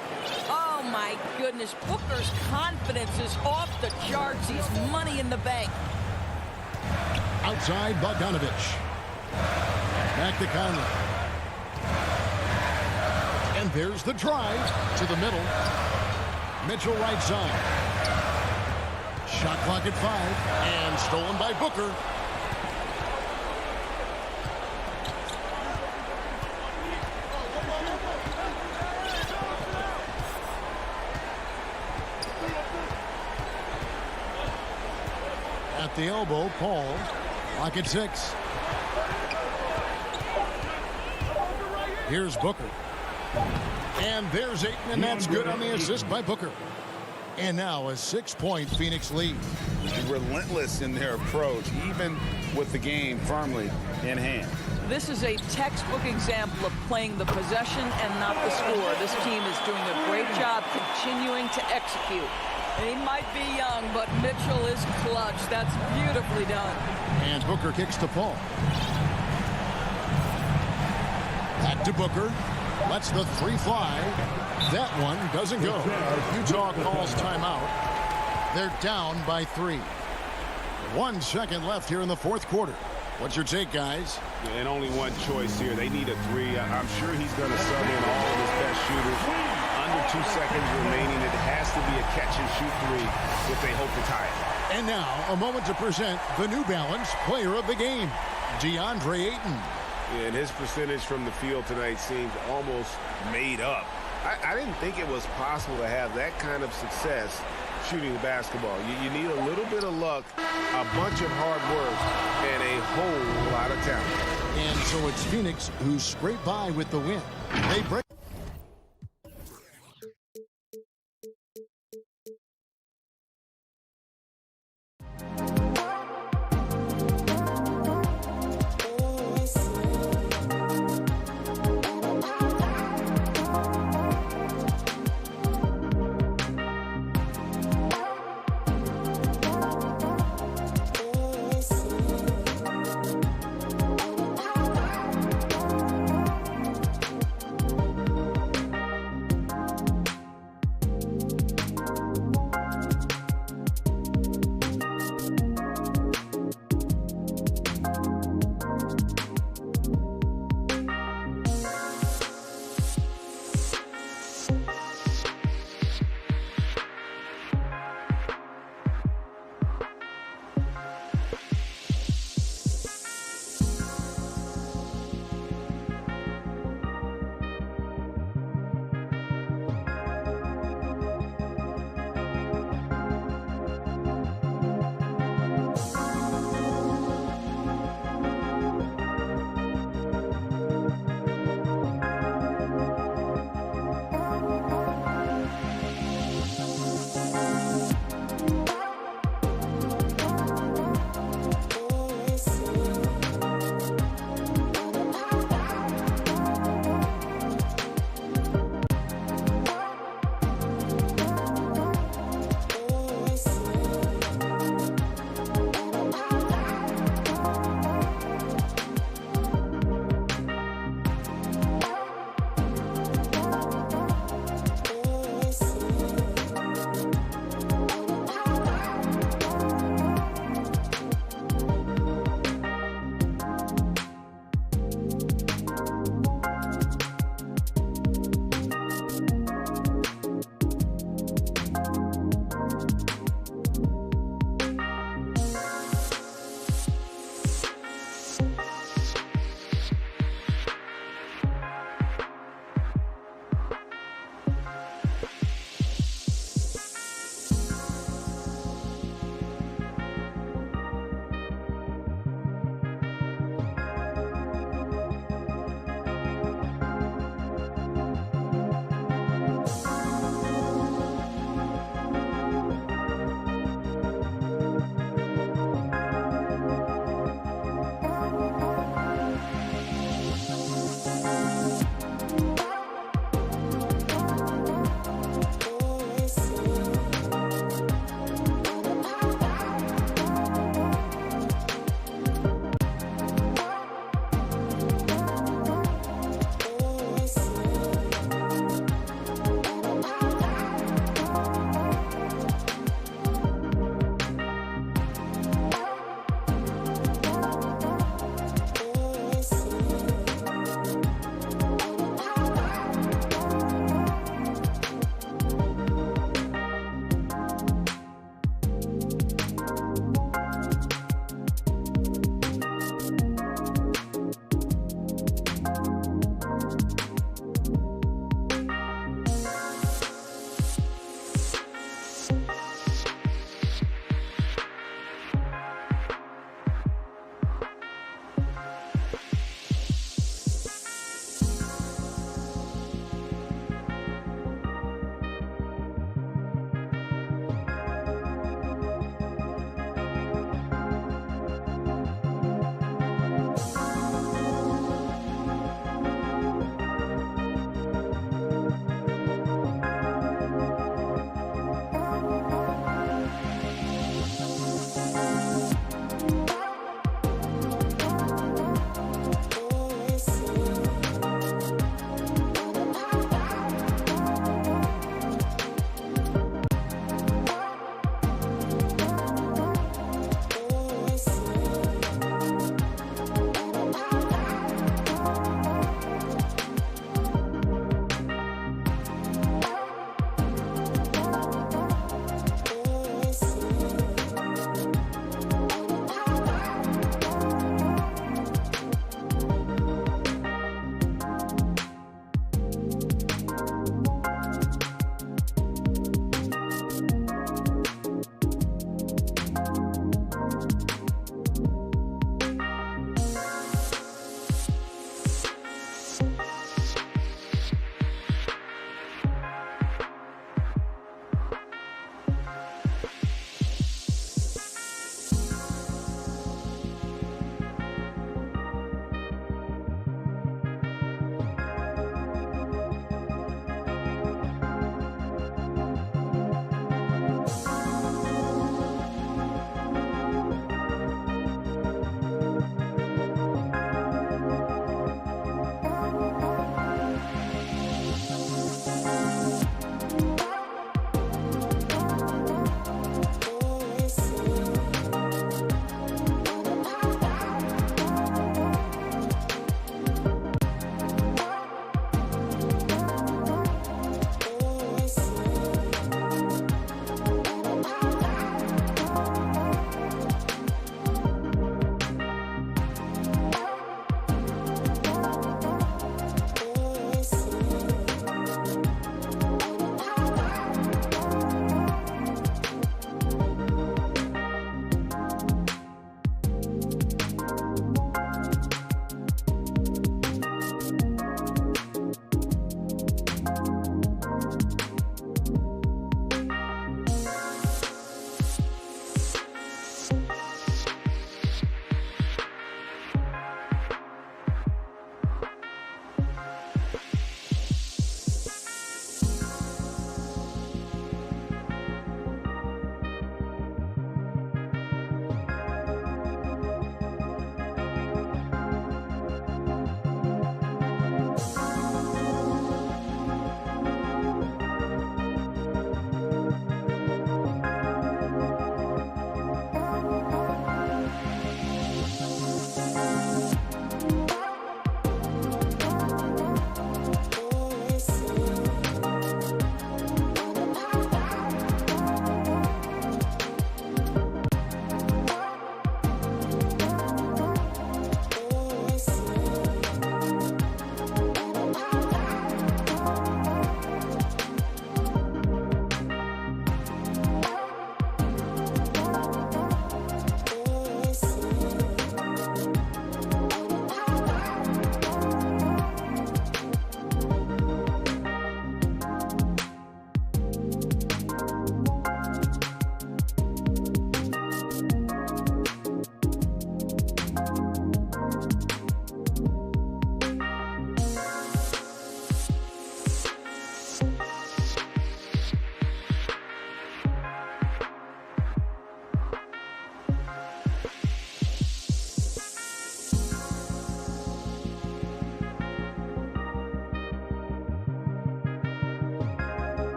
[SPEAKER 2] Oh my goodness, Booker's confidence is off the charts. He's money in the bank.
[SPEAKER 8] Outside Bogdanovich. Back to Conley. And there's the drive to the middle. Mitchell right side. Shot clock at 5. And stolen by Booker. At the elbow, Paul. Clock at 6. Here's Booker. And there's Ayton, and that's good on the assist by Booker. And now a 6-point Phoenix lead.
[SPEAKER 10] Relentless in their approach, even with the game firmly in hand.
[SPEAKER 2] This is a textbook example of playing the possession and not the score. This team is doing a great job continuing to execute. He might be young, but Mitchell is clutch. That's beautifully done.
[SPEAKER 8] And Booker kicks to Paul. Back to Booker. Lets the 3 fly. That one doesn't go. Utah calls timeout. They're down by 3. 1 second left here in the fourth quarter. What's your take, guys?
[SPEAKER 10] And only one choice here. They need a 3. I'm sure he's going to sub in all of his best shooters. Under 2 seconds remaining. It has to be a catch-and-shoot 3 if they hope to tie it.
[SPEAKER 8] And now, a moment to present the New Balance Player of the Game, Deandre Ayton.
[SPEAKER 10] And his percentage from the field tonight seems almost made up. I didn't think it was possible to have that kind of success shooting the basketball. You need a little bit of luck, a bunch of hard work, and a whole lot of talent.
[SPEAKER 8] And so it's Phoenix who scrape by with the win. They break.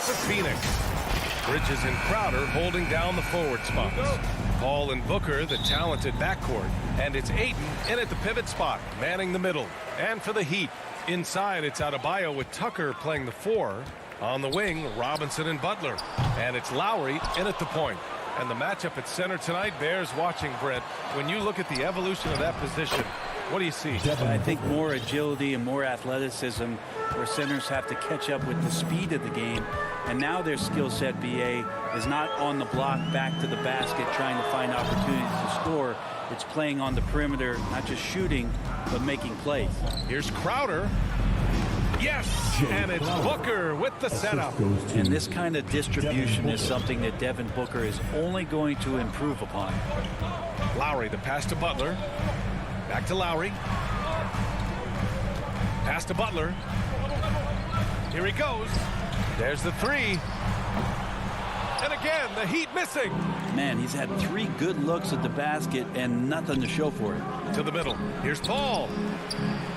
[SPEAKER 1] for Phoenix. Bridges and Crowder holding down the forward spots. Paul and Booker, the talented backcourt. And it's Ayton in at the pivot spot, manning the middle. And for the Heat, inside it's Adebayo with Tucker playing the 4. On the wing, Robinson and Butler. And it's Lowry in at the point. And the matchup at center tonight bears watching, Brent. When you look at the evolution of that position, what do you see?
[SPEAKER 12] I think more agility and more athleticism, where centers have to catch up with the speed of the game. And now their skill set, BA, is not on the block back to the basket trying to find opportunities to score. It's playing on the perimeter, not just shooting, but making plays.
[SPEAKER 1] Here's Crowder. Yes, and it's Booker with the setup.
[SPEAKER 12] And this kind of distribution is something that Devin Booker is only going to improve upon.
[SPEAKER 1] Lowry, the pass to Butler. Back to Lowry. Pass to Butler. Here he goes. There's the 3. And again, the Heat missing.
[SPEAKER 12] Man, he's had 3 good looks at the basket and nothing to show for it.
[SPEAKER 1] To the middle. Here's Paul.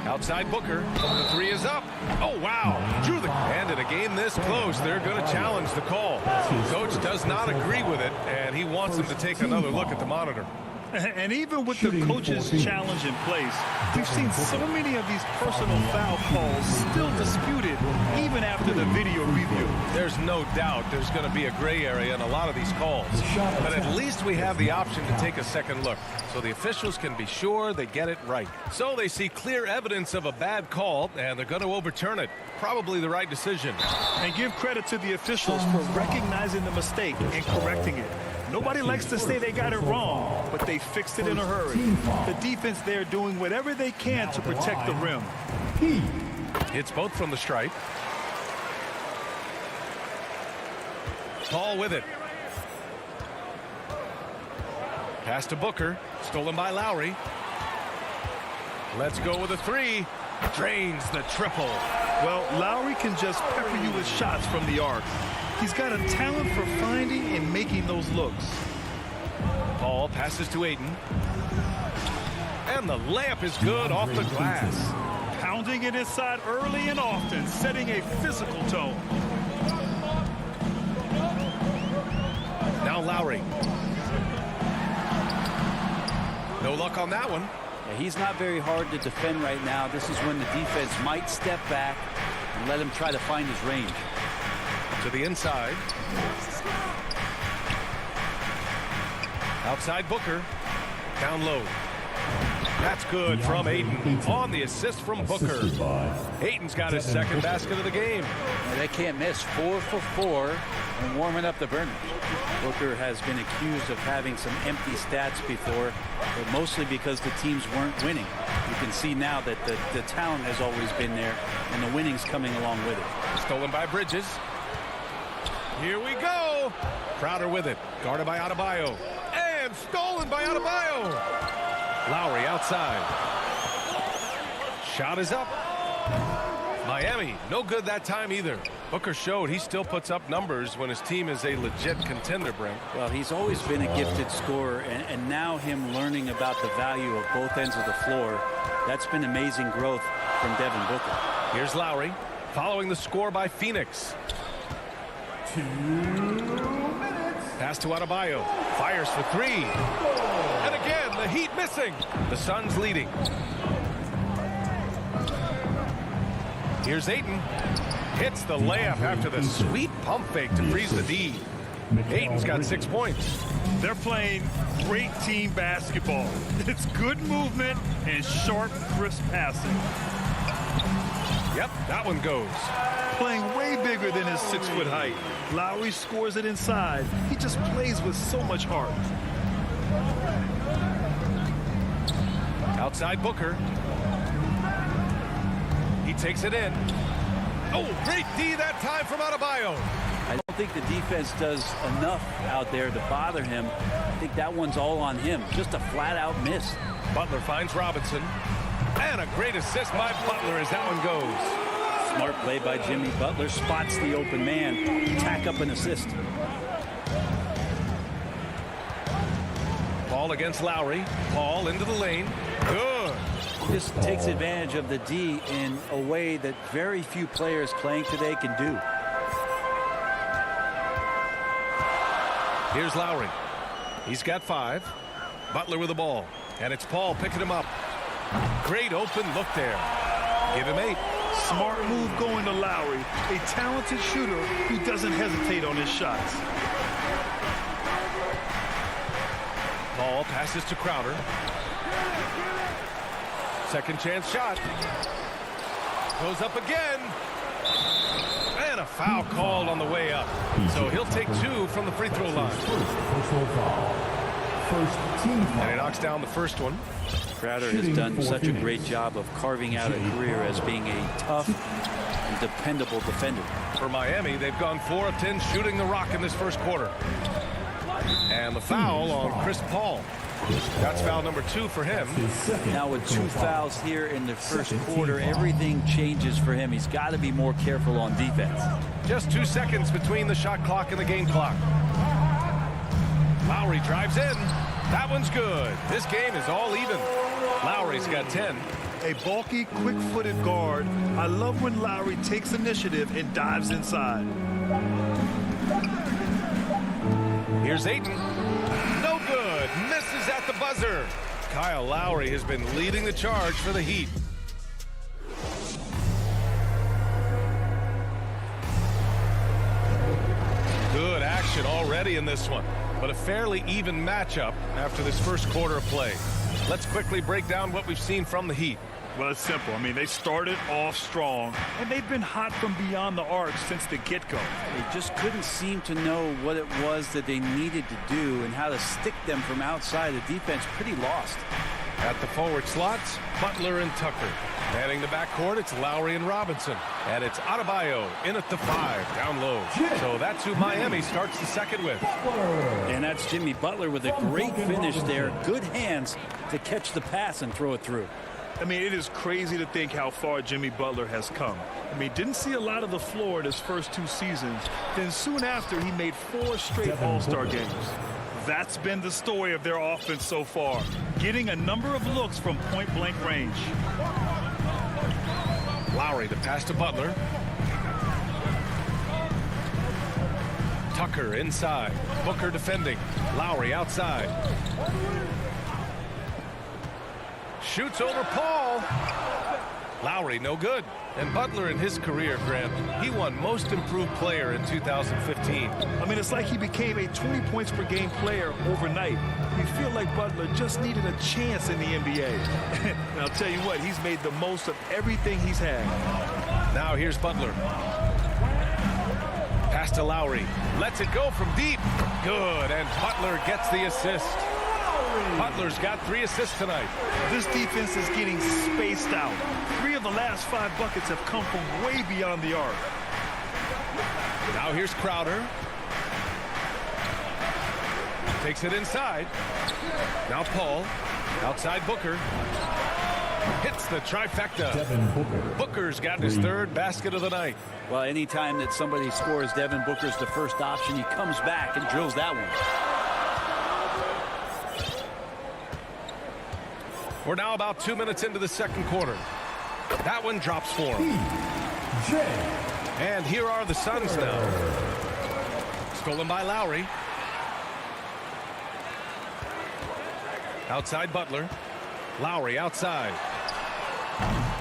[SPEAKER 1] Outside Booker. The 3 is up. Oh, wow. Drew the... And in a game this close, they're going to challenge the call. Coach does not agree with it, and he wants them to take another look at the monitor.
[SPEAKER 3] And even with the coach's challenge in place, we've seen so many of these personal foul calls still disputed even after the video review.
[SPEAKER 1] There's no doubt there's going to be a gray area in a lot of these calls. But at least we have the option to take a second look, so the officials can be sure they get it right. So they see clear evidence of a bad call, and they're going to overturn it. Probably the right decision.
[SPEAKER 3] And give credit to the officials for recognizing the mistake and correcting it. Nobody likes to say they got it wrong, but they fixed it in a hurry. The defense there doing whatever they can to protect the rim.
[SPEAKER 1] It's both from the stripe. Paul with it. Pass to Booker. Stolen by Lowry. Let's go with a 3. Drains the triple.
[SPEAKER 3] Well, Lowry can just pepper you with shots from the arc. He's got a talent for finding and making those looks.
[SPEAKER 1] Paul passes to Ayton. And the layup is good off the glass.
[SPEAKER 3] Pounding it inside early and often, setting a physical tone.
[SPEAKER 1] Now Lowry. No luck on that one.
[SPEAKER 12] Yeah, he's not very hard to defend right now. This is when the defense might step back and let him try to find his range.
[SPEAKER 1] To the inside. Outside Booker. Down low. That's good from Ayton on the assist from Booker. Ayton's got his second basket of the game.
[SPEAKER 12] Yeah, they can't miss. 4 for 4 and warming up the burners. Booker has been accused of having some empty stats before, but mostly because the teams weren't winning. You can see now that the talent has always been there and the winning's coming along with it.
[SPEAKER 1] Stolen by Bridges. Here we go. Crowder with it. Guarded by Adebayo. And stolen by Adebayo. Lowry outside. Shot is up. Miami, no good that time either. Booker showed he still puts up numbers when his team is a legit contender, Brent.
[SPEAKER 12] Well, he's always been a gifted scorer, and now him learning about the value of both ends of the floor, that's been amazing growth from Devin Booker.
[SPEAKER 1] Here's Lowry, following the score by Phoenix.
[SPEAKER 4] 2 minutes.
[SPEAKER 1] Pass to Adebayo. Fires for 3. And again, the Heat missing. The Suns leading. Here's Ayton. Hits the layup after the sweet pump fake to freeze the D. Ayton's got 6 points.
[SPEAKER 3] They're playing great team basketball. It's good movement and sharp, crisp passing.
[SPEAKER 1] Yep, that one goes.
[SPEAKER 3] Playing way bigger than his 6-foot height. Lowry scores it inside. He just plays with so much heart.
[SPEAKER 1] Outside Booker. He takes it in. Oh, great D that time from Adebayo.
[SPEAKER 12] I don't think the defense does enough out there to bother him. I think that one's all on him. Just a flat-out miss.
[SPEAKER 1] Butler finds Robinson. And a great assist by Butler as that one goes.
[SPEAKER 12] Smart play by Jimmy. Butler spots the open man. Tack up an assist.
[SPEAKER 1] Paul against Lowry. Paul into the lane. Good.
[SPEAKER 12] Just takes advantage of the D in a way that very few players playing today can do.
[SPEAKER 1] Here's Lowry. He's got 5. Butler with the ball. And it's Paul picking him up. Great open look there. Give him 8.
[SPEAKER 3] Smart move going to Lowry, a talented shooter who doesn't hesitate on his shots.
[SPEAKER 1] Paul passes to Crowder. Second chance shot. Goes up again. And a foul called on the way up. So he'll take 2 from the free throw line. And he knocks down the first one.
[SPEAKER 12] Crowder has done such a great job of carving out a career as being a tough and dependable defender.
[SPEAKER 1] For Miami, they've gone 4 of 10 shooting the rock in this first quarter. And the foul on Chris Paul. That's foul number 2 for him.
[SPEAKER 12] Now with 2 fouls here in the first quarter, everything changes for him. He's got to be more careful on defense.
[SPEAKER 1] Just 2 seconds between the shot clock and the game clock. Lowry drives in. That one's good. This game is all even. Lowry's got 10.
[SPEAKER 3] A bulky, quick-footed guard. I love when Lowry takes initiative and dives inside.
[SPEAKER 1] Here's Ayton. No good. Misses at the buzzer. Kyle Lowry has been leading the charge for the Heat. Good action already in this one, but a fairly even matchup after this first quarter of play. Let's quickly break down what we've seen from the Heat.
[SPEAKER 3] Well, it's simple. I mean, they started off strong, and they've been hot from beyond the arc since the get-go.
[SPEAKER 12] They just couldn't seem to know what it was that they needed to do and how to stick them from outside. The defense pretty lost.
[SPEAKER 1] At the forward slots, Butler and Tucker. Manning the backcourt, it's Lowry and Robinson. And it's Adebayo in at the 5, down low. So that's who Miami starts the second with.
[SPEAKER 12] And that's Jimmy Butler with a great finish there. Good hands to catch the pass and throw it through.
[SPEAKER 3] I mean, it is crazy to think how far Jimmy Butler has come. I mean, didn't see a lot of the floor in his first 2 seasons. Then soon after, he made 4 straight All-Star games. That's been the story of their offense so far, getting a number of looks from point-blank range.
[SPEAKER 1] Lowry to pass to Butler. Tucker inside. Booker defending. Lowry outside. Shoots over Paul. Lowry no good. And Butler in his career, Grant, he won Most Improved Player in 2015.
[SPEAKER 3] I mean, it's like he became a 20 points per game player overnight. We feel like Butler just needed a chance in the NBA. And I'll tell you what, he's made the most of everything he's had.
[SPEAKER 1] Now here's Butler. Pass to Lowry. Lets it go from deep. Good, and Butler gets the assist. Butler's got 3 assists tonight.
[SPEAKER 3] This defense is getting spaced out. 3 of the last 5 buckets have come from way beyond the arc.
[SPEAKER 1] Now here's Crowder. Takes it inside. Now Paul. Outside Booker. Hits the trifecta. Booker's got his 3rd basket of the night.
[SPEAKER 12] Well, anytime that somebody scores, Devin Booker's the first option. He comes back and drills that one.
[SPEAKER 1] We're now about 2 minutes into the second quarter. That one drops for him. And here are the Suns now. Stolen by Lowry. Outside Butler. Lowry outside.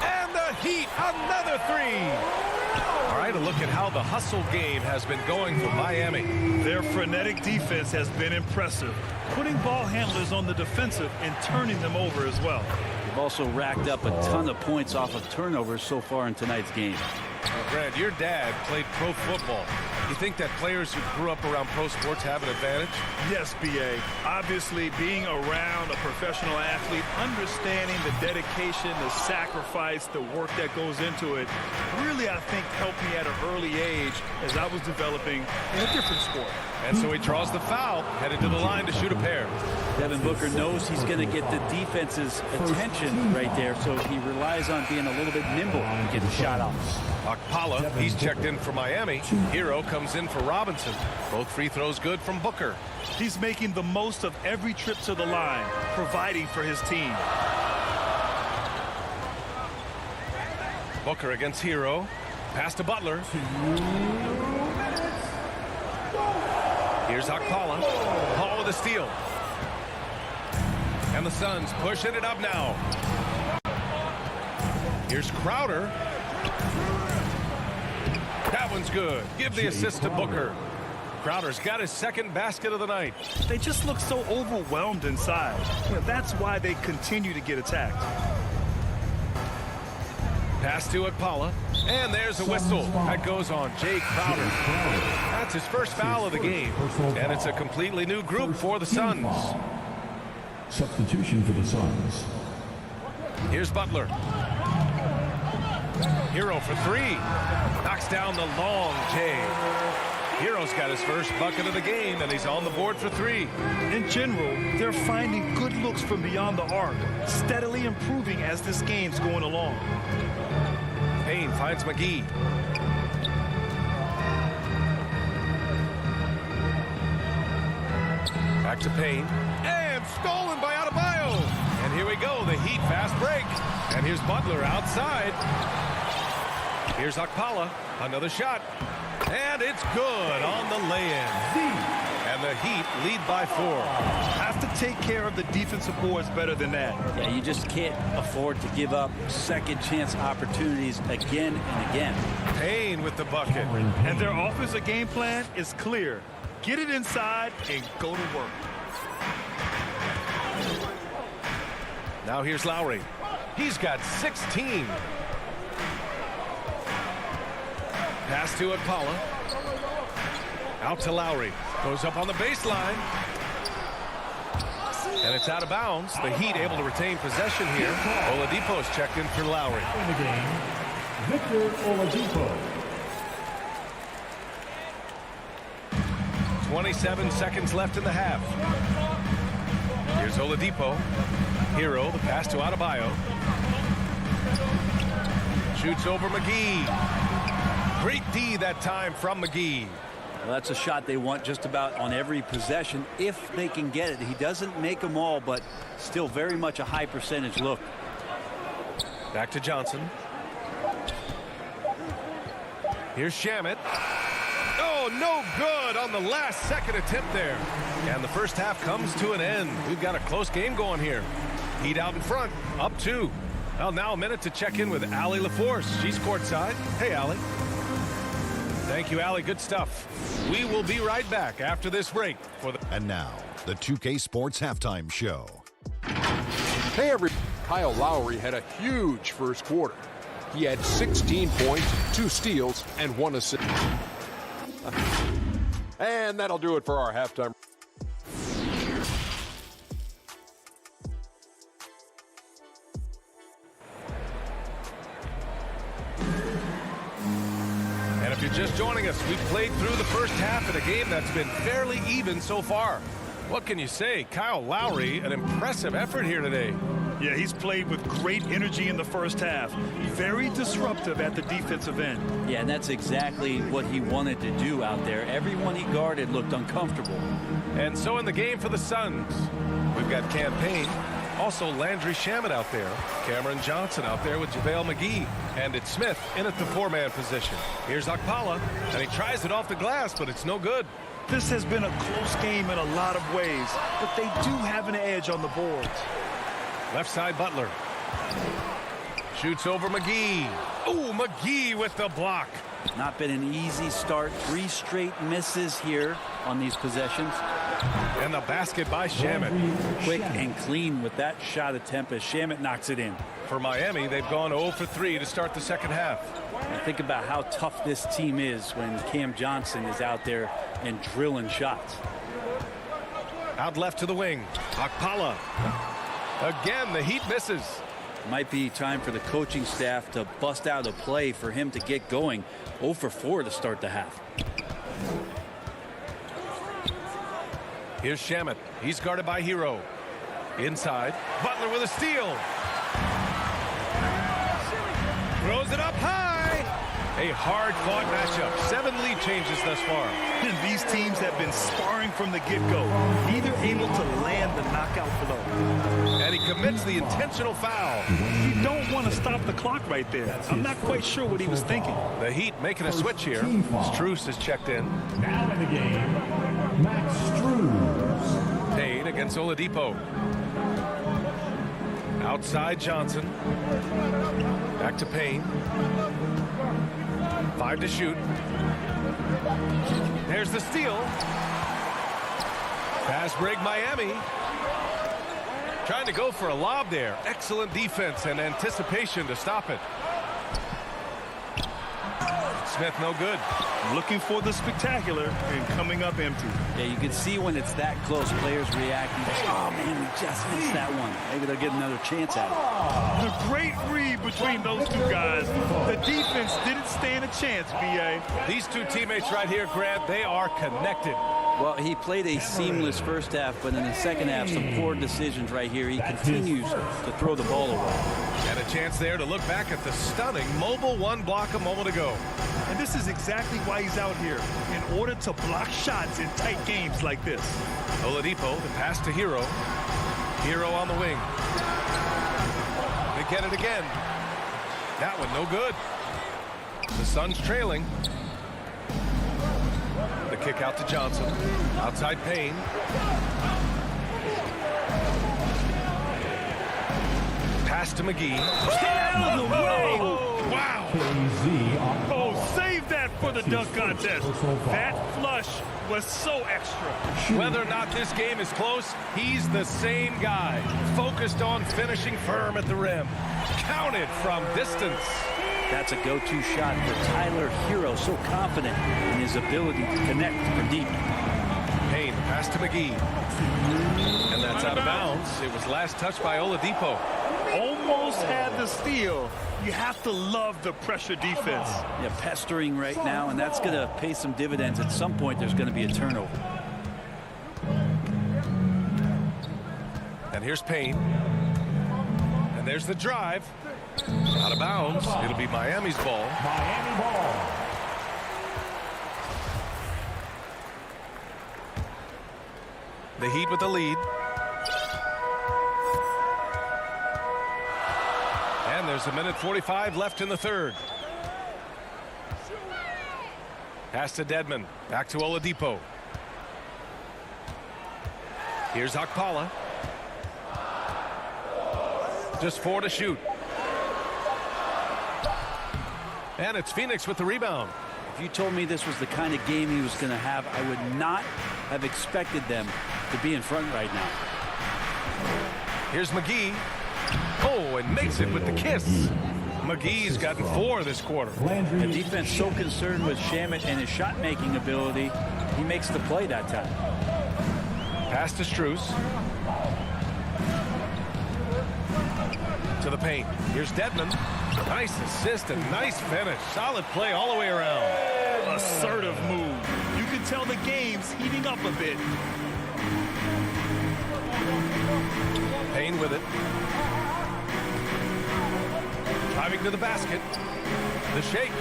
[SPEAKER 1] And the Heat, another 3. All right, a look at how the hustle game has been going for Miami.
[SPEAKER 3] Their frenetic defense has been impressive, putting ball handlers on the defensive and turning them over as well.
[SPEAKER 12] They've also racked up a ton of points off of turnovers so far in tonight's game.
[SPEAKER 1] Well, Grant, your dad played pro football. You think that players who grew up around pro sports have an advantage?
[SPEAKER 3] Yes, B.A. Obviously, being around a professional athlete, understanding the dedication, the sacrifice, the work that goes into it, really, I think, helped me at an early age as I was developing in a different sport.
[SPEAKER 1] And so he draws the foul, headed to the line to shoot a pair.
[SPEAKER 12] Devin Booker knows he's going to get the defense's attention right there, so he relies on being a little bit nimble and getting shot off.
[SPEAKER 1] Okpala, he's checked in for Miami. Hero comes in for Robinson. Both free throws good from Booker.
[SPEAKER 3] He's making the most of every trip to the line, providing for his team.
[SPEAKER 1] Booker against Hero. Pass to Butler. Here's Okpala. Paul with a steal. And the Suns pushing it up now. Here's Crowder. That one's good. Give the assist to Booker. Crowder's got his second basket of the night.
[SPEAKER 3] They just look so overwhelmed inside. That's why they continue to get attacked.
[SPEAKER 1] Pass to Okpala. And there's a whistle. That goes on Jay Crowder. That's his first foul of the game. And it's a completely new group for the Suns.
[SPEAKER 4] Substitution for the Suns.
[SPEAKER 1] Here's Butler. Hero for three. Knocks down the long Jay. Hero's got his first bucket of the game, and he's on the board for three.
[SPEAKER 3] In general, they're finding good looks from beyond the arc, steadily improving as this game's going along.
[SPEAKER 1] Payne finds McGee. Back to Payne. And stolen by Adebayo. And here we go, the Heat fast break. And here's Butler outside. Here's Okpala. Another shot. And it's good on the lay-in. And the Heat lead by 4.
[SPEAKER 3] Have to take care of the defensive boards better than that.
[SPEAKER 12] Yeah, you just can't afford to give up second chance opportunities again and again.
[SPEAKER 1] Payne with the bucket.
[SPEAKER 3] And their offensive game plan is clear. Get it inside and go to work.
[SPEAKER 1] Now here's Lowry. He's got 16. Pass to Okpala. Out to Lowry. Goes up on the baseline. And it's out of bounds. The Heat able to retain possession here. Oladipo's checked in for Lowry.
[SPEAKER 4] In the game, Victor Oladipo.
[SPEAKER 1] 27 seconds left in the half. Here's Oladipo. Hero, the pass to Adebayo. Shoots over McGee. Great D that time from McGee.
[SPEAKER 12] Well, that's a shot they want just about on every possession if they can get it. He doesn't make them all, but still very much a high percentage look.
[SPEAKER 1] Back to Johnson. Here's Shamet. Oh, no good on the last second attempt there. And the first half comes to an end. We've got a close game going here. Heat out in front, up 2. Well, now a minute to check in with Allie LaForce. She's courtside. Hey, Allie. Thank you, Allie. Good stuff. We will be right back after this break.
[SPEAKER 6] And now, the 2K Sports Halftime Show.
[SPEAKER 7] Hey, everybody. Kyle Lowry had a huge first quarter. He had 16 points, 2 steals, and 1 assist. And that'll do it for our halftime.
[SPEAKER 1] And if you're just joining us, we've played through the first half in a game that's been fairly even so far. What can you say? Kyle Lowry, an impressive effort here today.
[SPEAKER 3] Yeah, he's played with great energy in the first half. Very disruptive at the defensive end.
[SPEAKER 12] Yeah, and that's exactly what he wanted to do out there. Everyone he guarded looked uncomfortable.
[SPEAKER 1] And so in the game for the Suns, we've got Cam Payne, also Landry Shamet out there, Cameron Johnson out there with JaVale McGee, and it's Smith in at the 4-man position. Here's Okpala, and he tries it off the glass, but it's no good.
[SPEAKER 3] This has been a close game in a lot of ways, but they do have an edge on the boards.
[SPEAKER 1] Left side, Butler. Shoots over McGee. Oh, McGee with the block.
[SPEAKER 12] Not been an easy start. 3 straight misses here on these possessions.
[SPEAKER 1] And the basket by Shamet.
[SPEAKER 12] Quick and clean with that shot attempt as Shamet knocks it in.
[SPEAKER 1] For Miami, they've gone 0 for 3 to start the second half.
[SPEAKER 12] And think about how tough this team is when Cam Johnson is out there and drilling shots.
[SPEAKER 1] Out left to the wing. Okpala. Again, the Heat misses.
[SPEAKER 12] Might be time for the coaching staff to bust out a play for him to get going. 0 for 4 to start the half.
[SPEAKER 1] Here's Shamet. He's guarded by Hero. Inside. Butler with a steal. Throws it up high. A hard-fought matchup. 7 lead changes thus far.
[SPEAKER 3] And these teams have been sparring from the get-go. Neither able to land the knockout blow.
[SPEAKER 1] And he commits the intentional foul.
[SPEAKER 3] You don't want to stop the clock right there. I'm not quite sure what he was thinking.
[SPEAKER 1] The Heat making a switch here. Strus is checked in.
[SPEAKER 4] Now in the game,
[SPEAKER 1] Payne against Oladipo. Outside Johnson. Back to Payne. 5 to shoot. There's the steal. Fast break Miami. Trying to go for a lob there. Excellent defense and anticipation to stop it. Smith no good.
[SPEAKER 3] Looking for the spectacular and coming up empty.
[SPEAKER 12] Yeah, you can see when it's that close, players reacting. Oh, man, we just missed that one. Maybe they'll get another chance at it.
[SPEAKER 3] The great read between those two guys. The defense didn't stand a chance, B.A.
[SPEAKER 1] These two teammates right here, Grant, they are connected.
[SPEAKER 12] Well, he played a seamless first half, but in the second half, some poor decisions right here. He continues to throw the ball away.
[SPEAKER 1] And a chance there to look back at the stunning mobile one block a moment ago.
[SPEAKER 3] And this is exactly why he's out here, in order to block shots in tight games like this.
[SPEAKER 1] Oladipo, the pass to Hero. Hero on the wing. They get it again. That one no good. The Suns trailing. The kick out to Johnson. Outside Payne. Pass to McGee.
[SPEAKER 3] Get out of the way!
[SPEAKER 1] Wow!
[SPEAKER 3] Oh, save that for the dunk contest. That flush was so extra.
[SPEAKER 1] Whether or not this game is close, he's the same guy. Focused on finishing firm at the rim. Counted from distance.
[SPEAKER 12] That's a go-to shot for Tyler Hero. So confident in his ability to connect from deep.
[SPEAKER 1] Payne, pass to McGee. And that's out of bounds. It was last touched by Oladipo.
[SPEAKER 3] Almost had the steal. You have to love the pressure defense.
[SPEAKER 12] Yeah, pestering right now, and that's going to pay some dividends. At some point, there's going to be a turnover.
[SPEAKER 1] And here's Payne. And there's the drive. Out of bounds. It'll be Miami's ball.
[SPEAKER 4] Miami ball.
[SPEAKER 1] The Heat with the lead. And there's 1:45 left in the third. Pass to Dedmon. Back to Oladipo. Here's Okpala. Just 4 to shoot. And it's Phoenix with the rebound.
[SPEAKER 12] If you told me this was the kind of game he was going to have, I would not have expected them to be in front right now.
[SPEAKER 1] Here's McGee. Oh, and makes it with the kiss. McGee's gotten 4 this quarter.
[SPEAKER 12] The defense so concerned with Shamet and his shot-making ability, he makes the play that time.
[SPEAKER 1] Pass to Strus. To the paint. Here's Dedmon. Nice assist and nice finish. Solid play all the way around.
[SPEAKER 3] Assertive move. You can tell the game's heating up a bit.
[SPEAKER 1] Payne with it. Driving to the basket. The shake.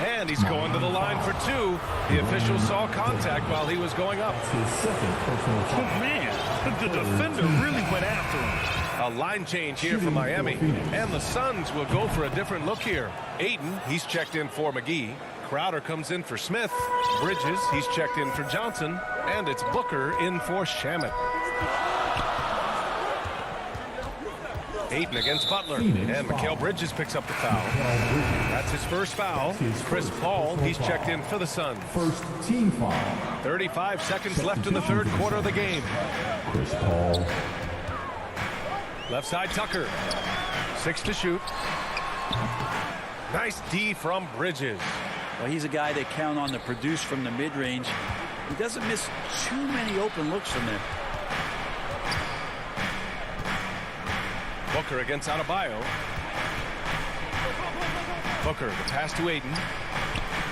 [SPEAKER 1] And he's going to the line for 2. The official saw contact while he was going up.
[SPEAKER 3] Oh, man, the defender really went after him.
[SPEAKER 1] A line change here for Miami. And the Suns will go for a different look here. Ayton, he's checked in for McGee. Crowder comes in for Smith. Bridges, he's checked in for Johnson. And it's Booker in for Shamet. Ayton against Butler. And Mikal Bridges picks up the foul. That's his first foul. Chris Paul, he's checked in for the Suns.
[SPEAKER 4] First team foul.
[SPEAKER 1] 35 seconds left in the third quarter of the game.
[SPEAKER 4] Chris Paul.
[SPEAKER 1] Left side Tucker. 6 to shoot. Nice D from Bridges.
[SPEAKER 12] Well, he's a guy they count on to produce from the mid-range. He doesn't miss too many open looks from there.
[SPEAKER 1] Booker against Adebayo. Booker, the pass to Ayton.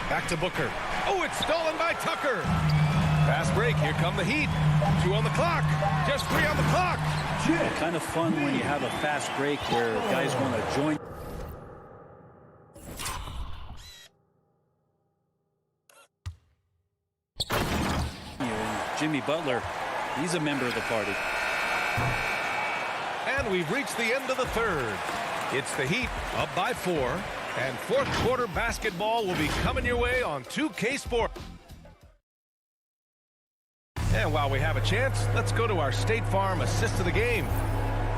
[SPEAKER 1] Back to Booker. Oh, it's stolen by Tucker. Fast break. Here come the Heat. 2 on the clock. Just 3 on the clock.
[SPEAKER 12] Kind of fun when you have a fast break where guys want to join. Jimmy Butler, he's a member of the party.
[SPEAKER 1] And we've reached the end of the third. It's the Heat up by 4. And fourth quarter basketball will be coming your way on 2K Sports. And while we have a chance, let's go to our State Farm assist of the game.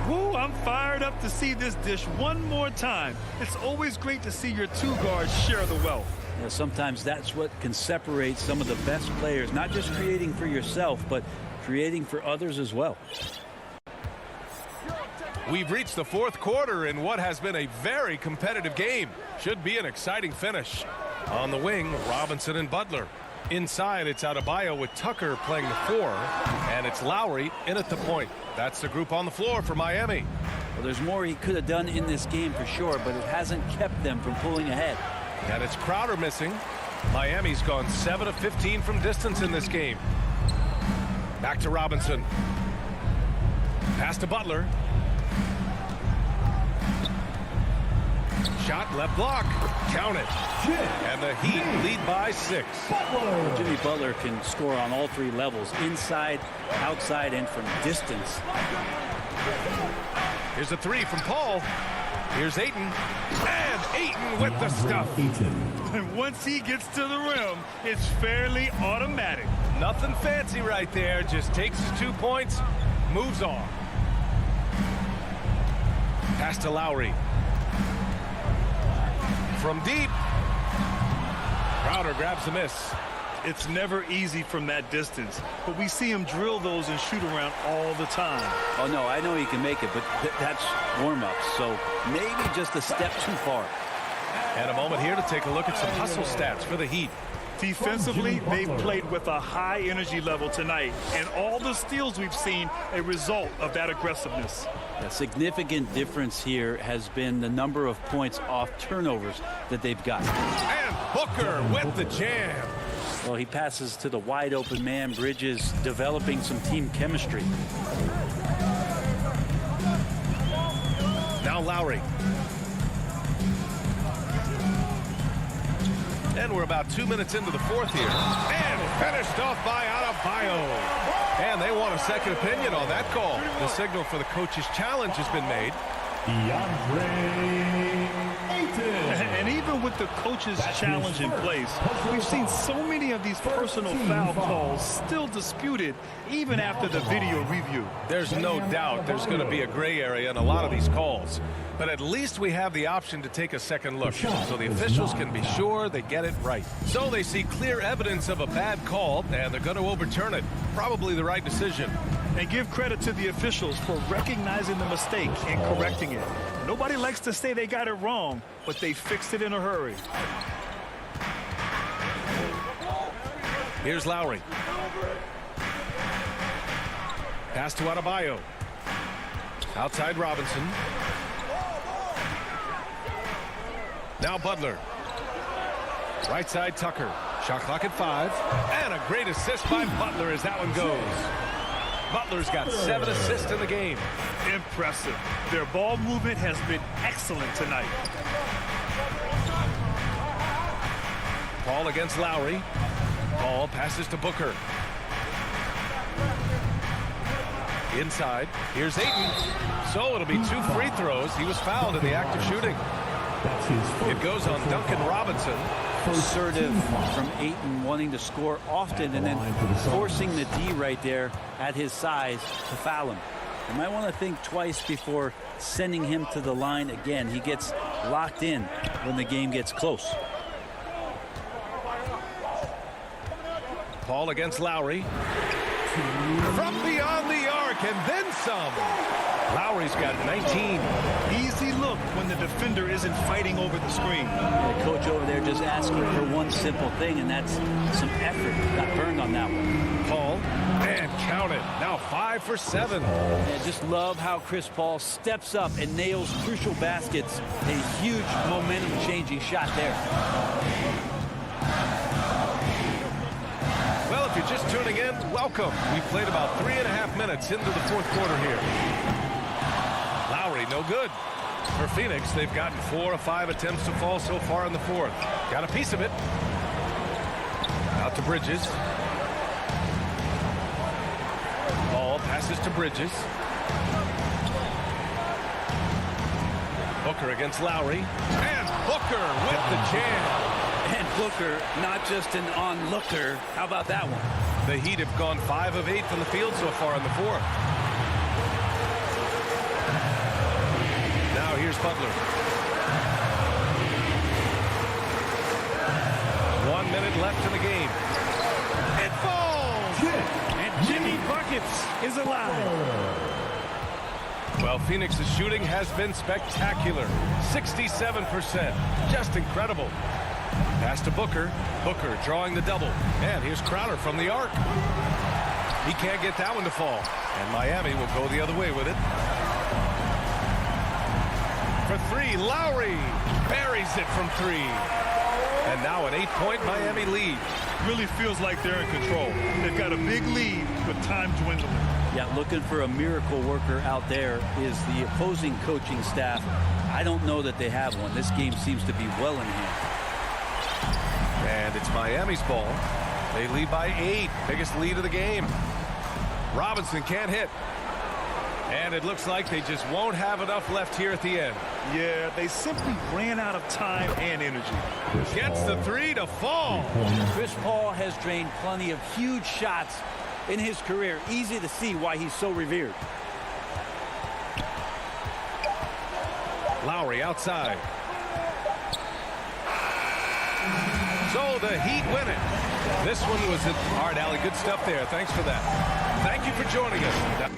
[SPEAKER 3] Woo, I'm fired up to see this dish one more time. It's always great to see your two guards share the wealth.
[SPEAKER 12] Yeah, sometimes that's what can separate some of the best players, not just creating for yourself, but creating for others as well.
[SPEAKER 1] We've reached the fourth quarter in what has been a very competitive game. Should be an exciting finish. On the wing, Robinson and Butler. Inside, it's Adebayo with Tucker playing the 4, and it's Lowry in at the point. That's the group on the floor for Miami.
[SPEAKER 12] Well, there's more he could have done in this game for sure, but it hasn't kept them from pulling ahead.
[SPEAKER 1] And it's Crowder missing. Miami's gone 7 of 15 from distance in this game. Back to Robinson. Pass to Butler. Shot left block. Count it. And the Heat lead by 6.
[SPEAKER 12] Jimmy Butler can score on all 3 levels, inside, outside, and from distance.
[SPEAKER 1] Here's a 3 from Paul. Here's Ayton. And Ayton with the stuff.
[SPEAKER 3] And once he gets to the rim, it's fairly automatic.
[SPEAKER 1] Nothing fancy right there. Just takes his 2 points, moves on. Pass to Lowry. From deep. Crowder grabs the miss.
[SPEAKER 3] It's never easy from that distance, but we see him drill those and shoot around all the time.
[SPEAKER 12] Oh, no, I know he can make it, but that's warm-up, so maybe just a step too far.
[SPEAKER 1] And a moment here to take a look at some hustle stats for the Heat.
[SPEAKER 3] Defensively, they've played with a high energy level tonight, and all the steals we've seen a result of that aggressiveness.
[SPEAKER 12] A significant difference here has been the number of points off turnovers that they've got.
[SPEAKER 1] And Booker with the jam.
[SPEAKER 12] Well, he passes to the wide open man. Bridges developing some team chemistry.
[SPEAKER 1] Now Lowry. And we're about 2 minutes into the fourth here. And finished off by Adebayo. And they want a second opinion on that call. The signal for the coach's challenge has been made.
[SPEAKER 8] Deandre Ayton.
[SPEAKER 3] And even with the coach's challenge in place, we've seen so many of these personal foul calls still disputed even after the video review.
[SPEAKER 1] There's no doubt there's going to be a gray area in a lot of these calls. But at least we have the option to take a second look, so the officials can be sure they get it right. So they see clear evidence of a bad call, and they're going to overturn it. Probably the right decision.
[SPEAKER 3] And give credit to the officials for recognizing the mistake and correcting it. Nobody likes to say they got it wrong, but they fixed it in a hurry.
[SPEAKER 1] Here's Lowry. Pass to Adebayo. Outside Robinson. Now Butler. Right side Tucker. Shot clock at 5. And a great assist by Butler as that one goes. Butler's got 7 assists in the game.
[SPEAKER 3] Impressive. Their ball movement has been excellent tonight.
[SPEAKER 1] Paul against Lowry. Paul passes to Booker. Inside. Here's Ayton. So it'll be 2 free throws. He was fouled in the act of shooting. It goes on Duncan Robinson.
[SPEAKER 12] Assertive from Ayton, wanting to score often and then forcing the D right there at his size to foul him. You might want to think twice before sending him to the line again. He gets locked in when the game gets close.
[SPEAKER 1] Paul against Lowry. From beyond the arc and then some. Lowry's got 19.
[SPEAKER 3] Easy look when the defender isn't fighting over the screen.
[SPEAKER 12] The coach over there just asking for one simple thing, and that's some effort. Got burned on that one.
[SPEAKER 1] Paul, and count it. Now 5 for 7.
[SPEAKER 12] I just love how Chris Paul steps up and nails crucial baskets. A huge momentum-changing shot there.
[SPEAKER 1] Well, if you're just tuning in, welcome. We've played about 3.5 minutes into the fourth quarter here. Lowry, no good. For Phoenix, they've gotten 4 of 5 attempts to fall so far in the fourth. Got a piece of it. Out to Bridges. Ball passes to Bridges. Booker against Lowry. And Booker with the jam.
[SPEAKER 12] And Booker, not just an onlooker. How about that one?
[SPEAKER 1] The Heat have gone 5 of 8 from the field so far in the fourth. Now here's Butler. 1 minute left in the game. It falls!
[SPEAKER 3] And Jimmy Buckets is alive.
[SPEAKER 1] Well, Phoenix's shooting has been spectacular. 67%. Just incredible. Pass to Booker. Booker drawing the double. And here's Crowder from the arc. He can't get that one to fall. And Miami will go the other way with it. For 3, Lowry buries it from 3. And now an 8-point Miami lead.
[SPEAKER 3] Really feels like they're in control. They've got a big lead, but time dwindling.
[SPEAKER 12] Yeah, looking for a miracle worker out there is the opposing coaching staff. I don't know that they have one. This game seems to be well in hand.
[SPEAKER 1] And it's Miami's ball. They lead by 8. Biggest lead of the game. Robinson can't hit. And it looks like they just won't have enough left here at the end.
[SPEAKER 3] Yeah, they simply ran out of time and energy.
[SPEAKER 1] Gets the 3 to fall.
[SPEAKER 12] Chris Paul has drained plenty of huge shots in his career. Easy to see why he's so revered.
[SPEAKER 1] Lowry outside. So the Heat win it. This one was it. All right, Allie, good stuff there. Thanks for that. Thank you for joining us.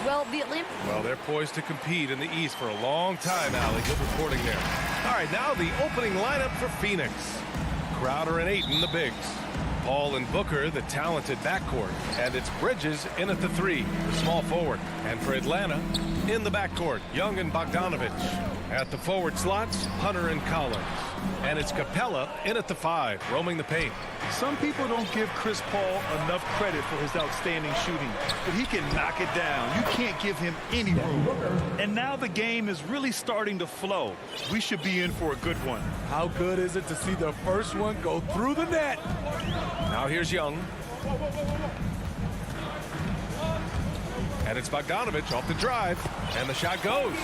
[SPEAKER 5] Well, the Atlanta...
[SPEAKER 1] Well, they're poised to compete in the East for a long time, Allie. Good reporting there. All right, now the opening lineup for Phoenix. Crowder and Ayton, the bigs. Paul and Booker, the talented backcourt. And it's Bridges in at the 3, the small forward. And for Atlanta, in the backcourt, Young and Bogdanovich. At the forward slots, Hunter and Collins. And it's Capella in at the 5, roaming the paint.
[SPEAKER 3] Some people don't give Chris Paul enough credit for his outstanding shooting, but he can knock it down. You can't give him any room. And now the game is really starting to flow. We should be in for a good one.
[SPEAKER 13] How good is it to see the first one go through the net?
[SPEAKER 1] Now here's Young. And it's Bogdanovich off the drive. And the shot goes.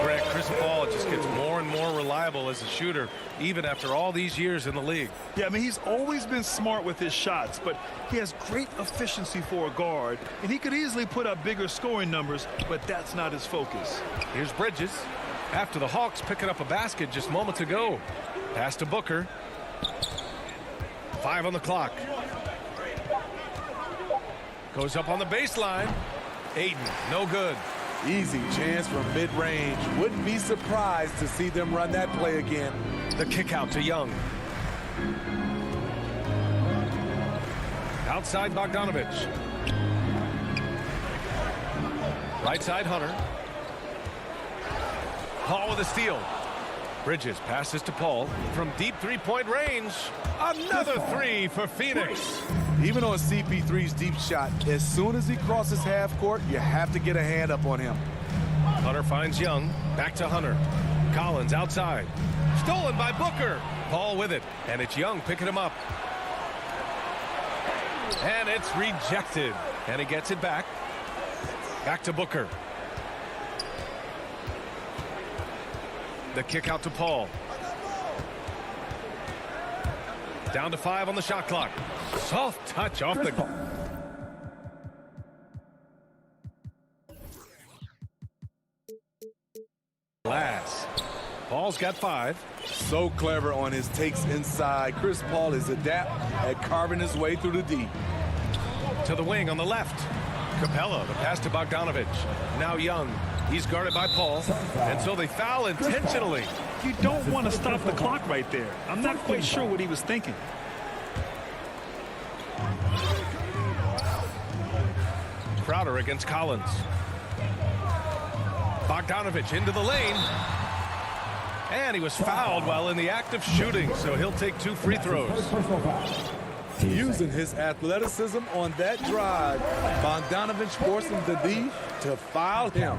[SPEAKER 1] Greg, Chris Paul just gets more and more reliable as a shooter, even after all these years in the league.
[SPEAKER 3] Yeah, I mean, he's always been smart with his shots, but he has great efficiency for a guard, and he could easily put up bigger scoring numbers, but that's not his focus.
[SPEAKER 1] Here's Bridges. After the Hawks picking up a basket just moments ago. Pass to Booker. 5 on the clock. Goes up on the baseline. Ayton, no good.
[SPEAKER 13] Easy chance from mid-range. Wouldn't be surprised to see them run that play again.
[SPEAKER 1] The kick out to Young. Outside Bogdanovich. Right side Hunter. Paul with a steal. Bridges passes to Paul from deep three-point range. Another 3 for Phoenix.
[SPEAKER 13] Even on CP3's deep shot, as soon as he crosses half court, you have to get a hand up on him.
[SPEAKER 1] Hunter finds Young. Back to Hunter. Collins outside. Stolen by Booker. Paul with it. And it's Young picking him up. And it's rejected. And he gets it back. Back to Booker. The kick out to Paul. Down to 5 on the shot clock. Soft touch off the... glass. Paul's got 5.
[SPEAKER 13] So clever on his takes inside. Chris Paul is adept at carving his way through the deep.
[SPEAKER 1] To the wing on the left. Capella, the pass to Bogdanovich. Now Young. He's guarded by Paul. And so they foul intentionally.
[SPEAKER 3] You don't want to stop the clock right there. I'm not quite sure what he was thinking.
[SPEAKER 1] Crowder against Collins. Bogdanovich into the lane. And he was fouled while in the act of shooting, so he'll take 2 free throws.
[SPEAKER 13] Using his athleticism on that drive, Bogdanovich forcing the D to foul him.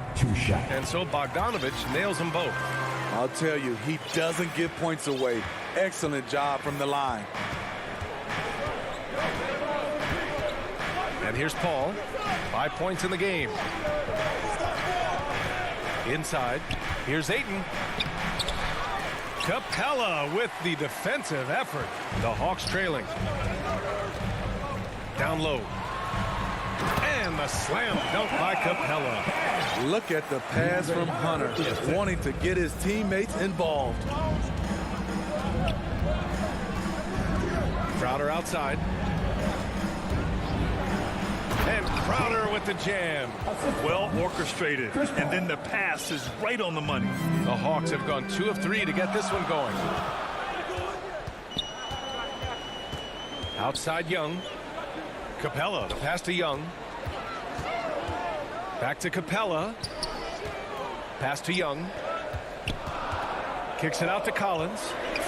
[SPEAKER 1] And so Bogdanovich nails them both.
[SPEAKER 13] I'll tell you, he doesn't give points away. Excellent job from the line.
[SPEAKER 1] And here's Paul. 5 points in the game. Inside. Here's Ayton. Capella with the defensive effort. The Hawks trailing. Down low. And the slam dunk by Capella.
[SPEAKER 13] Look at the pass from Hunter, wanting to get his teammates involved.
[SPEAKER 1] Crowder outside. And Crowder with the jam.
[SPEAKER 3] Well orchestrated. And then the pass is right on the money.
[SPEAKER 1] The Hawks have gone 2 of 3 to get this one going. Outside Young. Capella, the pass to Young. Back to Capella. Pass to Young. Kicks it out to Collins.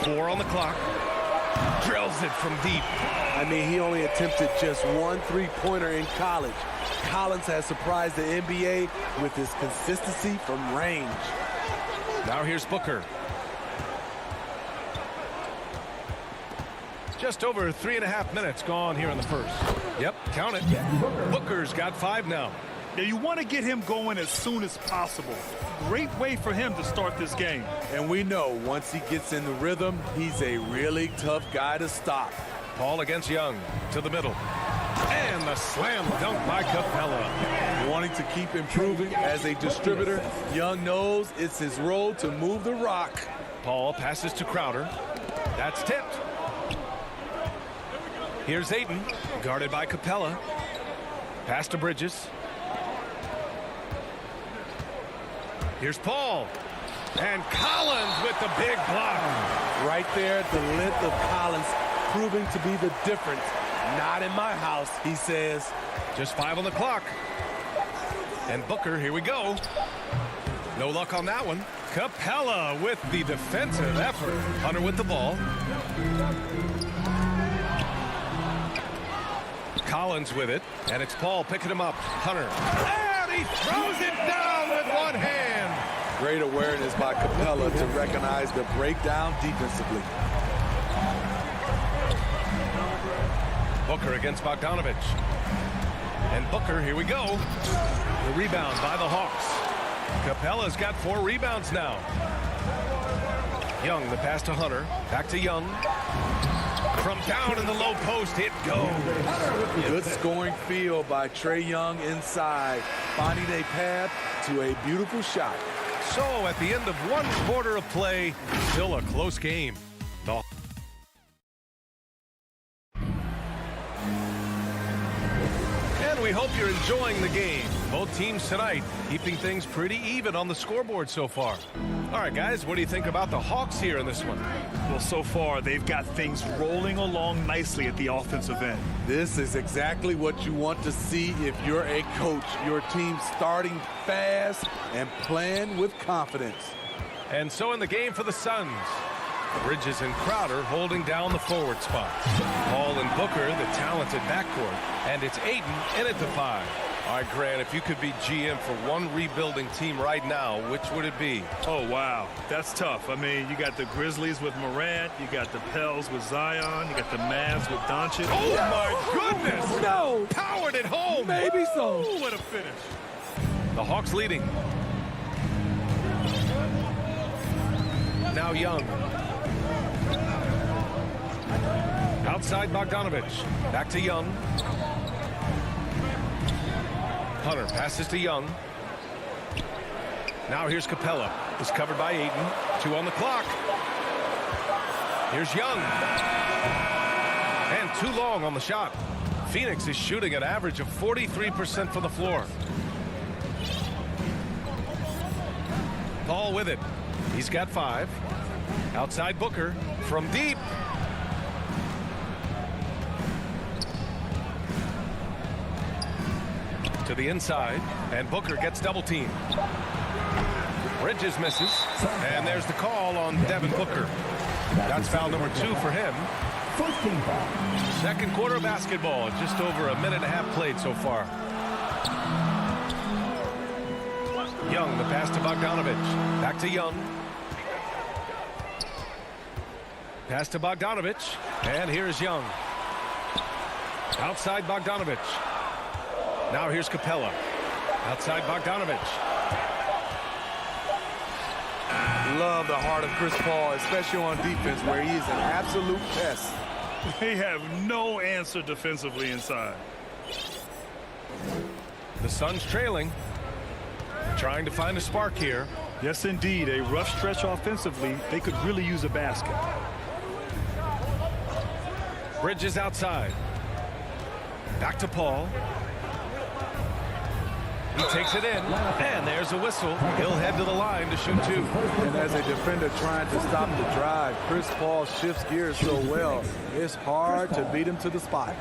[SPEAKER 1] 4 on the clock. Drills it from deep.
[SPEAKER 13] I mean, he only attempted just 1 3-pointer in college. Collins has surprised the NBA with his consistency from range.
[SPEAKER 1] Now here's Booker. Just over 3.5 minutes gone here in the first. Yep, count it. Booker's got 5 now.
[SPEAKER 3] Now you want to get him going as soon as possible. Great way for him to start this game.
[SPEAKER 13] And we know once he gets in the rhythm, he's a really tough guy to stop.
[SPEAKER 1] Paul against Young to the middle. And the slam dunk by Capella.
[SPEAKER 13] Wanting to keep improving as a distributor, Young knows it's his role to move the rock.
[SPEAKER 1] Paul passes to Crowder. That's tipped. Here's Ayton, guarded by Capella. Pass to Bridges. Here's Paul. And Collins with the big block.
[SPEAKER 13] Right there, the length of Collins proving to be the difference. Not in my house, he says.
[SPEAKER 1] Just 5 on the clock. And Booker, here we go. No luck on that one. Capella with the defensive effort. Hunter with the ball. Collins with it. And it's Paul picking him up. Hunter. And he throws it down with one hand.
[SPEAKER 13] Great awareness by Capella to recognize the breakdown defensively.
[SPEAKER 1] Booker against Bogdanovich. And Booker, here we go. The rebound by the Hawks. Capella's got 4 rebounds now. Young, the pass to Hunter. Back to Young. From down in the low post, it goes.
[SPEAKER 13] Good scoring field by Trae Young inside, finding a path to a beautiful shot.
[SPEAKER 1] So at the end of 1 quarter of play, still a close game. And we hope you're enjoying the game. Both teams tonight keeping things pretty even on the scoreboard so far. All right, guys, what do you think about the Hawks here in this one?
[SPEAKER 3] Well, so far, they've got things rolling along nicely at the offensive end.
[SPEAKER 13] This is exactly what you want to see if you're a coach. Your team starting fast and playing with confidence.
[SPEAKER 1] And so in the game for the Suns, Bridges and Crowder holding down the forward spots. Paul and Booker, the talented backcourt. And it's Ayton in at the 5. All right, Grant, if you could be GM for one rebuilding team right now, which would it be?
[SPEAKER 3] Oh, wow. That's tough. I mean, you got the Grizzlies with Morant. You got the Pels with Zion. You got the Mavs with Doncic.
[SPEAKER 1] Oh, my goodness.
[SPEAKER 13] No.
[SPEAKER 1] Powered it home.
[SPEAKER 13] Maybe so.
[SPEAKER 1] Oh, what a finish. The Hawks leading. Now Young. Outside Bogdanovich. Back to Young. Hunter passes to Young. Now here's Capella. It's covered by Ayton. 2 on the clock. Here's Young. And too long on the shot. Phoenix is shooting an average of 43% from the floor. Paul with it. He's got 5. Outside Booker from deep. To the inside, and Booker gets double teamed. Bridges misses, and there's the call on Devin Booker. That's foul number 2 for him. Second quarter of basketball, just over a minute and a half played so far. Young, the pass to Bogdanovich. Back to Young. Pass to Bogdanovich, and here's Young. Outside Bogdanovich. Now here's Capella. Outside Bogdanovich.
[SPEAKER 13] Love the heart of Chris Paul, especially on defense, where he is an absolute pest.
[SPEAKER 3] They have no answer defensively inside.
[SPEAKER 1] The Suns trailing. Trying to find a spark here.
[SPEAKER 3] Yes, indeed. A rough stretch offensively. They could really use a basket.
[SPEAKER 1] Bridges outside. Back to Paul. He takes it in, and there's a whistle. He'll head to the line to shoot 2.
[SPEAKER 13] And as a defender trying to stop the drive, Chris Paul shifts gears so well, it's hard to beat him to the spot.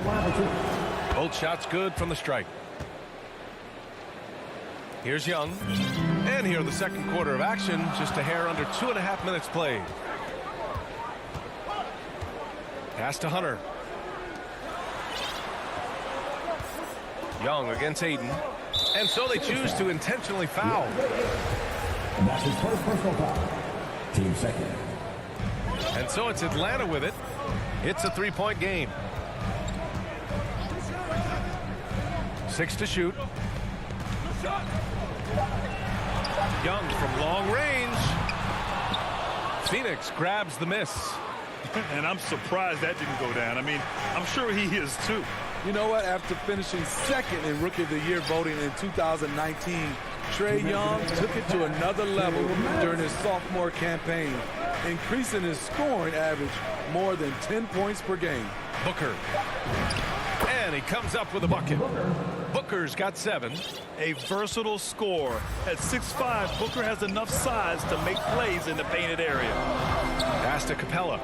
[SPEAKER 1] Both shots good from the strike. Here's Young. And here in the second quarter of action, just a hair under 2.5 minutes played. Pass to Hunter. Young against Ayton. And so they choose to intentionally foul.
[SPEAKER 4] And that's his first personal foul. Team second.
[SPEAKER 1] And so it's Atlanta with it. It's a 3-point game. 6 to shoot. Young from long range. Phoenix grabs the miss.
[SPEAKER 3] And I'm surprised that didn't go down. I mean, I'm sure he is too.
[SPEAKER 13] You know what? After finishing second in Rookie of the Year voting in 2019, Trae Young took it to another level during his sophomore campaign. increasing his scoring average more than 10 points per game.
[SPEAKER 1] Booker. And he comes up with a bucket. Booker's got 7.
[SPEAKER 3] A versatile scorer. At 6'5", Booker has enough size to make plays in the painted area.
[SPEAKER 1] Pass to Capella.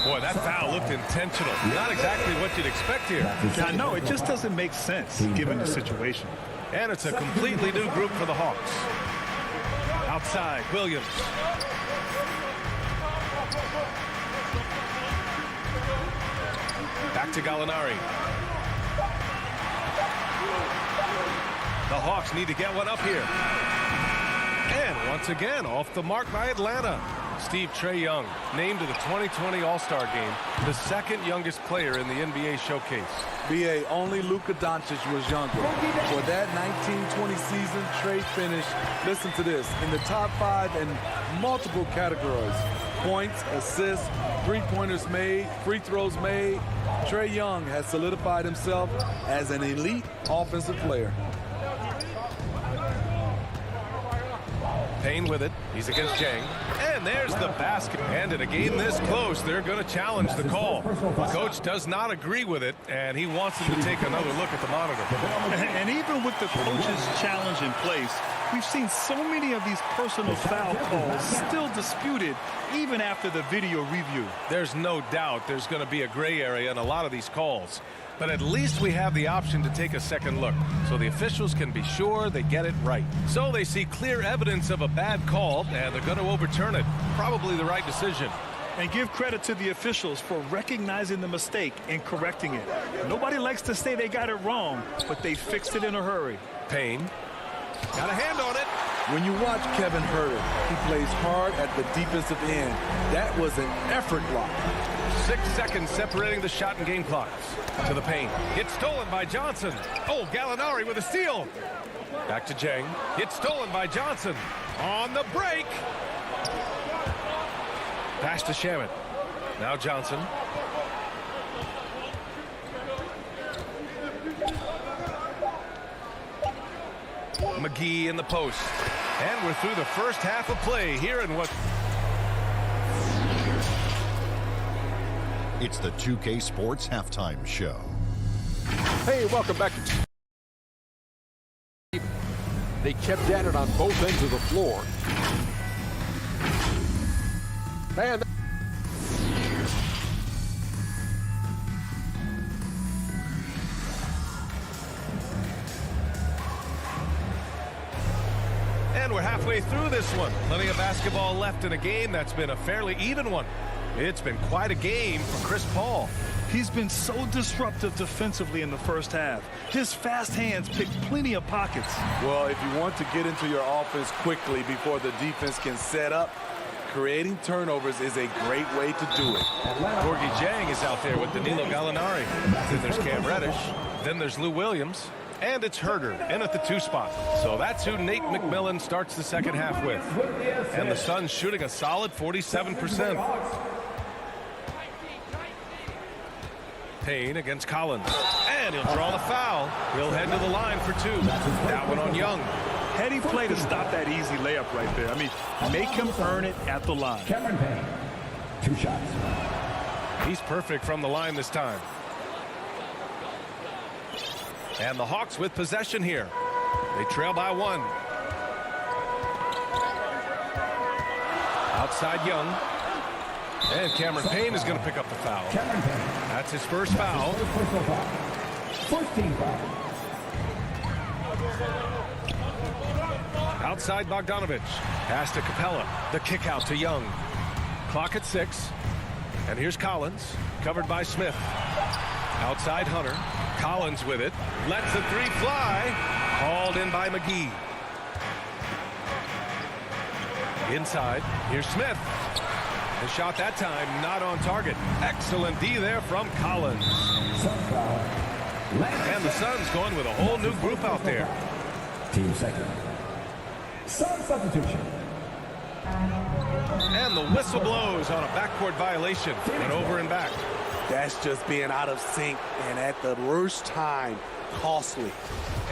[SPEAKER 1] Boy, that foul looked intentional. Not exactly what you'd expect here.
[SPEAKER 3] I know, it just doesn't make sense given the situation.
[SPEAKER 1] And it's a completely new group for the Hawks. Outside, Williams. Back to Gallinari. The Hawks need to get one up here. And once again, off the mark by Atlanta. Steve Trae Young, named to the 2020 All-Star Game, the second youngest player in the NBA showcase.
[SPEAKER 13] B.A. only Luka Doncic was younger. For that 1920 season, Trae finished, listen to this, in the top 5 in multiple categories. Points, assists, three-pointers made, free throws made. Trae Young has solidified himself as an elite offensive player.
[SPEAKER 1] Payne with it. He's against Jang. And there's the basket. And in a game this close, they're going to challenge the call. Coach does not agree with it, and he wants him to take another look at the monitor.
[SPEAKER 3] And even with the coach's challenge in place, we've seen so many of these personal foul calls still disputed even after the video review.
[SPEAKER 1] There's no doubt there's going to be a gray area in a lot of these calls. But at least we have the option to take a second look, so the officials can be sure they get it right. So they see clear evidence of a bad call, and they're going to overturn it. Probably the right decision.
[SPEAKER 3] And give credit to the officials for recognizing the mistake and correcting it. Nobody likes to say they got it wrong, but they fixed it in a hurry.
[SPEAKER 1] Payne got a hand on it.
[SPEAKER 13] When you watch Kevin Huerter, he plays hard at the defensive end. That was an effort block.
[SPEAKER 1] 6 seconds separating the shot and game clocks. To the paint. It's stolen by Johnson. Oh, Gallinari with a steal. Back to Jang. It's stolen by Johnson. On the break. Pass to Shamit. Now Johnson. McGee in the post. And we're through the first half of play here in what...
[SPEAKER 6] It's the 2K Sports Halftime Show.
[SPEAKER 7] Hey, welcome back to... They kept at it on both ends of the floor. And...
[SPEAKER 1] And we're halfway through this one. Plenty of basketball left in a game that's been a fairly even one. It's been quite a game for Chris Paul.
[SPEAKER 3] He's been so disruptive defensively in the first half. His fast hands pick plenty of pockets.
[SPEAKER 13] Well, if you want to get into your offense quickly before the defense can set up, creating turnovers is a great way to do it.
[SPEAKER 1] Gorgie Jang is out there with Danilo Gallinari. Then there's Cam Reddish. Then there's Lou Williams. And it's Huerter in at the 2 spot. So that's who Nate McMillan starts the second half with. And the Suns shooting a solid 47%. Payne against Collins. And he'll draw the foul. He'll head to the line for 2. That one on Young.
[SPEAKER 3] Heady play to stop that easy layup right there. I mean, make him earn it at the line.
[SPEAKER 4] Cameron Payne, 2 shots.
[SPEAKER 1] He's perfect from the line this time. And the Hawks with possession here. They trail by 1. Outside Young. And Cameron Payne is going to pick up the foul. That's his first foul.
[SPEAKER 4] First team foul.
[SPEAKER 1] Outside Bogdanovich. Pass to Capella. The kick out to Young. Clock at 6. And here's Collins. Covered by Smith. Outside Hunter. Collins with it. Lets the 3 fly. Called in by McGee. Inside. Here's Smith. The shot that time not on target. Excellent D there from Collins. And the Suns going with a whole new group out there.
[SPEAKER 4] Team second. Sun substitution.
[SPEAKER 1] And the whistle blows on a backcourt violation. Went over and back.
[SPEAKER 13] That's just being out of sync and at the worst time, costly.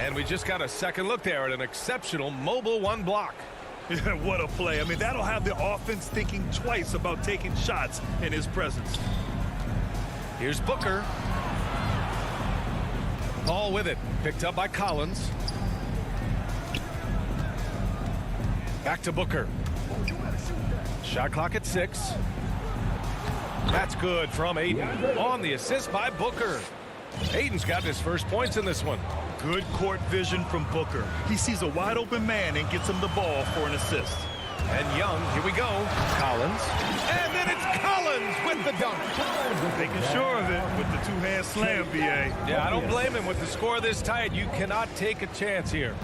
[SPEAKER 1] And we just got a second look there at an exceptional mobile 1 block.
[SPEAKER 3] What a play. I mean, that'll have the offense thinking twice about taking shots in his presence.
[SPEAKER 1] Here's Booker. Ball with it. Picked up by Collins. Back to Booker. Shot clock at 6. That's good from Ayton. On the assist by Booker. Ayton's got his first points in this one.
[SPEAKER 3] Good court vision from Booker. He sees a wide open man and gets him the ball for an assist.
[SPEAKER 1] And Young, here we go. Collins. And then it's Collins with the dunk.
[SPEAKER 3] Making sure of it with the two-hand slam, B.A.
[SPEAKER 1] Yeah, I don't blame him. With the score this tight, you cannot take a chance here.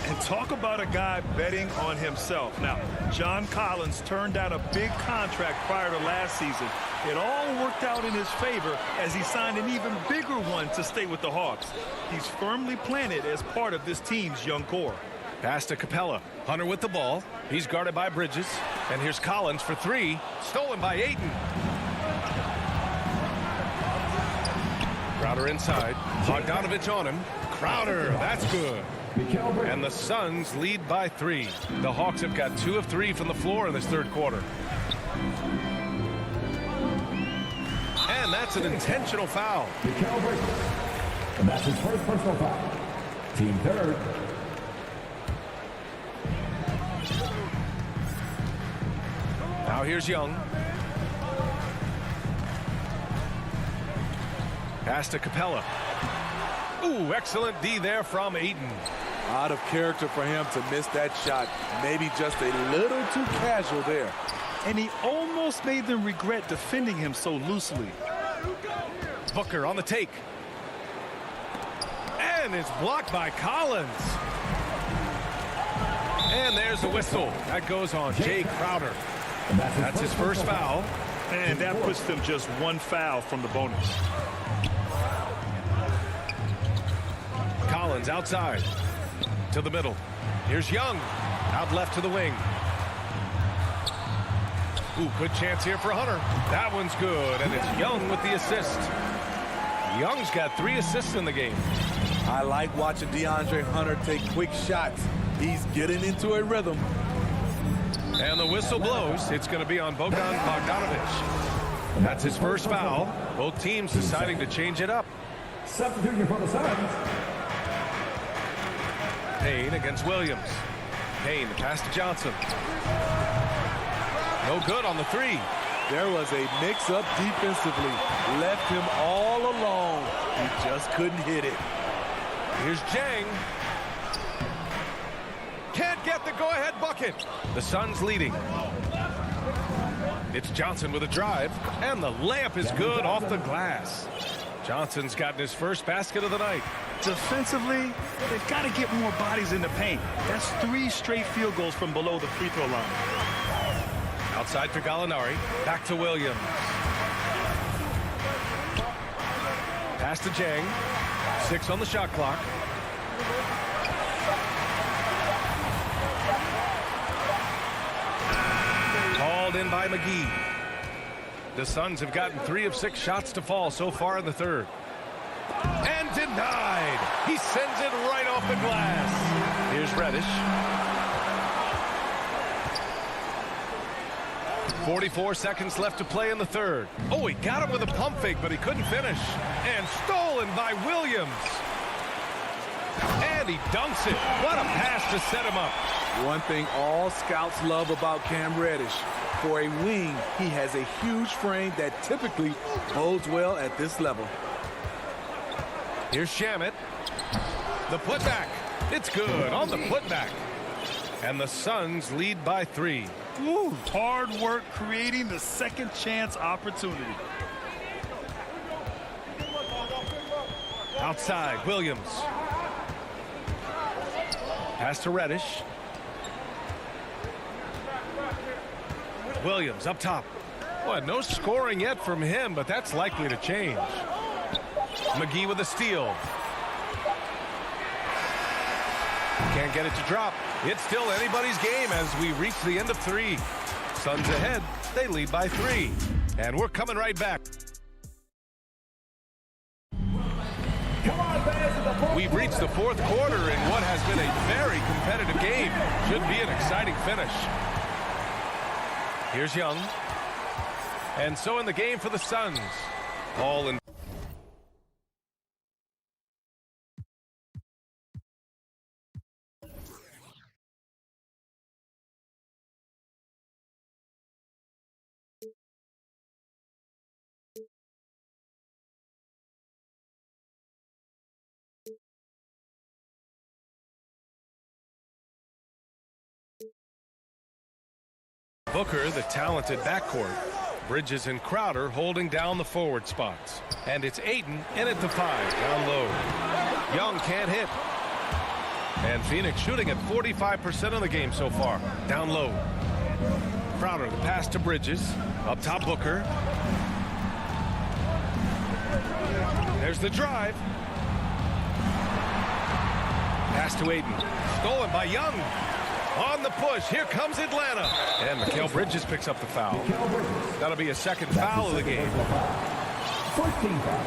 [SPEAKER 3] And talk about a guy betting on himself. Now, John Collins turned down a big contract prior to last season. It all worked out in his favor as he signed an even bigger one to stay with the Hawks. He's firmly planted as part of this team's young core.
[SPEAKER 1] Pass to Capella. Hunter with the ball. He's guarded by Bridges. And here's Collins for 3. Stolen by Ayton. Crowder inside. Bogdanovich on him. Crowder, that's good. And the Suns lead by 3. The Hawks have got 2 of 3 from the floor in this third quarter. And that's an intentional foul.
[SPEAKER 4] And that's his first personal foul. Team third.
[SPEAKER 1] Now here's Young. Pass to Capella. Ooh, excellent D there from Ayton.
[SPEAKER 13] Out of character for him to miss that shot. Maybe just a little too casual there.
[SPEAKER 3] And he almost made them regret defending him so loosely.
[SPEAKER 1] Booker on the take. And it's blocked by Collins. And there's the whistle. That goes on Jay Crowder. That's his first foul.
[SPEAKER 3] And that puts them just 1 foul from the bonus.
[SPEAKER 1] Collins outside to the middle. Here's Young out left to the wing. Ooh, good chance here for Hunter. That one's good, and it's Young with the assist. Young's got 3 assists in the game.
[SPEAKER 13] I like watching DeAndre Hunter take quick shots. He's getting into a rhythm.
[SPEAKER 1] And the whistle blows. It's going to be on Bogdanovich. That's his first foul. Both teams deciding to change it up.
[SPEAKER 4] Substituting for the Suns.
[SPEAKER 1] Payne against Williams. Payne, the pass to Johnson. No good on the 3.
[SPEAKER 13] There was a mix-up defensively. Left him all alone. He just couldn't hit it.
[SPEAKER 1] Here's Jang. Can't get the go-ahead bucket. The Suns leading. It's Johnson with a drive. And the layup is good off the glass. Johnson's gotten his first basket of the night.
[SPEAKER 3] Defensively, they've got to get more bodies in the paint. That's 3 straight field goals from below the free throw line.
[SPEAKER 1] Outside for Gallinari. Back to Williams. Pass to Jang. 6 on the shot clock. Called in by McGee. The Suns have gotten 3 of 6 shots to fall so far in the third. And denied. He sends it right off the glass. Here's Reddish. 44 seconds left to play in the third. Oh, he got him with a pump fake, but he couldn't finish. And stolen by Williams. And he dunks it. What a pass to set him up.
[SPEAKER 13] One thing all scouts love about Cam Reddish. For a wing, he has a huge frame that typically bodes well at this level.
[SPEAKER 1] Here's Shamet. The putback. It's good on the putback. And the Suns lead by 3.
[SPEAKER 3] Ooh, hard work creating the second chance opportunity.
[SPEAKER 1] Outside, Williams. Pass to Reddish. Williams up top. Boy, no scoring yet from him, but that's likely to change. McGee with a steal. Can't get it to drop. It's still anybody's game as we reach the end of 3. Suns ahead. They lead by 3. And we're coming right back.
[SPEAKER 4] Come on,
[SPEAKER 1] We've reached the fourth quarter in what has been a very competitive game. Should be an exciting finish. Here's Young. And so in the game for the Suns, Paul and Booker, the talented backcourt. Bridges and Crowder holding down the forward spots. And it's Ayton in at the 5, down low. Young can't hit. And Phoenix shooting at 45% of the game so far, down low. Crowder, the pass to Bridges. Up top, Booker. There's the drive. Pass to Ayton. Stolen by Young. On the push, here comes Atlanta. And Mikal Bridges picks up the foul. That'll be a second foul of the game.
[SPEAKER 4] 14 foul.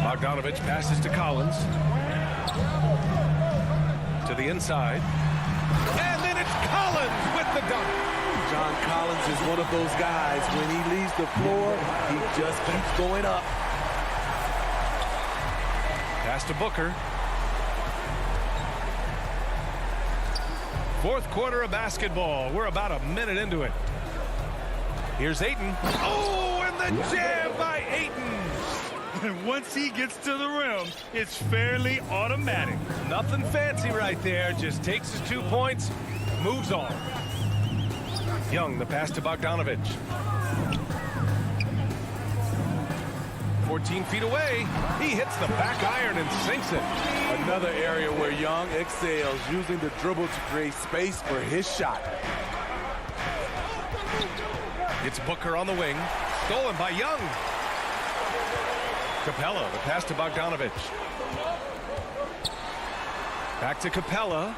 [SPEAKER 1] Bogdanovich passes to Collins. To the inside. And then it's Collins with the dunk.
[SPEAKER 13] John Collins is one of those guys. When he leaves the floor, he just keeps going up.
[SPEAKER 1] Pass to Booker. Fourth quarter of basketball. We're about a minute into it. Here's Ayton. Oh, and the jam by Ayton.
[SPEAKER 3] And once he gets to the rim, it's fairly automatic.
[SPEAKER 1] Nothing fancy right there. Just takes his 2 points, moves on. Young, the pass to Bogdanovich. 14 feet away. He hits the back iron and sinks it.
[SPEAKER 13] Another area where Young excels, using the dribble to create space for his shot.
[SPEAKER 1] It's Booker on the wing. Stolen by Young. Capella, the pass to Bogdanovich. Back to Capella.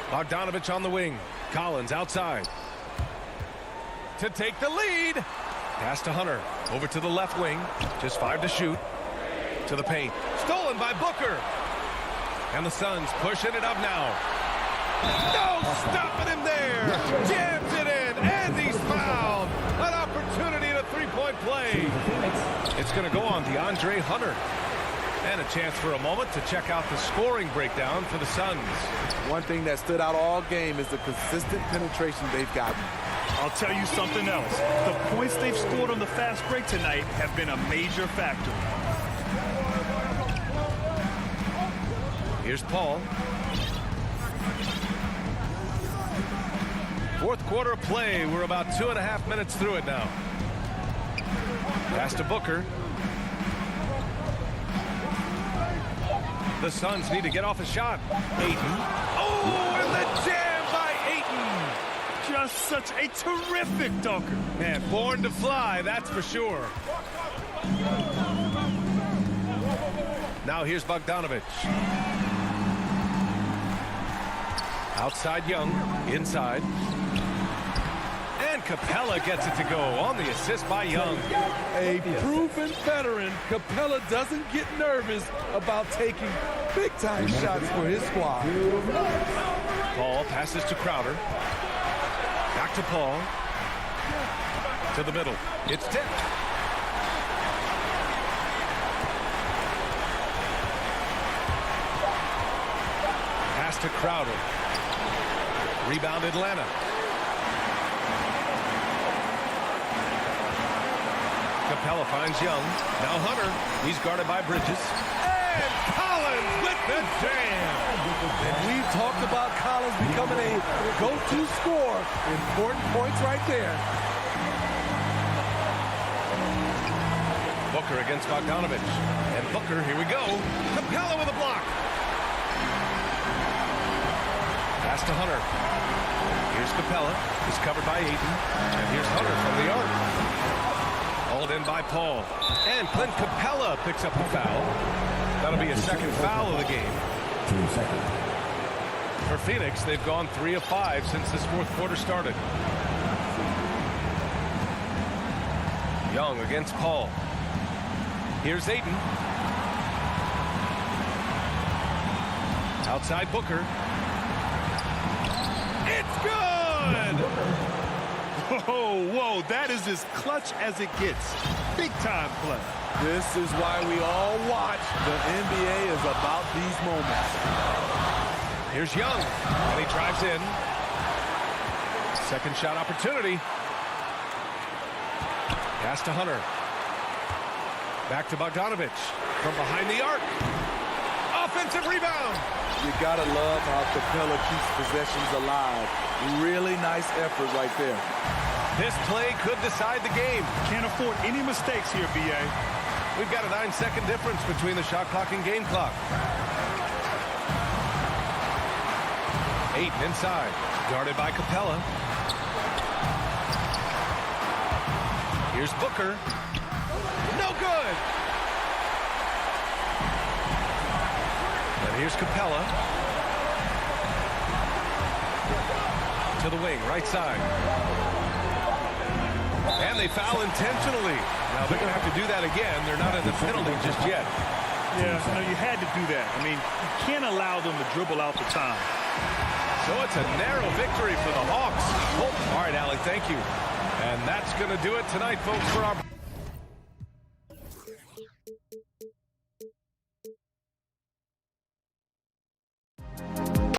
[SPEAKER 1] Bogdanovich on the wing. Collins outside. To take the lead. Pass to Hunter. Over to the left wing. Just 5 to shoot. To the paint. Stolen by Booker. And the Suns pushing it up now. No stopping him there. Jams it in. And he's fouled. An opportunity to three-point play. It's going to go on Deandre Hunter. And a chance for a moment to check out the scoring breakdown for the Suns.
[SPEAKER 13] One thing that stood out all game is the consistent penetration they've gotten.
[SPEAKER 3] I'll tell you something else. The points they've scored on the fast break tonight have been a major factor.
[SPEAKER 1] Here's Paul. Fourth quarter of play. We're about 2.5 minutes through it now. Pass to Booker. The Suns need to get off a shot. Ayton. Oh, and the jam by Ayton.
[SPEAKER 3] Just such a terrific dunker.
[SPEAKER 1] Man, born to fly, that's for sure. Now here's Bogdanovich. Outside Young, inside. And Capella gets it to go on the assist by Young.
[SPEAKER 13] A proven veteran, Capella doesn't get nervous about taking big-time shots for his squad.
[SPEAKER 1] Paul passes to Crowder. Back to Paul. To the middle. It's tipped. Pass to Crowder. Rebound Atlanta. Capella finds Young. Now Hunter. He's guarded by Bridges. And Collins with the jam.
[SPEAKER 13] And we've talked about Collins becoming a go-to scorer. Important points right there.
[SPEAKER 1] Booker against Bogdanovich. And Booker, here we go. Capella with a block. Pass to Hunter. Here's Capella. He's covered by Ayton. And here's Hunter from the arc. Hauled in by Paul. And Clint Capella picks up the foul. That'll be a second foul of the game.
[SPEAKER 4] 2 seconds.
[SPEAKER 1] For Phoenix, they've gone 3 of 5 since this fourth quarter started. Young against Paul. Here's Ayton. Outside Booker. It's good!
[SPEAKER 3] Whoa, that is as clutch as it gets. Big time play.
[SPEAKER 13] This is why we all watch. The NBA is about these moments.
[SPEAKER 1] Here's Young, and he drives in. Second shot opportunity. Pass to Hunter. Back to Bogdanovich. From behind the arc. Offensive rebound.
[SPEAKER 13] You gotta love how Capella keeps possessions alive. Really nice effort right there.
[SPEAKER 1] This play could decide the game.
[SPEAKER 3] Can't afford any mistakes here, B.A.
[SPEAKER 1] We've got a 9-second difference between the shot clock and game clock. Ayton inside. Guarded by Capella. Here's Booker. No good. And here's Capella. To the wing, right side. And they foul intentionally. Now they're going to have to do that again. They're not in the penalty just yet.
[SPEAKER 3] Yeah, you had to do that. I mean, you can't allow them to dribble out the time.
[SPEAKER 1] So it's a narrow victory for the Hawks. Oh, all right, Allie, thank you. And that's going to do it tonight, folks, for our...